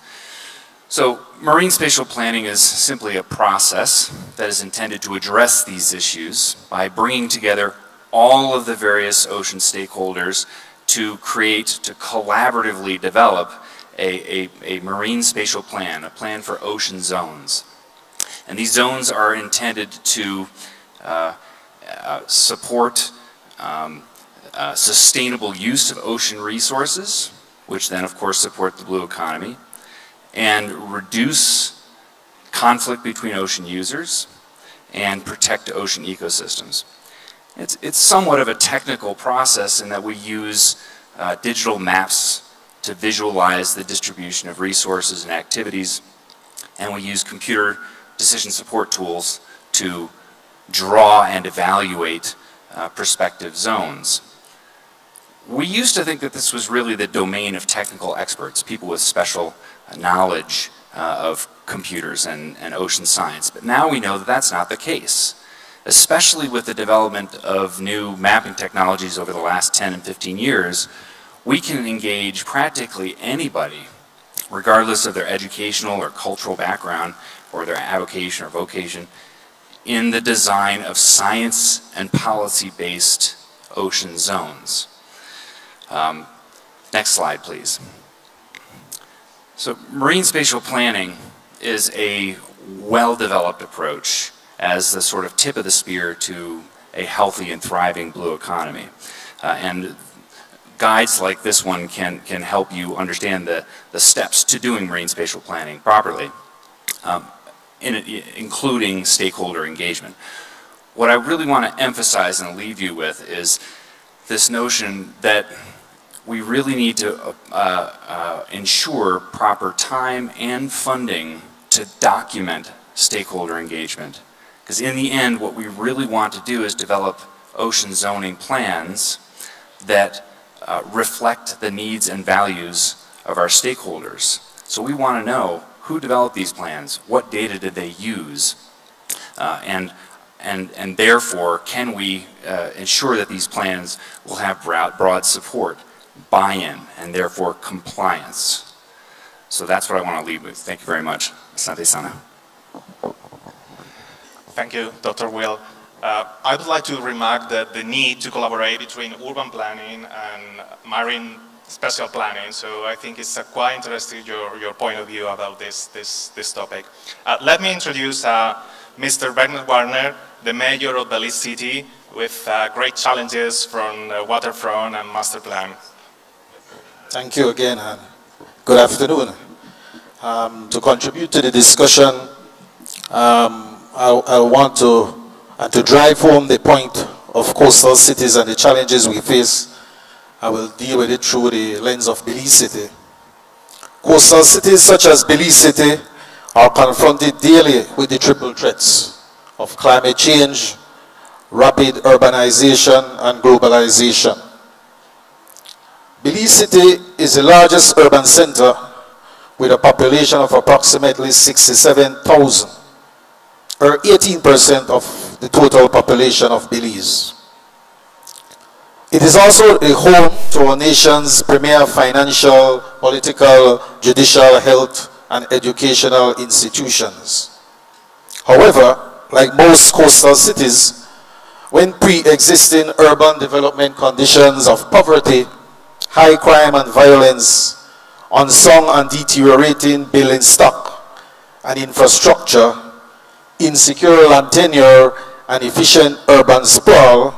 So marine spatial planning is simply a process that is intended to address these issues by bringing together all of the various ocean stakeholders to collaboratively develop a marine spatial plan, a plan for ocean zones. And these zones are intended to support sustainable use of ocean resources, which then of course support the blue economy, and reduce conflict between ocean users, and protect ocean ecosystems. It's somewhat of a technical process in that we use digital maps to visualize the distribution of resources and activities, and we use computer decision support tools to draw and evaluate prospective zones. We used to think that this was really the domain of technical experts, people with special knowledge of computers and ocean science, but now we know that that's not the case. Especially with the development of new mapping technologies over the last 10 and 15 years, we can engage practically anybody, regardless of their educational or cultural background, or their avocation or vocation, in the design of science and policy-based ocean zones. Next slide, please. So marine spatial planning is a well-developed approach as the sort of tip of the spear to a healthy and thriving blue economy. And guides like this one can help you understand the steps to doing marine spatial planning properly, including stakeholder engagement. What I really want to emphasize and leave you with is this notion that we really need to ensure proper time and funding to document stakeholder engagement. Because in the end, what we really want to do is develop ocean zoning plans that reflect the needs and values of our stakeholders. So we want to know who developed these plans, what data did they use, and therefore can we ensure that these plans will have broad support, buy-in, and therefore compliance. So that's what I want to leave with. Thank you very much. Asante sana.
Thank you, Dr. Will. I would like to remark that the need to collaborate between urban planning and marine spatial planning, so I think it's quite interesting your point of view about this topic. Let me introduce Mr. Bernard Warner, the mayor of Belize City, with great challenges from waterfront and master plan.
Thank you again, and good afternoon. To contribute to the discussion, I want to drive home the point of coastal cities and the challenges we face. I will deal with it through the lens of Belize City. Coastal cities such as Belize City are confronted daily with the triple threats of climate change, rapid urbanization, and globalization. Belize City is the largest urban center with a population of approximately 67,000, or 18% of the total population of Belize. It is also a home to our nation's premier financial, political, judicial, health, and educational institutions. However, like most coastal cities, when pre-existing urban development conditions of poverty, high crime and violence, unsung and deteriorating building stock and infrastructure, insecure land tenure, and efficient urban sprawl,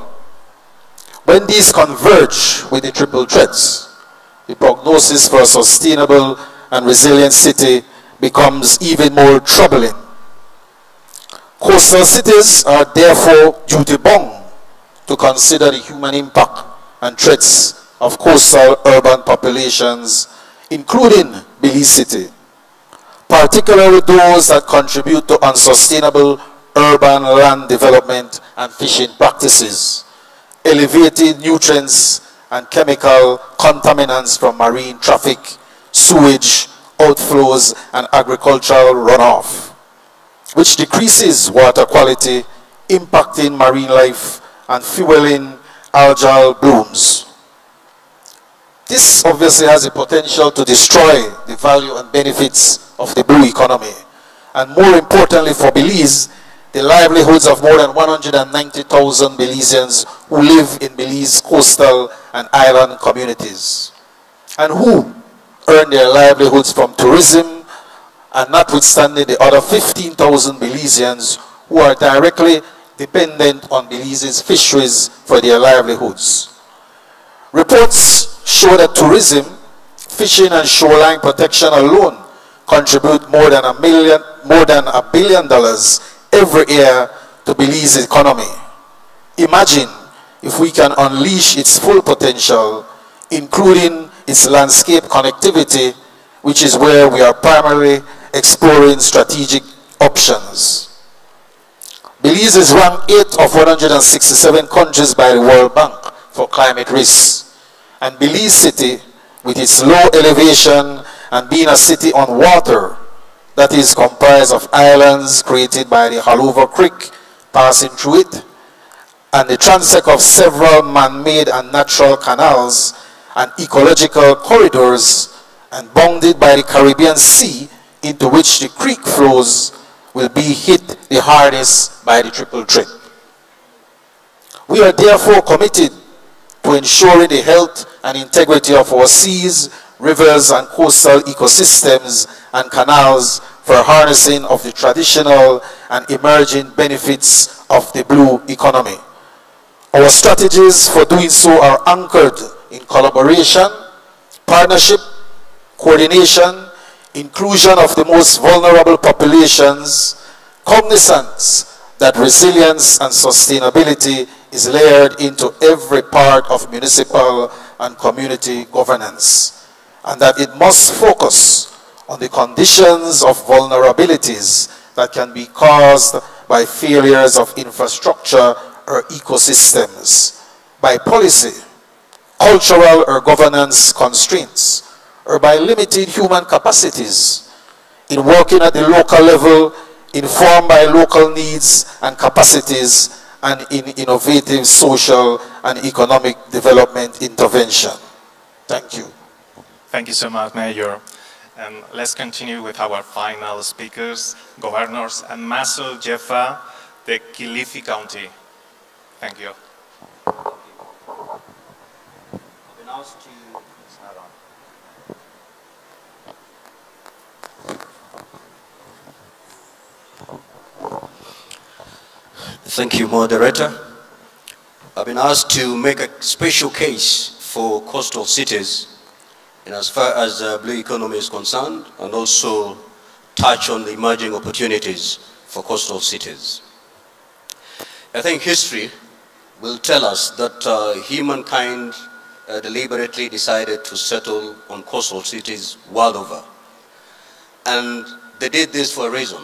when these converge with the triple threats, the prognosis for a sustainable and resilient city becomes even more troubling. Coastal cities are therefore duty-bound to consider the human impact and threats of coastal urban populations, including Belize City, particularly those that contribute to unsustainable urban land development and fishing practices, elevated nutrients and chemical contaminants from marine traffic, sewage, outflows, and agricultural runoff, which decreases water quality, impacting marine life and fueling algal blooms. This obviously has the potential to destroy the value and benefits of the blue economy, and more importantly for Belize, the livelihoods of more than 190,000 Belizeans who live in Belize coastal and island communities, and who, earn their livelihoods from tourism, and notwithstanding the other 15,000 Belizeans who are directly dependent on Belize's fisheries for their livelihoods. Reports show that tourism, fishing and shoreline protection alone contribute more than $1 billion every year to Belize's economy. Imagine if we can unleash its full potential, including its landscape connectivity, which is where we are primarily exploring strategic options. Belize is ranked 8th of 167 countries by the World Bank for climate risks. And Belize City, with its low elevation and being a city on water that is comprised of islands created by the Haluva Creek passing through it, and the transect of several man-made and natural canals and ecological corridors, and bounded by the Caribbean Sea into which the creek flows, will be hit the hardest by the triple threat. We are therefore committed to ensuring the health and integrity of our seas, rivers, and coastal ecosystems and canals for harnessing of the traditional and emerging benefits of the blue economy. Our strategies for doing so are anchored in collaboration, partnership, coordination, inclusion of the most vulnerable populations, cognizance that resilience and sustainability is layered into every part of municipal and community governance, and that it must focus on the conditions of vulnerabilities that can be caused by failures of infrastructure or ecosystems, by policy, cultural or governance constraints, or by limited human capacities in working at the local level, informed by local needs and capacities, and in innovative social and economic development intervention. Thank you.
Thank you so much, Mayor. And let's continue with our final speakers, Governors and Maso Jeffa, the Kilifi County. Thank you.
Thank you, Moderator. I've been asked to make a special case for coastal cities, and as far as the blue economy is concerned, and also touch on the emerging opportunities for coastal cities. I think history will tell us that humankind deliberately decided to settle on coastal cities world over. And they did this for a reason,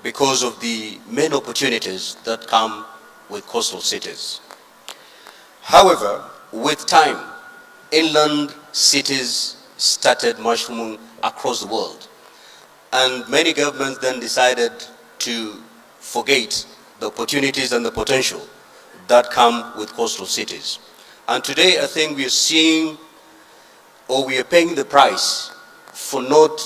because of the main opportunities that come with coastal cities. However, with time, inland cities started mushrooming across the world. And many governments then decided to forget the opportunities and the potential that come with coastal cities. And today I think we are seeing, or we are paying the price for not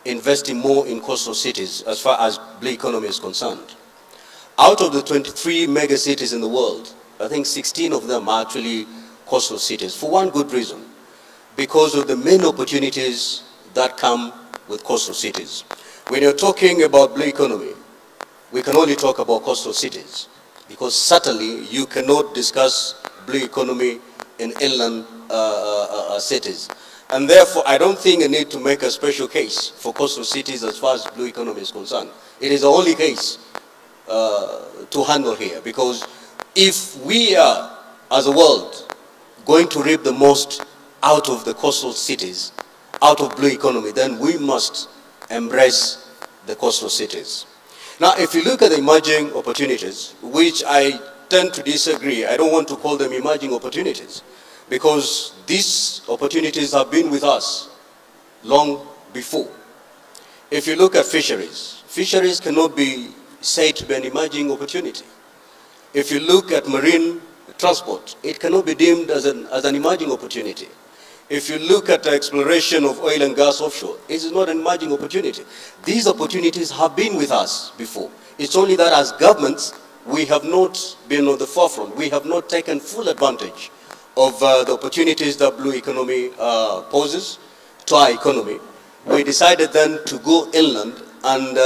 investing more in coastal cities as far as blue economy is concerned. Out of the 23 mega cities in the world, I think 16 of them are actually coastal cities, for one good reason, because of the main opportunities that come with coastal cities. When you're talking about blue economy, we can only talk about coastal cities, because certainly you cannot discuss blue economy in inland cities. And therefore, I don't think I need to make a special case for coastal cities as far as blue economy is concerned. It is the only case to handle here, because if we are, as a world, going to reap the most out of the coastal cities, out of blue economy, then we must embrace the coastal cities. Now, if you look at the emerging opportunities, which I tend to disagree, I don't want to call them emerging opportunities, because these opportunities have been with us long before. If you look at fisheries, fisheries cannot be said to be an emerging opportunity. If you look at marine transport, it cannot be deemed as an emerging opportunity. If you look at the exploration of oil and gas offshore, it is not an emerging opportunity. These opportunities have been with us before. It's only that as governments, we have not been on the forefront. We have not taken full advantage of the opportunities that blue economy poses, to our economy, we decided then to go inland and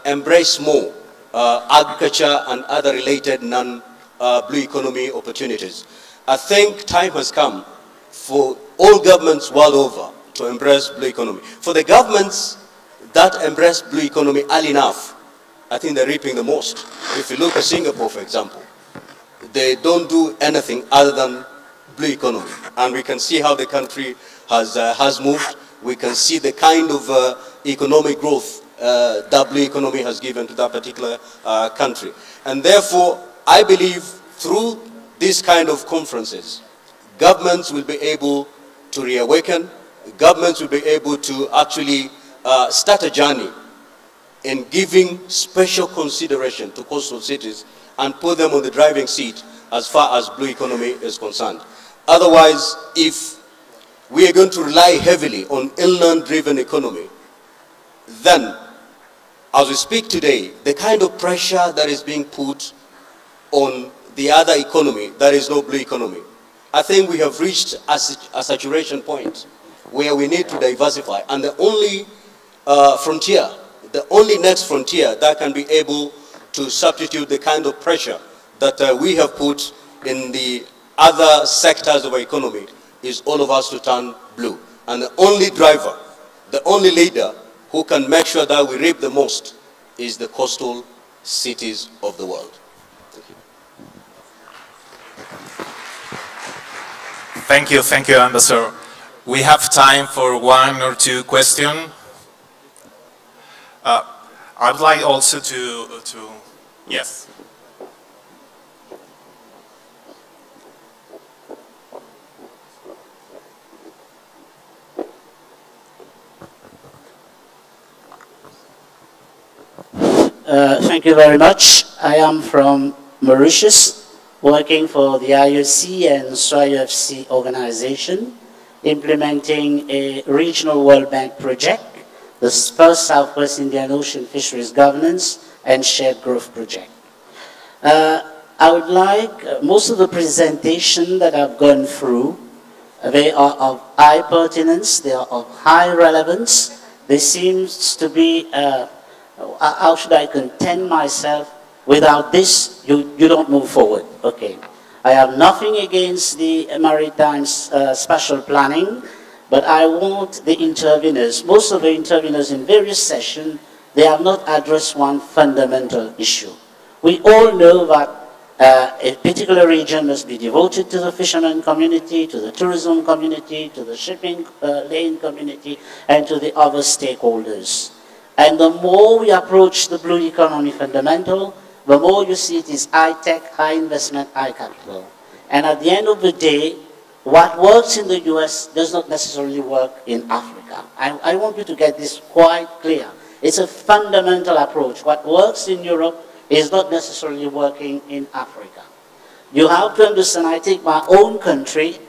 embrace more agriculture and other related non-blue economy opportunities. I think time has come for all governments world over to embrace blue economy. For the governments that embrace blue economy early enough, I think they're reaping the most. If you look at Singapore, for example, they don't do anything other than blue economy. And we can see how the country has moved. We can see the kind of economic growth that blue economy has given to that particular country. And therefore, I believe through these kind of conferences, governments will be able to reawaken, governments will be able to actually start a journey in giving special consideration to coastal cities and put them on the driving seat as far as blue economy is concerned. Otherwise, if we are going to rely heavily on inland-driven economy, then, as we speak today, the kind of pressure that is being put on the other economy, that is no blue economy, I think we have reached a saturation point where we need to diversify. And the only frontier, the only next frontier that can be able to substitute the kind of pressure that we have put in the other sectors of our economy is all of us to turn blue. And the only driver, the only leader who can make sure that we reap the most is the coastal cities of the world.
Thank you, Ambassador. We have time for one or two questions. I would like also to yes.
Thank you very much. I am from Mauritius, working for the IOC and SWIFC organization, implementing a regional World Bank project, the first Southwest Indian Ocean Fisheries Governance and Shared Growth Project. I would like, most of the presentation that I've gone through, they are of high pertinence, they are of high relevance. There seems to be, how should I content myself? Without this, you don't move forward. Okay. I have nothing against the maritime spatial planning, but I want the interveners, most of the interveners in various sessions, they have not addressed one fundamental issue. We all know that a particular region must be devoted to the fishermen community, to the tourism community, to the shipping lane community, and to the other stakeholders. And the more we approach the blue economy fundamental, the more you see it is high-tech, high investment, high capital. And at the end of the day, what works in the US does not necessarily work in Africa. I want you to get this quite clear. It's a fundamental approach. What works in Europe is not necessarily working in Africa. You have to understand, I take my own country,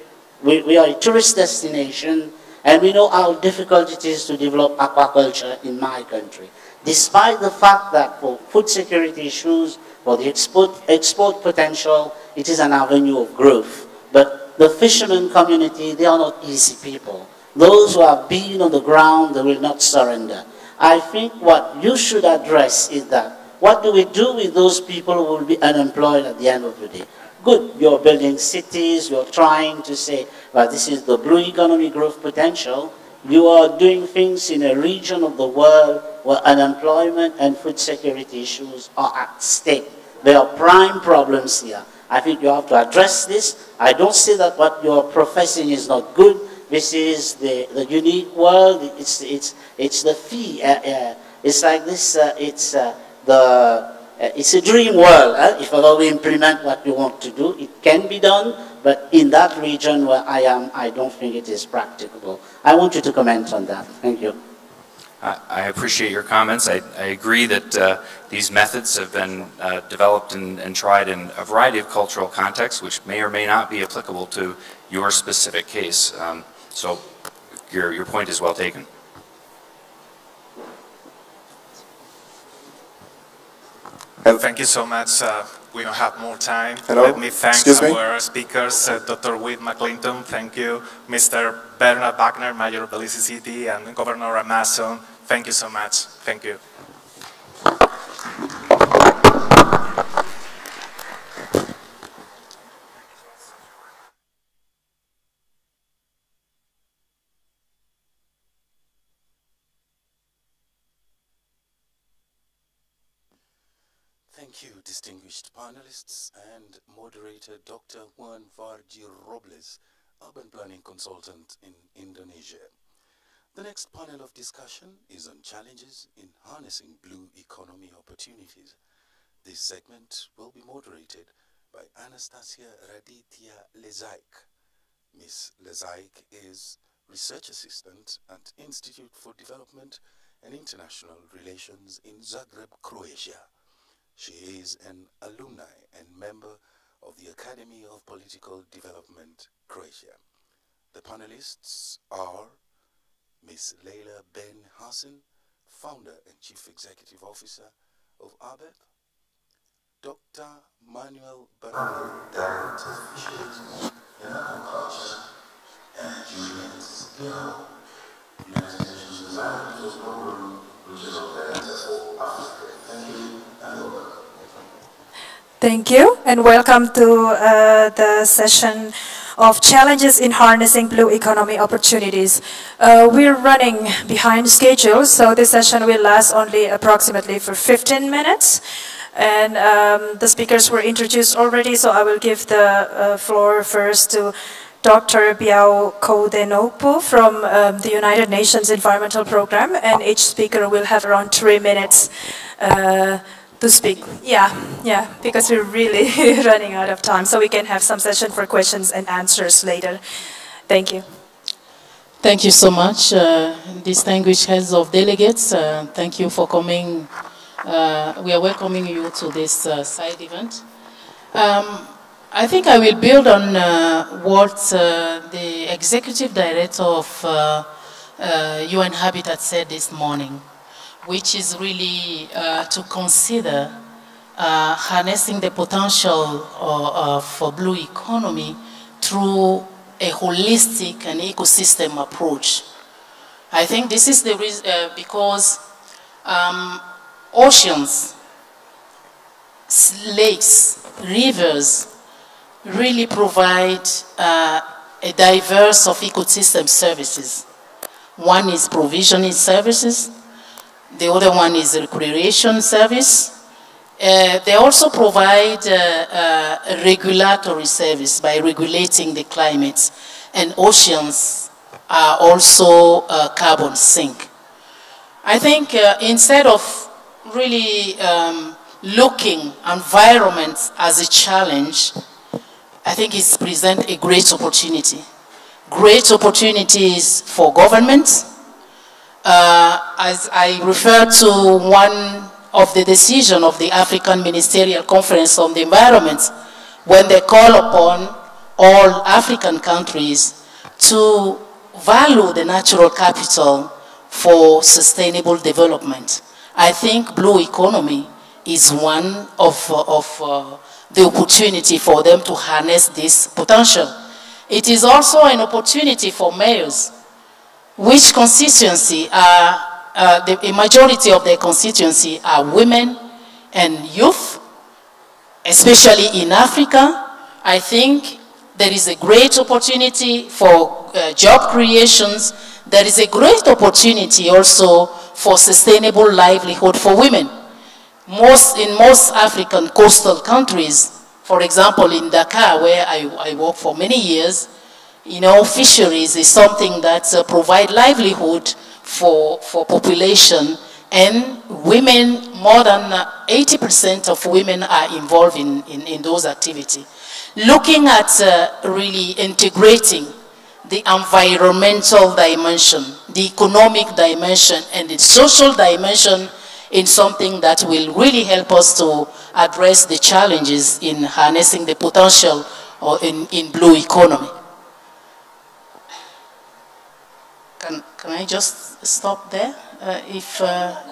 we are a tourist destination, and we know how difficult it is to develop aquaculture in my country. Despite the fact that for food security issues, for the export potential, it is an avenue of growth. But the fishermen community, they are not easy people. Those who have been on the ground, they will not surrender. I think what you should address is that, what do we do with those people who will be unemployed at the end of the day? Good, you're building cities, you're trying to say, well, this is the blue economy growth potential. You are doing things in a region of the world where unemployment and food security issues are at stake. There are prime problems here. I think you have to address this. I don't say that what you're professing is not good. This is the unique world. It's the fee. It's like this. It's a dream world. If ever we implement what we want to do, it can be done. But in that region where I am, I don't think it is practicable. I want you to comment on that. Thank you.
I appreciate your comments. I agree that these methods have been developed and tried in a variety of cultural contexts, which may or may not be applicable to your specific case. So your point is well taken.
Thank you so much. we don't have more time.
Hello?
Let me thank
Excuse me?
our speakers, Dr. Whit McClinton, thank you, Mr. Bernard Wagner, Mayor of Belize City, and Governor Amason. Thank you so much. Thank you.
Thank you, distinguished panelists and moderator Dr. Juan Varji Robles, urban planning consultant in Indonesia. The next panel of discussion is on challenges in harnessing blue economy opportunities. This segment will be moderated by Anastasia Raditya Lezaik. Ms. Lezaik is Research Assistant at Institute for Development and International Relations in Zagreb, Croatia. She is an alumni and member of the Academy of Political Development, Croatia. The panelists are Ms. Leila Ben Hassan, Founder and Chief Executive Officer of ABEP, Dr. Manuel Baroni, Director of Fisheries and Aquaculture, and Juliet Gil, United Nations Environmental Program, Regional Director for Africa. Thank you and welcome.
Thank you, and welcome to the session of Challenges in Harnessing Blue Economy Opportunities. We're running behind schedule, so this session will last only approximately for 15 minutes. And the speakers were introduced already, so I will give the floor first to Dr. Biao Kodenopu from the United Nations Environmental Program, and each speaker will have around 3 minutes to speak. Yeah, because we're really running out of time, so we can have some session for questions and answers later. Thank you.
Thank you so much, distinguished heads of delegates. Thank you for coming. We are welcoming you to this side event. I think I will build on what the executive director of UN Habitat said this morning, which is really to consider harnessing the potential for blue economy through a holistic and ecosystem approach. I think this is the reason because oceans, lakes, rivers really provide a diverse of ecosystem services. One is provisioning services. The other one is recreation service. They also provide a regulatory service by regulating the climate, and oceans are also a carbon sink. I think instead of really looking environment as a challenge, I think it's present a great opportunity. Great opportunities for governments. As I refer to one of the decisions of the African Ministerial Conference on the Environment, when they call upon all African countries to value the natural capital for sustainable development. I think blue economy is one of the opportunity for them to harness this potential. It is also an opportunity for mayors, which constituency are, the majority of their constituency are women and youth, especially in Africa. I think there is a great opportunity for job creations. There is a great opportunity also for sustainable livelihood for women. In most African coastal countries, for example, in Dakar, where I worked for many years, you know, fisheries is something that provide livelihood for population, and women, more than 80% of women are involved in those activities. Looking at really integrating the environmental dimension, the economic dimension, and the social dimension in something that will really help us to address the challenges in harnessing the potential or in blue economy. Can I just stop there? If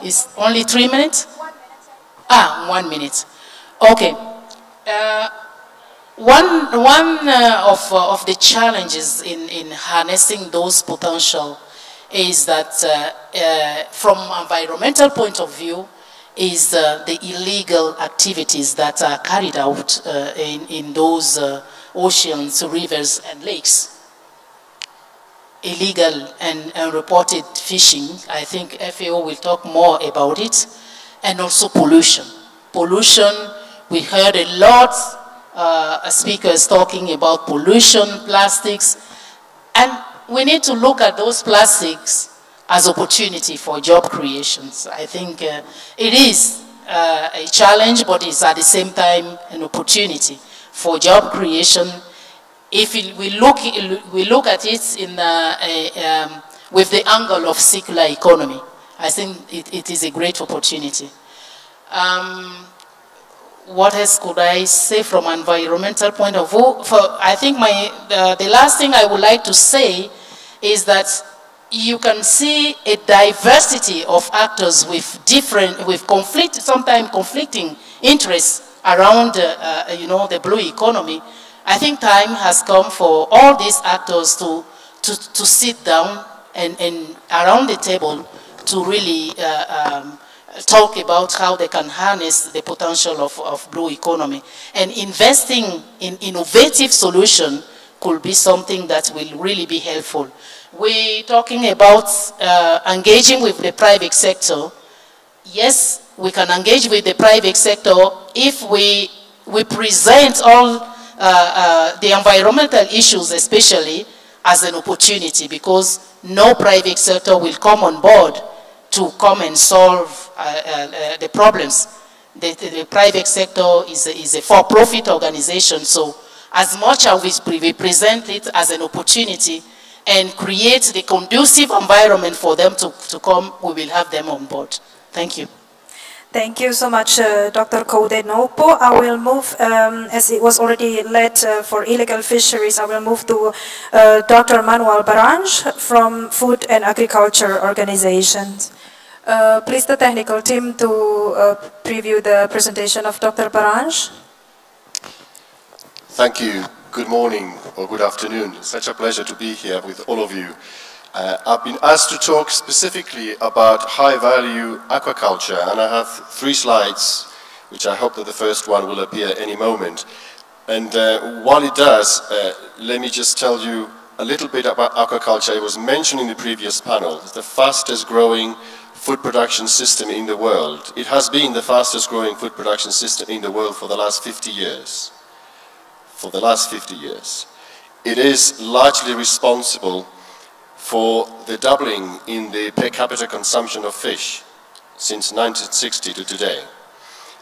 it's only 3 minutes? 1 minute. 1 minute. Okay. One of the challenges in harnessing those potential is that from environmental point of view is the illegal activities that are carried out in those oceans, rivers and lakes. Illegal and unreported fishing, I think FAO will talk more about it, and also pollution. Pollution, we heard a lot speakers talking about pollution, plastics, and we need to look at those plastics as opportunity for job creations. I think it is a challenge, but it's at the same time an opportunity for job creation. If we look at it in with the angle of circular economy, I think it is a great opportunity. What else could I say from an environmental point of view? I think the last thing I would like to say is that you can see a diversity of actors with sometimes conflicting interests around, the blue economy. I think time has come for all these actors to sit down and around the table to really talk about how they can harness the potential of blue economy. And investing in innovative solutions could be something that will really be helpful. We're talking about engaging with the private sector. Yes, we can engage with the private sector if we present all the environmental issues especially as an opportunity, because no private sector will come on board to come and solve the problems. The private sector is a for-profit organization, so as much as we present it as an opportunity and create the conducive environment for them to come, we will have them on board. Thank you.
Thank you so much, Dr. Kode Nopo. I will move, as it was already led for illegal fisheries, I will move to Dr. Manuel Barange from Food and Agriculture Organizations. Please, the technical team, to preview the presentation of Dr. Barange.
Thank you. Good morning or good afternoon. It's such a pleasure to be here with all of you. I've been asked to talk specifically about high-value aquaculture, and I have 3 slides, which I hope that the first one will appear any moment. And while it does, let me just tell you a little bit about aquaculture. It was mentioned in the previous panel. It's the fastest growing food production system in the world. It has been the fastest growing food production system in the world for the last 50 years. For the last 50 years. It is largely responsible for the doubling in the per capita consumption of fish since 1960 to today,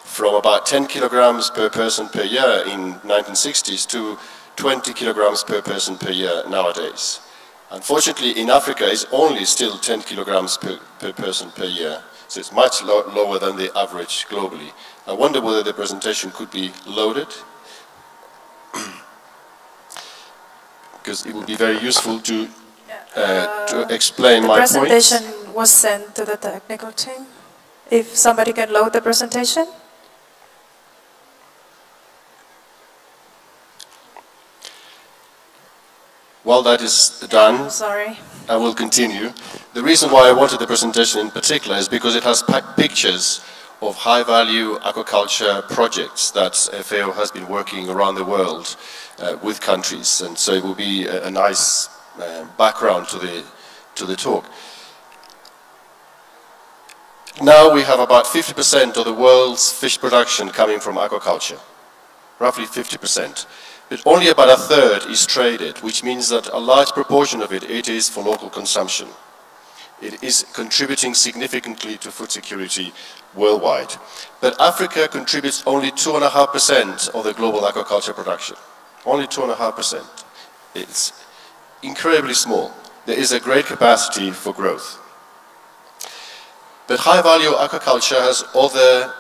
from about 10 kilograms per person per year in 1960s to 20 kilograms per person per year nowadays. Unfortunately, in Africa, it's only still 10 kilograms per person per year, so it's much lower than the average globally. I wonder whether the presentation could be loaded, because it would be very useful to explain my point.
The presentation was sent to the technical team. If somebody can load the presentation.
While that is done,
Sorry.
I will continue. The reason why I wanted the presentation in particular is because it has pictures of high-value aquaculture projects that FAO has been working around the world with countries, and so it will be a nice background to the talk. Now we have about 50% of the world's fish production coming from aquaculture, roughly 50%. But only about a third is traded, which means that a large proportion of it is for local consumption. It is contributing significantly to food security worldwide. But Africa contributes only 2.5% of the global aquaculture production. Only 2.5%. It's incredibly small. There is a great capacity for growth. But high-value aquaculture has other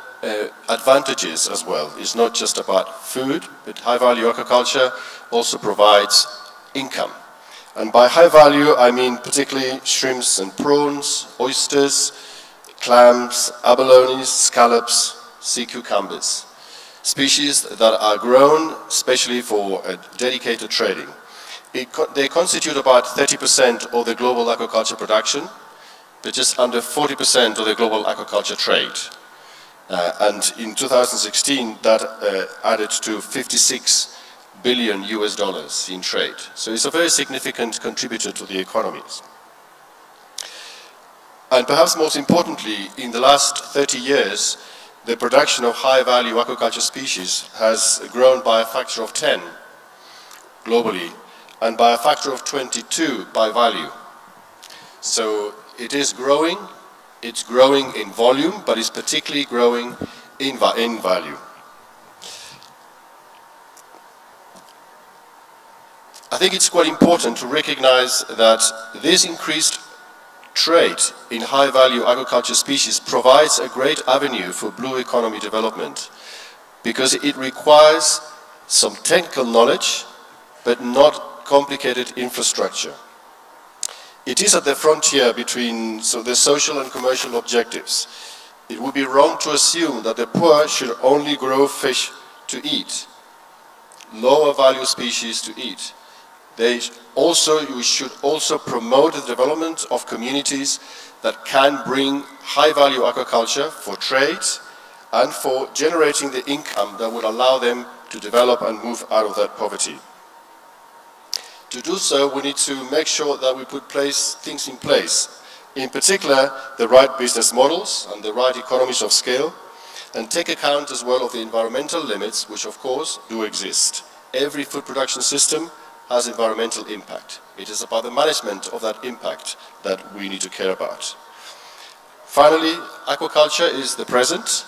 advantages as well. It's not just about food, but high-value aquaculture also provides income. And by high value, I mean particularly shrimps and prawns, oysters, clams, abalones, scallops, sea cucumbers. species that are grown especially for dedicated trading. They constitute about 30% of the global aquaculture production, but just under 40% of the global aquaculture trade. And in 2016, that added to 56 billion US dollars in trade. So it's a very significant contributor to the economies. And perhaps most importantly, in the last 30 years, the production of high-value aquaculture species has grown by a factor of 10 globally, and by a factor of 22 by value. So it is growing. It's growing in volume, but it's particularly growing in value. I think it's quite important to recognize that this increased trade in high-value aquaculture species provides a great avenue for blue economy development, because it requires some technical knowledge, but not complicated infrastructure. It is at the frontier between the social and commercial objectives. It would be wrong to assume that the poor should only grow fish to eat, lower value species to eat. We should also promote the development of communities that can bring high value aquaculture for trade and for generating the income that would allow them to develop and move out of that poverty. To do so, we need to make sure that we put things in place, in particular the right business models and the right economies of scale, and take account as well of the environmental limits, which of course do exist. Every food production system has environmental impact. It is about the management of that impact that we need to care about. Finally, aquaculture is the present.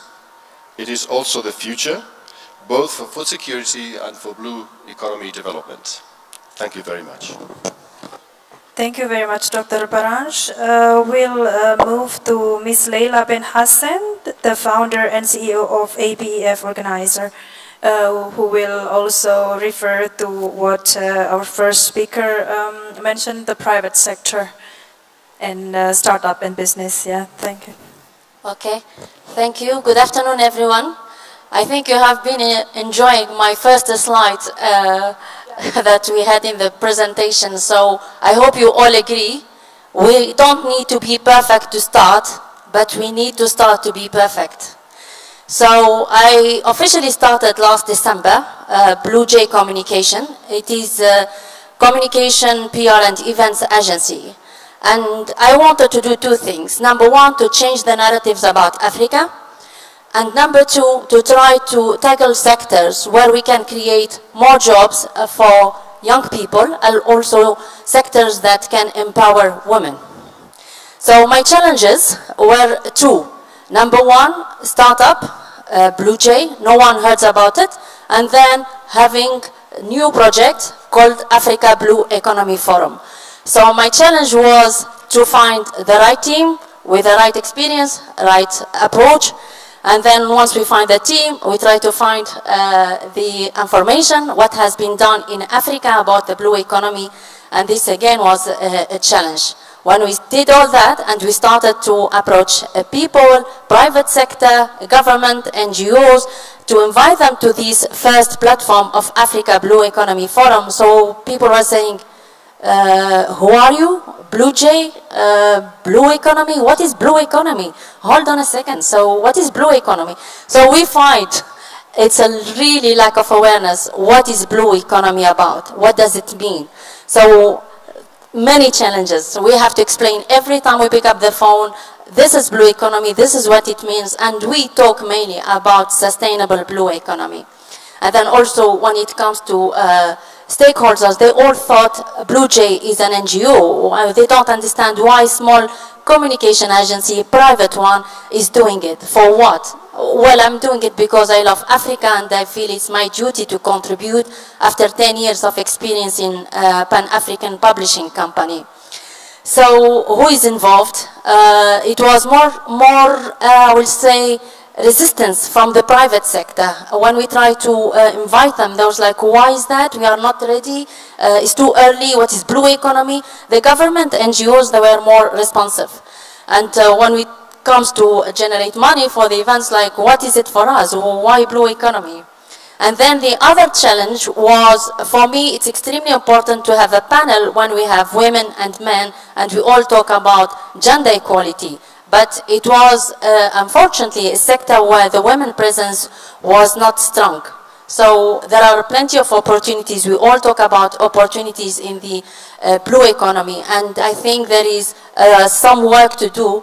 It is also the future, both for food security and for blue economy development. Thank you very much.
Thank you very much, Dr. Baranj. We'll move to Ms. Leila Ben Hassan, the founder and CEO of ABEF Organizer, who will also refer to what our first speaker mentioned, the private sector and startup and business. Yeah, thank you.
Okay, thank you. Good afternoon, everyone. I think you have been enjoying my first slide that we had in the presentation, so I hope you all agree. We don't need to be perfect to start, but we need to start to be perfect. So I officially started last December, Blue Jay Communication. It is a communication, PR and events agency. And I wanted to do two things. Number one, to change the narratives about Africa. And number two, to try to tackle sectors where we can create more jobs for young people, and also sectors that can empower women. So my challenges were two. Number one, startup, Blue Jay, no one heard about it, and then having a new project called Africa Blue Economy Forum. So my challenge was to find the right team with the right experience, right approach, and then once we find the team, we try to find the information, what has been done in Africa about the blue economy, and this again was a challenge. When we did all that and we started to approach people, private sector, government, NGOs, to invite them to this first platform of Africa Blue Economy Forum, so people were saying, who are you? Blue Jay? Blue economy? What is blue economy? Hold on a second. So what is blue economy? So we find it's a really lack of awareness. What is blue economy about? What does it mean? So many challenges. So we have to explain every time we pick up the phone, this is blue economy, this is what it means, and we talk mainly about sustainable blue economy. And then also when it comes to stakeholders, they all thought Blue Jay is an NGO. They don't understand why small communication agency, private one, is doing it. For what? Well, I'm doing it because I love Africa and I feel it's my duty to contribute after 10 years of experience in Pan-African publishing company. So who is involved? It was more I will say, resistance from the private sector. When we try to invite them, they was like, why is that? We are not ready. It's too early. What is blue economy? The government, NGOs, they were more responsive. And when we comes to generate money for the events, like what is it for us? Why blue economy? And then the other challenge was, for me, it's extremely important to have a panel when we have women and men, and we all talk about gender equality. But it was, unfortunately, a sector where the women presence was not strong. So there are plenty of opportunities. We all talk about opportunities in the blue economy, and I think there is some work to do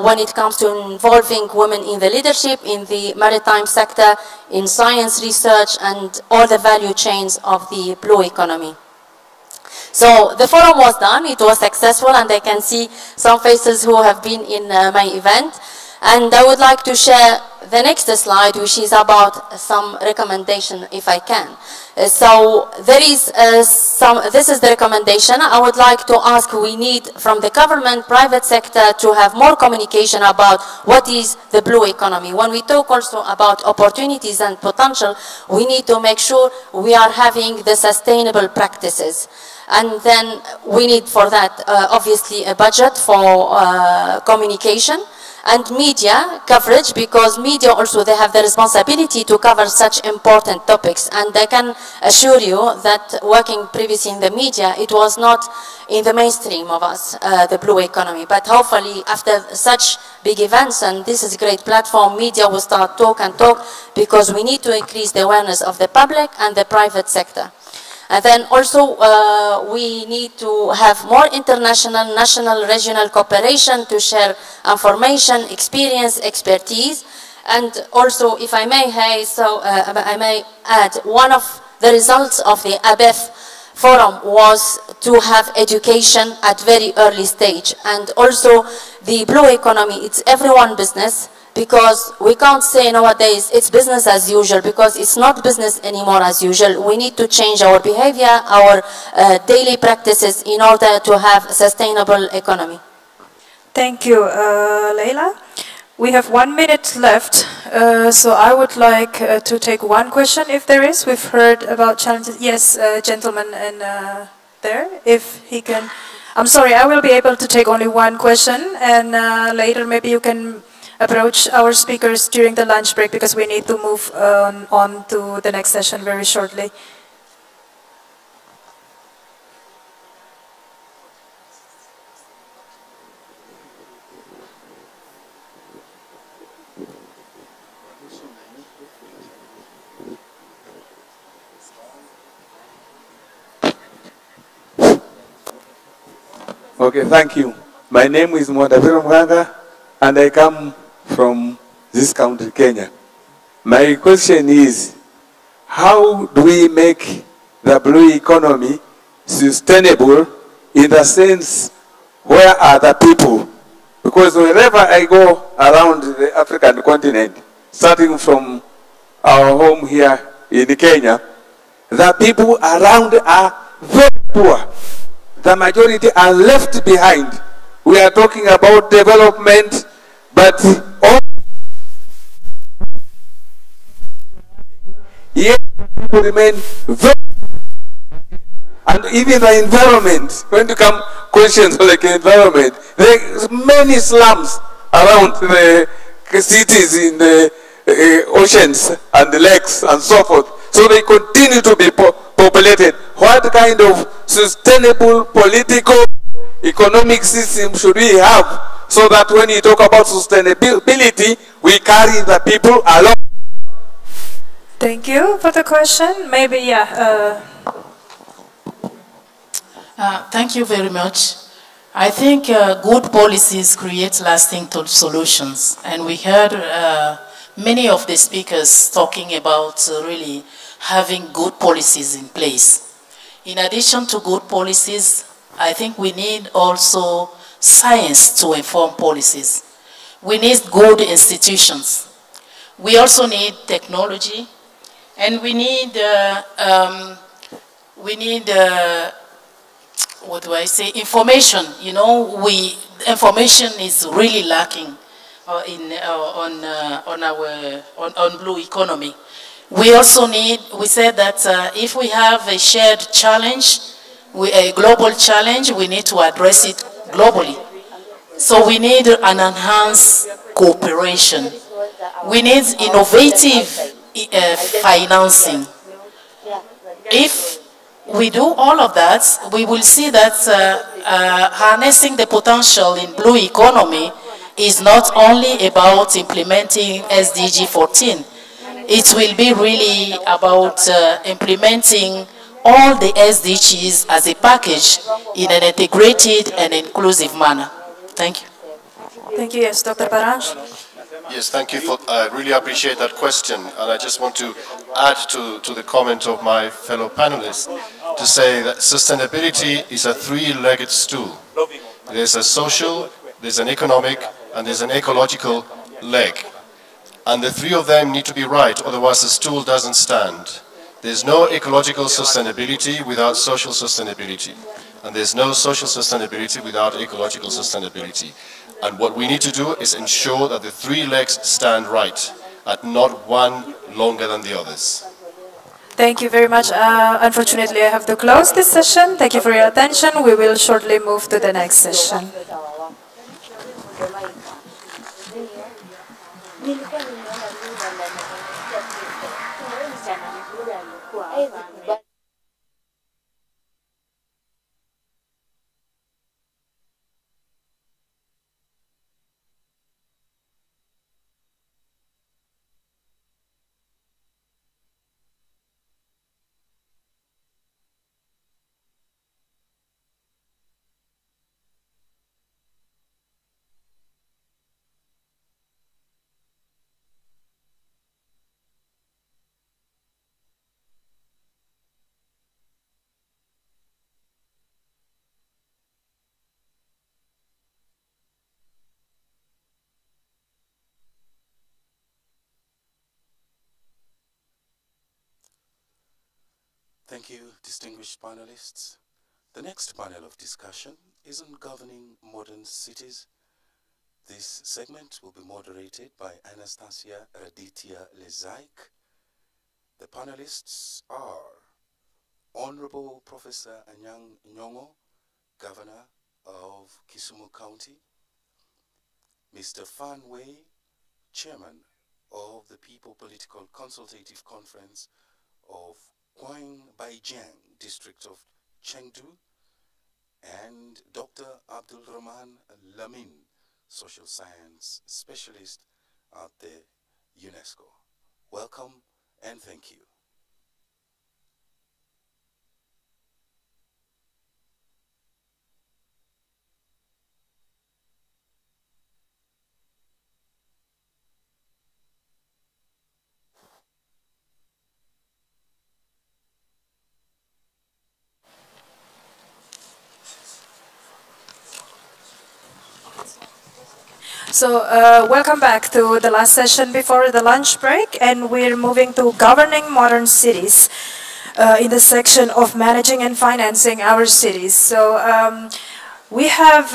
when it comes to involving women in the leadership, in the maritime sector, in science research, and all the value chains of the blue economy. So the forum was done, it was successful, and I can see some faces who have been in my event. And I would like to share the next slide, which is about some recommendation, if I can. So there is this is the recommendation. I would like to ask, we need from the government, private sector, to have more communication about what is the blue economy. When we talk also about opportunities and potential, we need to make sure we are having the sustainable practices. And then we need for that, obviously, a budget for communication and media coverage, because media also, they have the responsibility to cover such important topics. And I can assure you that working previously in the media, it was not in the mainstream of us, the blue economy. But hopefully after such big events, and this is a great platform, media will start talk, because we need to increase the awareness of the public and the private sector. And then also we need to have more international, national, regional cooperation to share information, experience, expertise. And also, if I may, I may add, one of the results of the ABEF forum was to have education at very early stage. And also the blue economy, it's everyone's business. Because we can't say nowadays it's business as usual, because it's not business anymore as usual. We need to change our behavior, our daily practices in order to have a sustainable economy.
Thank you, Leila. We have 1 minute left, so I would like to take one question if there is. We've heard about challenges. Yes, gentleman in there, if he can. I'm sorry, I will be able to take only one question, and later maybe you can approach our speakers during the lunch break, because we need to move on to the next session very shortly.
Okay, thank you. My name is Mwadaviru Mganga, and I come from this country, Kenya. My question is, how do we make the blue economy sustainable in the sense, where are the people? Because wherever I go around the African continent, starting from our home here in Kenya, the people around are very poor. The majority are left behind. We are talking about development, but all yet people remain very, and even the environment, when you come questions like environment, there are many slums around the cities, in the oceans and the lakes and so forth. So they continue to be populated. What kind of sustainable political economic system should we have, so that when you talk about sustainability, we carry the people along?
Thank you for the question. Maybe, yeah.
Thank you very much. I think good policies create lasting solutions. And we heard many of the speakers talking about really having good policies in place. In addition to good policies, I think we need also science to inform policies. We need good institutions. We also need technology, and we need what do I say? Information. You know, information is really lacking on blue economy. We also need. We said that if we have a shared challenge, a global challenge, we need to address it globally. So we need an enhanced cooperation. We need innovative financing. If we do all of that, we will see that harnessing the potential in blue economy is not only about implementing SDG 14. It will be really about implementing all the SDGs as a package in an integrated and inclusive manner. Thank you.
Thank you. Yes, Dr. Baranj.
Yes, thank you. I really appreciate that question. And I just want to add to the comment of my fellow panelists to say that sustainability is a three-legged stool. There's a social, there's an economic, and there's an ecological leg. And the three of them need to be right, otherwise the stool doesn't stand. There's no ecological sustainability without social sustainability. And there's no social sustainability without ecological sustainability. And what we need to do is ensure that the three legs stand right, and not one longer than the others.
Thank you very much. Unfortunately, I have to close this session. Thank you for your attention. We will shortly move to the next session.
Thank you, distinguished panelists. The next panel of discussion is on governing modern cities. This segment will be moderated by Anastasia Raditya Lezaik. The panelists are Honorable Professor Anyang Nyong'o, Governor of Kisumu County, Mr. Fan Wei, Chairman of the People Political Consultative Conference of Gwangbaijiang District of Chengdu, and Dr. Abdul Rahman Lamin, Social Science Specialist at the UNESCO. Welcome and thank you.
So welcome back to the last session before the lunch break, and we're moving to governing modern cities in the section of managing and financing our cities. So we have,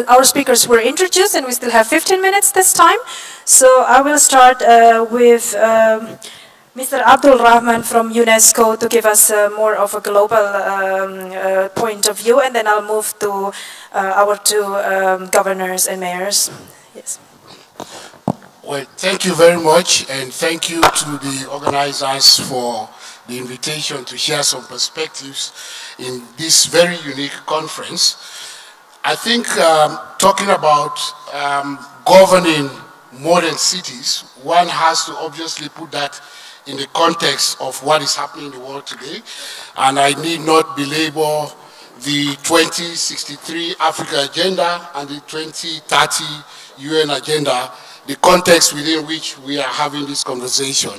our speakers were introduced, and we still have 15 minutes this time. So I will start with Mr. Abdul Rahman from UNESCO to give us more of a global point of view, and then I'll move to our two governors and mayors. Yes.
Well, thank you very much, and thank you to the organizers for the invitation to share some perspectives in this very unique conference. I think talking about governing modern cities, one has to obviously put that in the context of what is happening in the world today, and I need not belabor the 2063 Africa Agenda and the 2030 UN Agenda, the context within which we are having this conversation.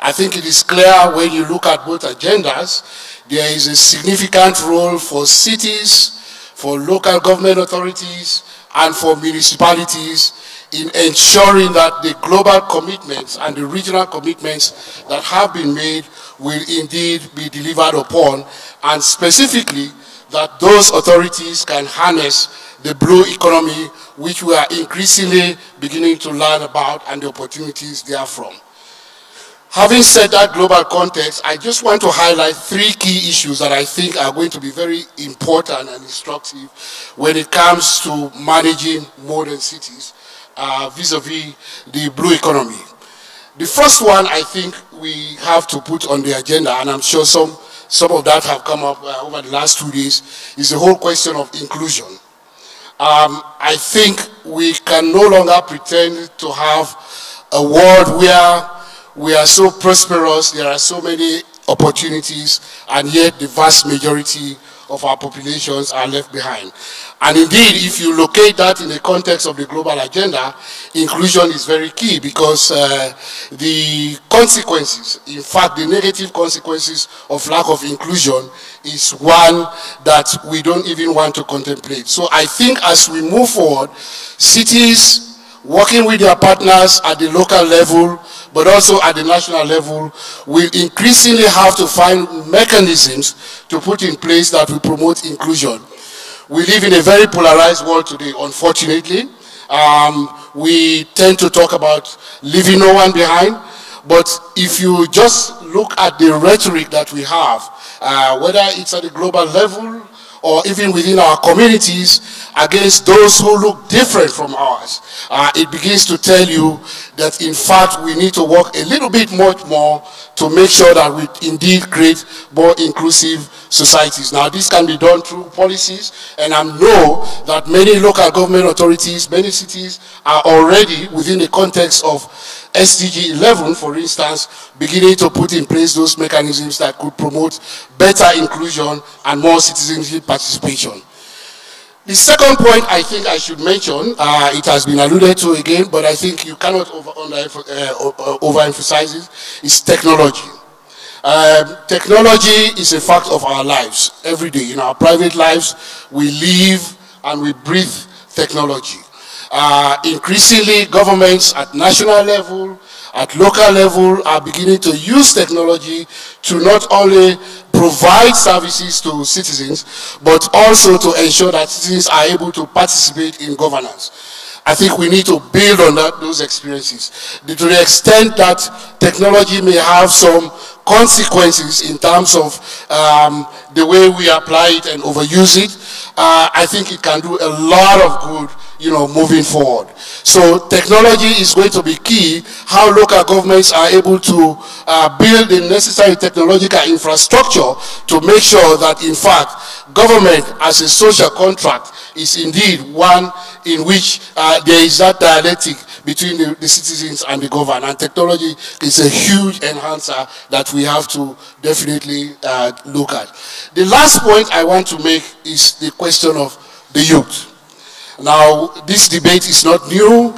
I think it is clear when you look at both agendas, there is a significant role for cities, for local government authorities, and for municipalities in ensuring that the global commitments and the regional commitments that have been made will indeed be delivered upon, and specifically that those authorities can harness the blue economy, which we are increasingly beginning to learn about, and the opportunities therefrom. Having said that global context, I just want to highlight 3 key issues that I think are going to be very important and instructive when it comes to managing modern cities vis-a-vis the blue economy. The first one I think we have to put on the agenda, and I'm sure some of that have come up over the last 2 days, is the whole question of inclusion. I think we can no longer pretend to have a world where we are so prosperous, there are so many opportunities, and yet the vast majority of our populations are left behind. And indeed, if you locate that in the context of the global agenda, inclusion is very key, because the consequences, in fact, the negative consequences of lack of inclusion is one that we don't even want to contemplate. So I think as we move forward, cities working with their partners at the local level, but also at the national level, will increasingly have to find mechanisms to put in place that will promote inclusion. We live in a very polarized world today, unfortunately. We tend to talk about leaving no one behind, but if you just look at the rhetoric that we have, whether it's at the global level or even within our communities, against those who look different from ours, it begins to tell you that in fact we need to work a little bit much more to make sure that we indeed create more inclusive societies. Now this can be done through policies, and I know that many local government authorities, many cities are already within the context of SDG 11, for instance, beginning to put in place those mechanisms that could promote better inclusion and more citizenship participation. The second point I think I should mention, it has been alluded to again, but I think you cannot overemphasize it, is technology. Technology is a fact of our lives every day. In our private lives, we live and we breathe technology. Increasingly, governments at national level, at local level, are beginning to use technology to not only provide services to citizens, but also to ensure that citizens are able to participate in governance. I think we need to build on those experiences. To the extent that technology may have some consequences in terms of the way we apply it and overuse it, I think it can do a lot of good, moving forward. So technology is going to be key. How local governments are able to build the necessary technological infrastructure to make sure that, in fact, government as a social contract is indeed one in which there is that dialectic between the citizens and the government. And technology is a huge enhancer that we have to definitely look at. The last point I want to make is the question of the youth. Now, this debate is not new.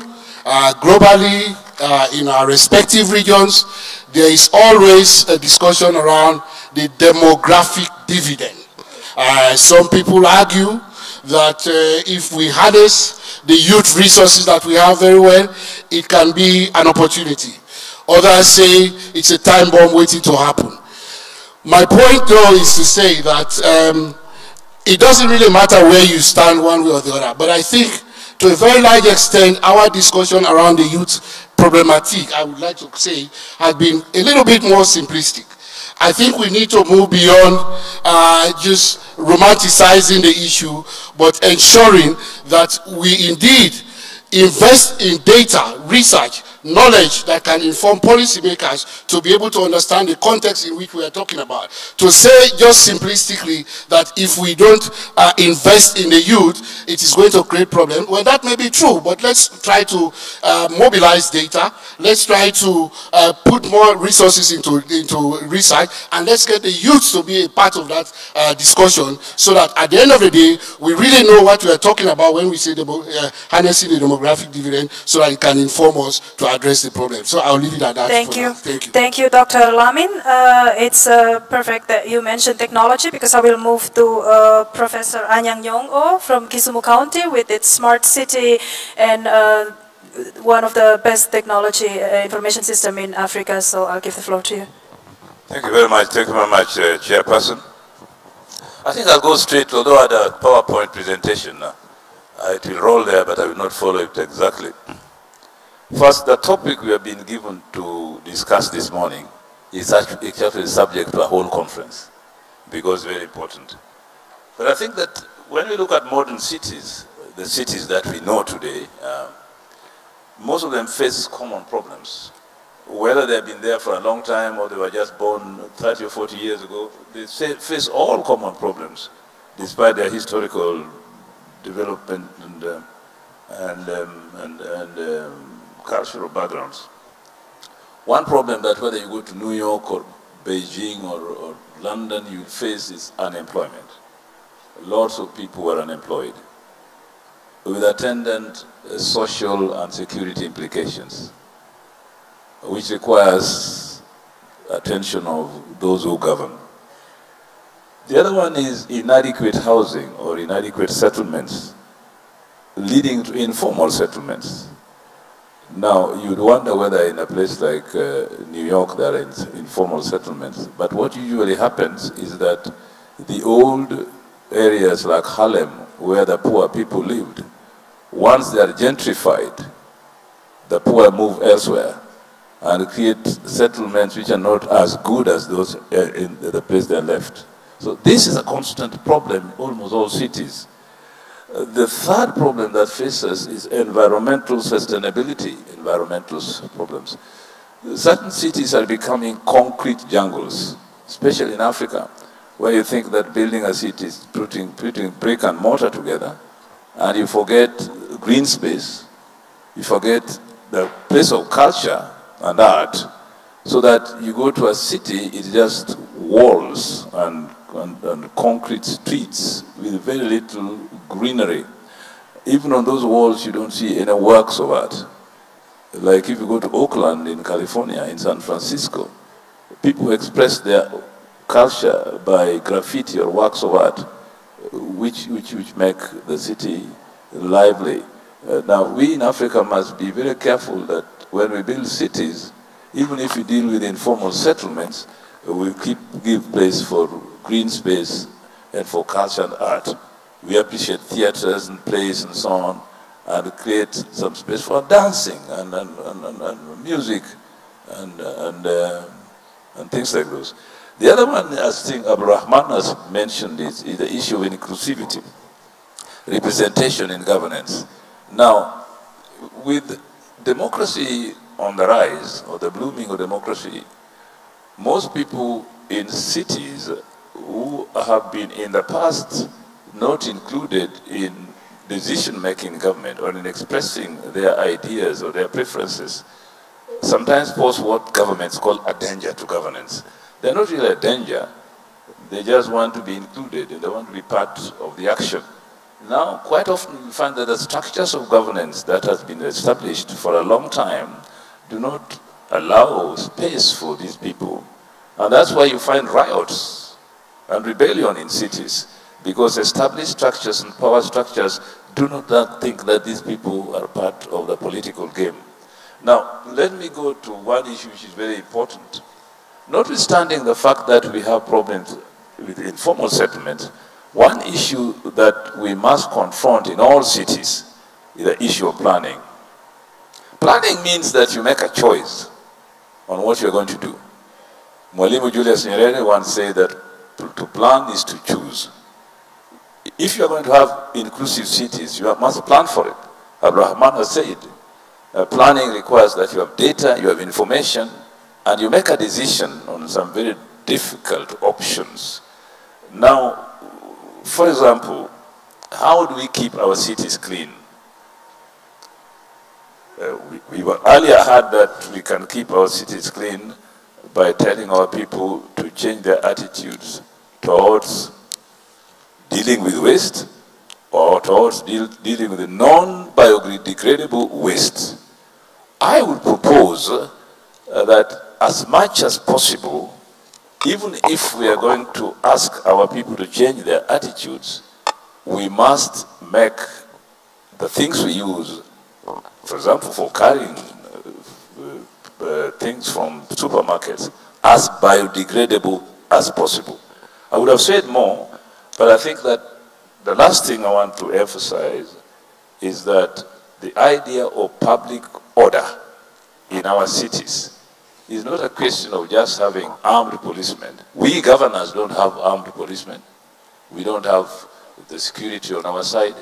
Globally, in our respective regions, there is always a discussion around the demographic dividend. Some people argue that if we harness the youth resources that we have very well, it can be an opportunity. Others say it's a time bomb waiting to happen. My point, though, is to say that it doesn't really matter where you stand one way or the other, but I think to a very large extent our discussion around the youth problematic, I would like to say, has been a little bit more simplistic. I think we need to move beyond just romanticizing the issue, but ensuring that we indeed invest in data, research, knowledge that can inform policymakers to be able to understand the context in which we are talking about. To say just simplistically that if we don't invest in the youth, it is going to create problems, well, that may be true, but let's try to mobilize data, let's try to put more resources into research, and let's get the youth to be a part of that discussion, so that at the end of the day, we really know what we are talking about when we say harnessing the demographic dividend, so that it can inform us to address the problem. So I'll leave it at that.
Thank you.
Thank you.
Thank you, Dr. Lamin. It's perfect that you mentioned technology, because I will move to Professor Anyang Nyong-o from Kisumu County with its smart city and one of the best technology information system in Africa. So I'll give the floor to you.
Thank you very much. Thank you very much, Chairperson. I think I'll go straight, although I had a PowerPoint presentation. It will roll there, but I will not follow it exactly. First, the topic we have been given to discuss this morning is actually subject to a whole conference because it's very important. But I think that when we look at modern cities, the cities that we know today, most of them face common problems. Whether they've been there for a long time or they were just born 30 or 40 years ago, they face all common problems despite their historical development and cultural backgrounds. One problem that whether you go to New York or Beijing or London, you face is unemployment. Lots of people are unemployed, with attendant social and security implications, which requires attention of those who govern. The other one is inadequate housing or inadequate settlements, leading to informal settlements. Now, you'd wonder whether in a place like New York there are informal settlements, but what usually happens is that the old areas like Harlem, where the poor people lived, once they are gentrified, the poor move elsewhere and create settlements which are not as good as those in the place they left. So this is a constant problem in almost all cities. The third problem that faces is environmental sustainability, environmental problems. Certain cities are becoming concrete jungles, especially in Africa, where you think that building a city is putting brick and mortar together, and you forget green space, you forget the place of culture and art, so that you go to a city, it's just walls and concrete streets with very little greenery. Even on those walls, you don't see any works of art. Like if you go to Oakland in California, in San Francisco, people express their culture by graffiti or works of art, which make the city lively. Now, we in Africa must be very careful that when we build cities, even if we deal with informal settlements, we give place for green space and for culture and art. We appreciate theaters and plays and so on, and create some space for dancing and music and things like those. The other one, as I think Abu Rahman has mentioned, is the issue of inclusivity, representation in governance. Now, with democracy on the rise, or the blooming of democracy, most people in cities who have been in the past not included in decision-making in government or in expressing their ideas or their preferences sometimes pose what governments call a danger to governance. They're not really a danger, they just want to be included and they want to be part of the action. Now, quite often you find that the structures of governance that has been established for a long time do not allow space for these people. And that's why you find riots and rebellion in cities, because established structures and power structures do not think that these people are part of the political game. Now, let me go to one issue which is very important. Notwithstanding the fact that we have problems with informal settlement, one issue that we must confront in all cities is the issue of planning. Planning means that you make a choice on what you're going to do. Mwalimu Julius Nyerere once said that to plan is to choose. If you're going to have inclusive cities, you must plan for it. Abu Rahman has said, planning requires that you have data, you have information, and you make a decision on some very difficult options. Now, for example, how do we keep our cities clean? We earlier heard that we can keep our cities clean by telling our people to change their attitudes towards dealing with waste or towards dealing with the non-biodegradable waste. I would propose that as much as possible, even if we are going to ask our people to change their attitudes, we must make the things we use, for example, for carrying things from supermarkets, as biodegradable as possible. I would have said more, but I think that the last thing I want to emphasize is that the idea of public order in our cities is not a question of just having armed policemen. We governors don't have armed policemen. We don't have the security on our side,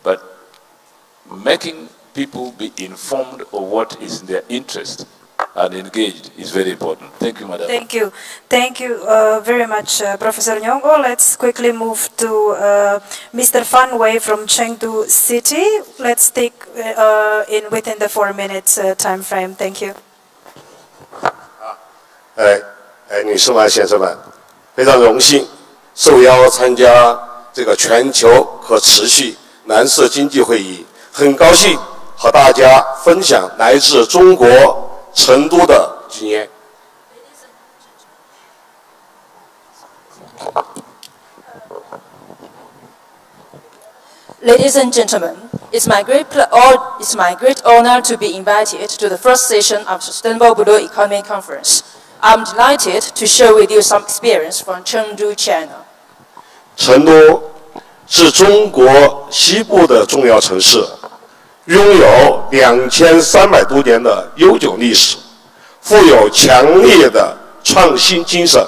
but making people be informed of what is in their interest and engaged is very important. Thank you, Madam.
Thank you. Thank you very much, Professor Nyong'o. Let's quickly move to Mr. Fan Wei from Chengdu City. Let's take within the 4 minutes time frame. Thank you.
女士们、先生们，非常荣幸受邀参加这个全球可持续蓝色经济会议，很高兴和大家分享来自中国成都的经验。
Ladies and gentlemen, it's my great honor to be invited to the first session of Sustainable Blue Economy Conference. I'm delighted to share with you some experience from Chengdu, China.
成都是中国西部的重要城市，拥有2300多年的悠久历史，富有强烈的创新精神。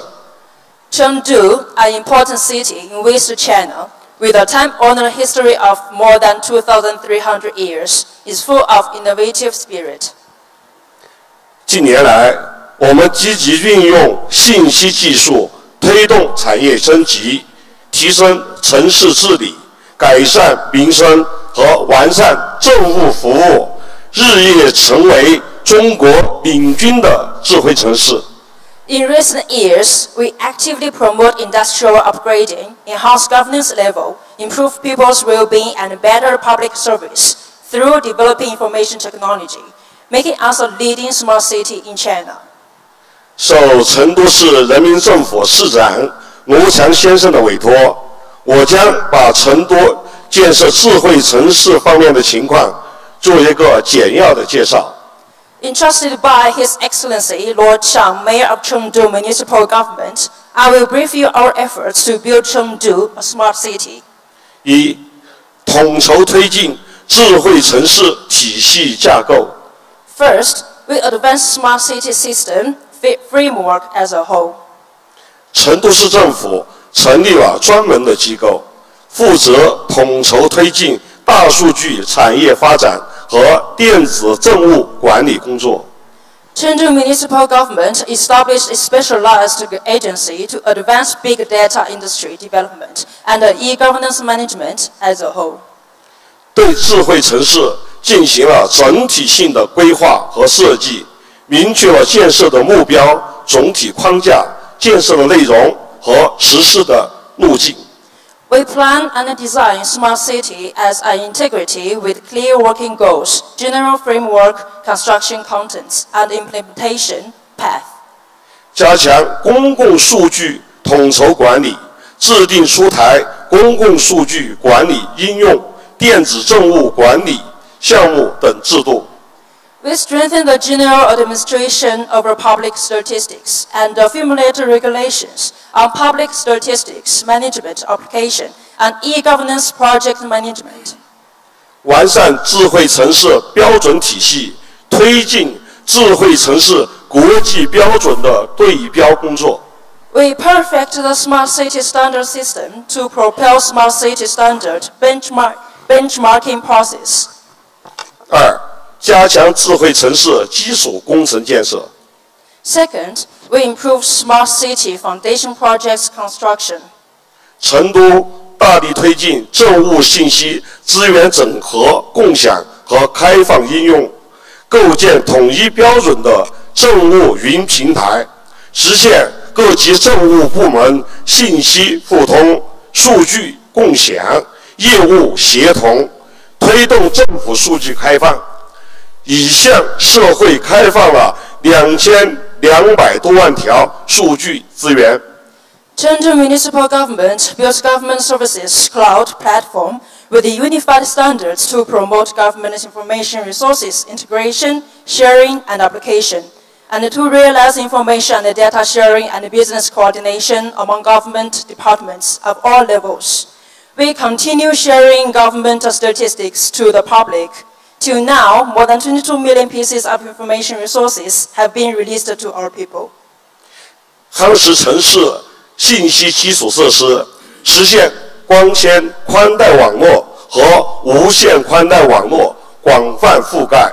Chengdu, an important city in West China, with a time-honored history of more than 2,300 years, is full of innovative spirit.
近年来，我们积极运用信息技术，推动产业升级，提升城市治理，改善民生和完善政务服务，日夜成为中国领军的智慧城市。
In recent years, we actively promote industrial upgrading, enhance governance level, improve people's well-being and better public service through developing information technology, making us a leading smart city in China.
受成都市人民政府市长罗强先生的委托，我将把成都建设智慧城市方面的情况做一个简要的介绍。
Entrusted by His Excellency Lord Chang, Mayor of Chengdu Municipal Government, I will brief you our efforts to build Chengdu a smart city.
一、统筹推进智慧城市体系架构。
First, we advance smart city system framework as a whole.
成都市政府成立了专门的机构，负责统筹推进大数据产业发展和电子政务管理工作。
Chengdu Municipal Government established a specialized agency to advance big data industry development and e-governance management as a whole.
对智慧城市进行了整体性的规划和设计，明确了建设的目标、总体框架、建设的内容和实施的路径。
We plan and design smart city as an integrity with clear working goals, general framework, construction contents, and implementation path.
加强公共数据统筹管理，制定出台公共数据管理应用、电子政务管理项目等制度。
We strengthen the general administration over public statistics and formulate regulations on public statistics management application and e-governance project management.
完善智慧城市标准体系，推进智慧城市国际标准的对标工作。
We perfect the smart city standard system to propel smart city standard benchmarking process.
二、加强智慧城市基础工程建设。
Second, we improve smart city foundation projects construction.
成都大力推进政务信息资源整合、共享和开放应用，构建统一标准的政务云平台，实现各级政务部门信息互通、数据共享、业务协同，推动政府数据开放。已向社会开放了2200多万条数据资源。
Chengdu Municipal Government builds government services cloud platform with unified standards to promote government information resources integration, sharing, and application, and to realize information and data sharing and business coordination among government departments of all levels. We continue sharing government statistics to the public, Till now, more than 22 million pieces of information resources have been released to our people.
夯实城市信息基础设施，实现光纤、宽带网络和无线宽带网络广泛覆盖，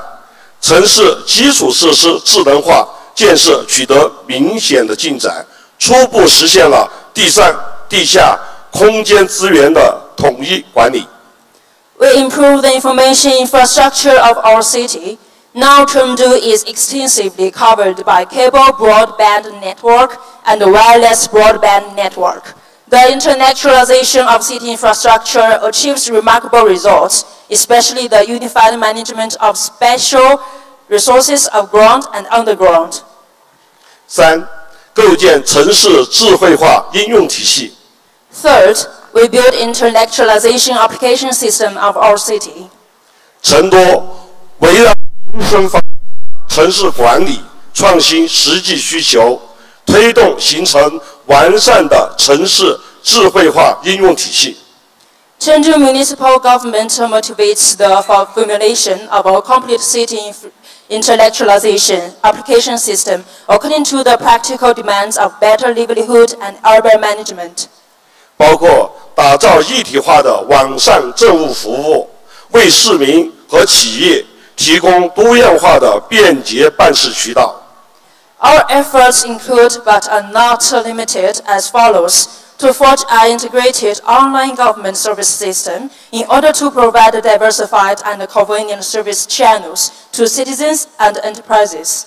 城市基础设施智能化建设取得明显的进展，初步实现了地上地下空间资源的统一管理。
We improved the information infrastructure of our city. Now Chengdu is extensively covered by cable broadband network and wireless broadband network. The internationalization of city infrastructure achieves remarkable results, especially the unified management of special resources of ground and underground.
3. 构建城市智慧化应用体系。
Third, we build intellectualization application system of our city.
成都围绕民生方城市管理创新实际需求，推动形成完善的城市智慧化应用体系。
Chengdu municipal government motivates the formulation of a complete city intellectualization application system according to the practical demands of better livelihood and urban management.
包括打造一体化的网上政务服务，为市民和企业提供多样化的便捷办事渠道。
Our efforts include, but are not limited, as follows: to forge an integrated online government service system in order to provide diversified and convenient service channels to citizens and enterprises.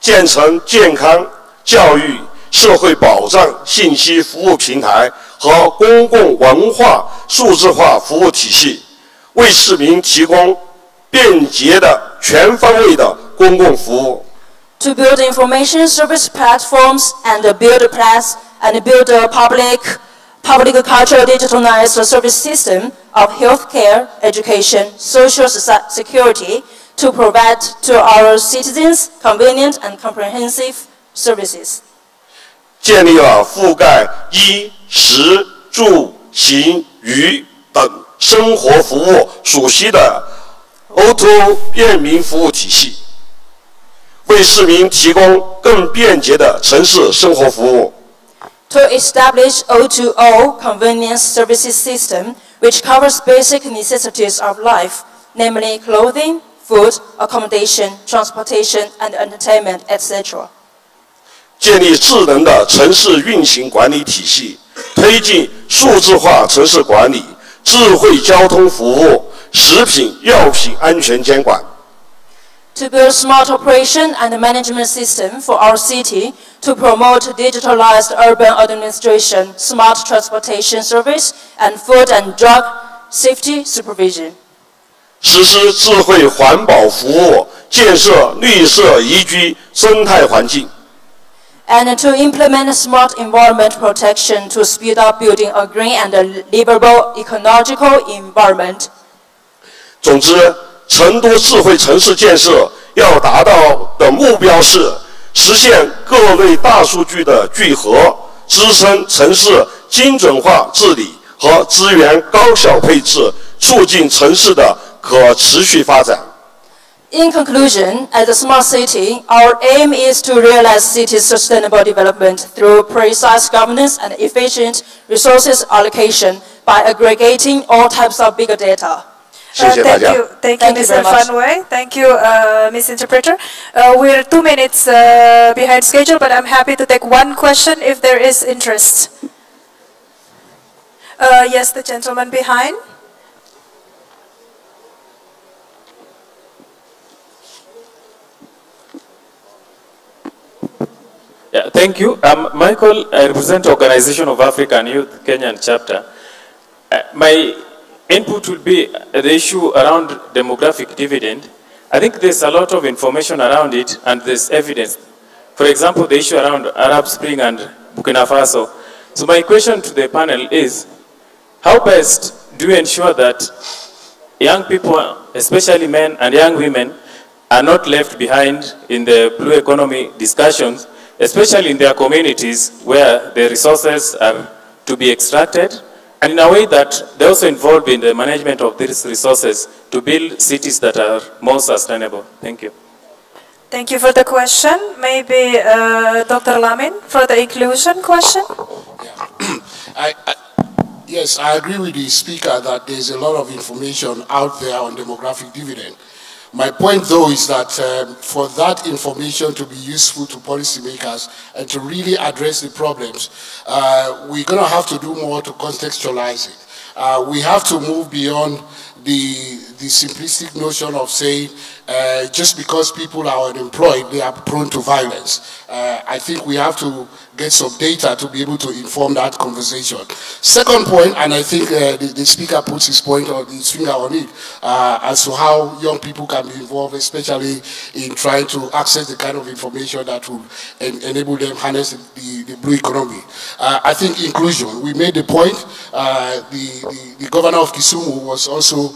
建成健康、教育、社会保障信息服务平台和公共文化数字化服务体系，为市民提供便捷的全方位的公共服务。
To build information service platforms and build a public cultural digitalized service system of healthcare, education, social security to provide to our citizens convenient and comprehensive services.
建立了覆盖衣食住行娱等生活服务属系的 O2O 便民服务体系，为市民提供更便捷的城市生活服务。
To establish O2O convenience services system which covers basic necessities of life, namely clothing, food, accommodation, transportation, and entertainment, etc.
建立智能的城市运行管理体系，推进数字化城市管理、智慧交通服务、食品药品安全监管。
To build smart operation and management system for our city to promote digitalized urban administration, smart transportation service, and food and drug safety supervision.
实施智慧环保服务，建设绿色宜居生态环境。
And to implement smart environment protection to speed up building a green and livable ecological environment.
总之，成都智慧城市建设要达到的目标是实现各类大数据的聚合，支撑城市精准化治理和资源高效配置，促进城市的可持续发展。
In conclusion, as a smart city, our aim is to realize city's sustainable development through precise governance and efficient resources allocation by aggregating all types of big data.
Thank you, Mr. Fanway. Thank you, Ms. Interpreter. We're 2 minutes behind schedule, but I'm happy to take one question if there is interest. Yes, the gentleman behind.
Yeah, thank you. I'm Michael. I represent the Organization of African Youth Kenyan chapter. My input will be the issue around demographic dividend. I think there's a lot of information around it and there's evidence. For example, the issue around Arab Spring and Burkina Faso. So my question to the panel is, how best do you ensure that young people, especially men and young women, are not left behind in the blue economy discussions, especially in their communities where the resources are to be extracted and in a way that they're also involved in the management of these resources to build cities that are more sustainable. Thank you.
Thank you for the question. Maybe Dr. Lamin for the inclusion question.
Yes, I agree with the speaker that there's a lot of information out there on demographic dividend. My point, though, is that for that information to be useful to policymakers and to really address the problems, we're going to have to do more to contextualize it. We have to move beyond the simplistic notion of saying just because people are unemployed, they are prone to violence. I think we have to get some data to be able to inform that conversation. Second point, and I think the speaker puts his point or his finger on it, as to how young people can be involved, especially in trying to access the kind of information that will enable them harness the blue economy. I think inclusion, we made the point, the governor of Kisumu was also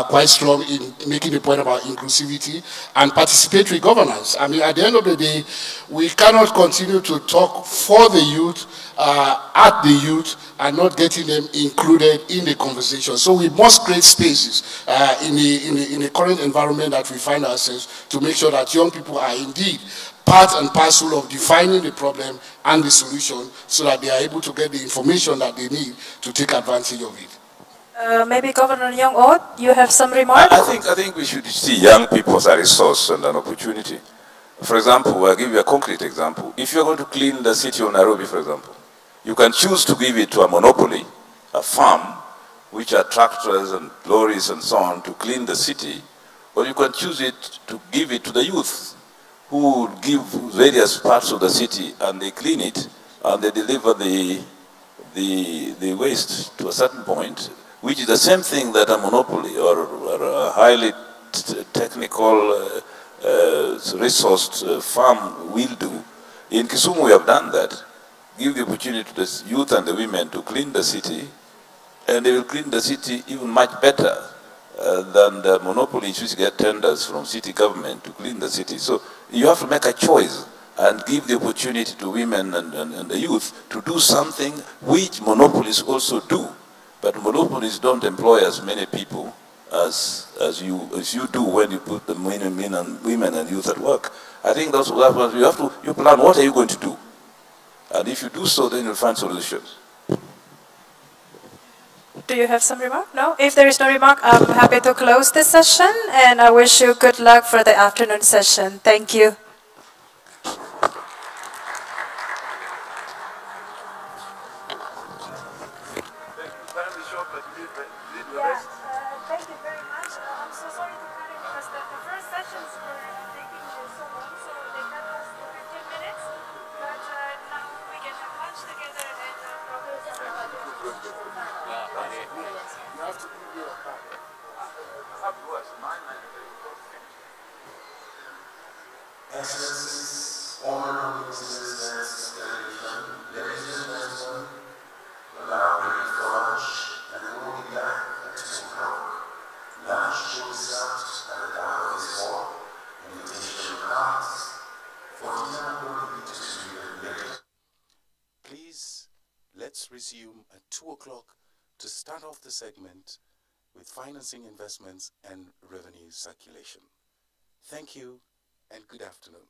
quite strong in making the point about inclusivity and participatory governance. I mean, at the end of the day, we cannot continue to talk for the youth, at the youth, and not getting them included in the conversation. So we must create spaces in the current environment that we find ourselves to make sure that young people are indeed part and parcel of defining the problem and the solution so that they are able to get the information that they need to take advantage of it.
Maybe Governor Young-Ot, you have some remarks?
I think we should see young people as a resource and an opportunity. For example, I'll give you a concrete example. If you're going to clean the city of Nairobi, for example, you can choose to give it to a monopoly, a farm, which are tractors and lorries and so on, to clean the city, or you can choose it to give it to the youth, who would give various parts of the city and they clean it and they deliver the waste to a certain point, which is the same thing that a monopoly or a highly technical resourced farm will do. In Kisumu we have done that. Give the opportunity to the youth and the women to clean the city, and they will clean the city even much better than the monopolies which get tenders from city government to clean the city. So you have to make a choice and give the opportunity to women and the youth to do something which monopolies also do. But monopolies don't employ as many people as you do when you put the women and youth at work. I think that's what you have to, you plan what are you going to do. And if you do so, then you'll find solutions.
Do you have some remark? No? If there is no remark, I'm happy to close this session, and I wish you good luck for the afternoon session. Thank you.
Excellencies, honorable ministers and delegation, ladies and gentlemen, allow me to flash and we'll be back at 2 o'clock. Lunch will start at the back of this hall. Invitation cards for dinner will be distributed later. Please, let's resume at 2 o'clock to start off the segment with financing investments and revenue circulation. Thank you and good afternoon.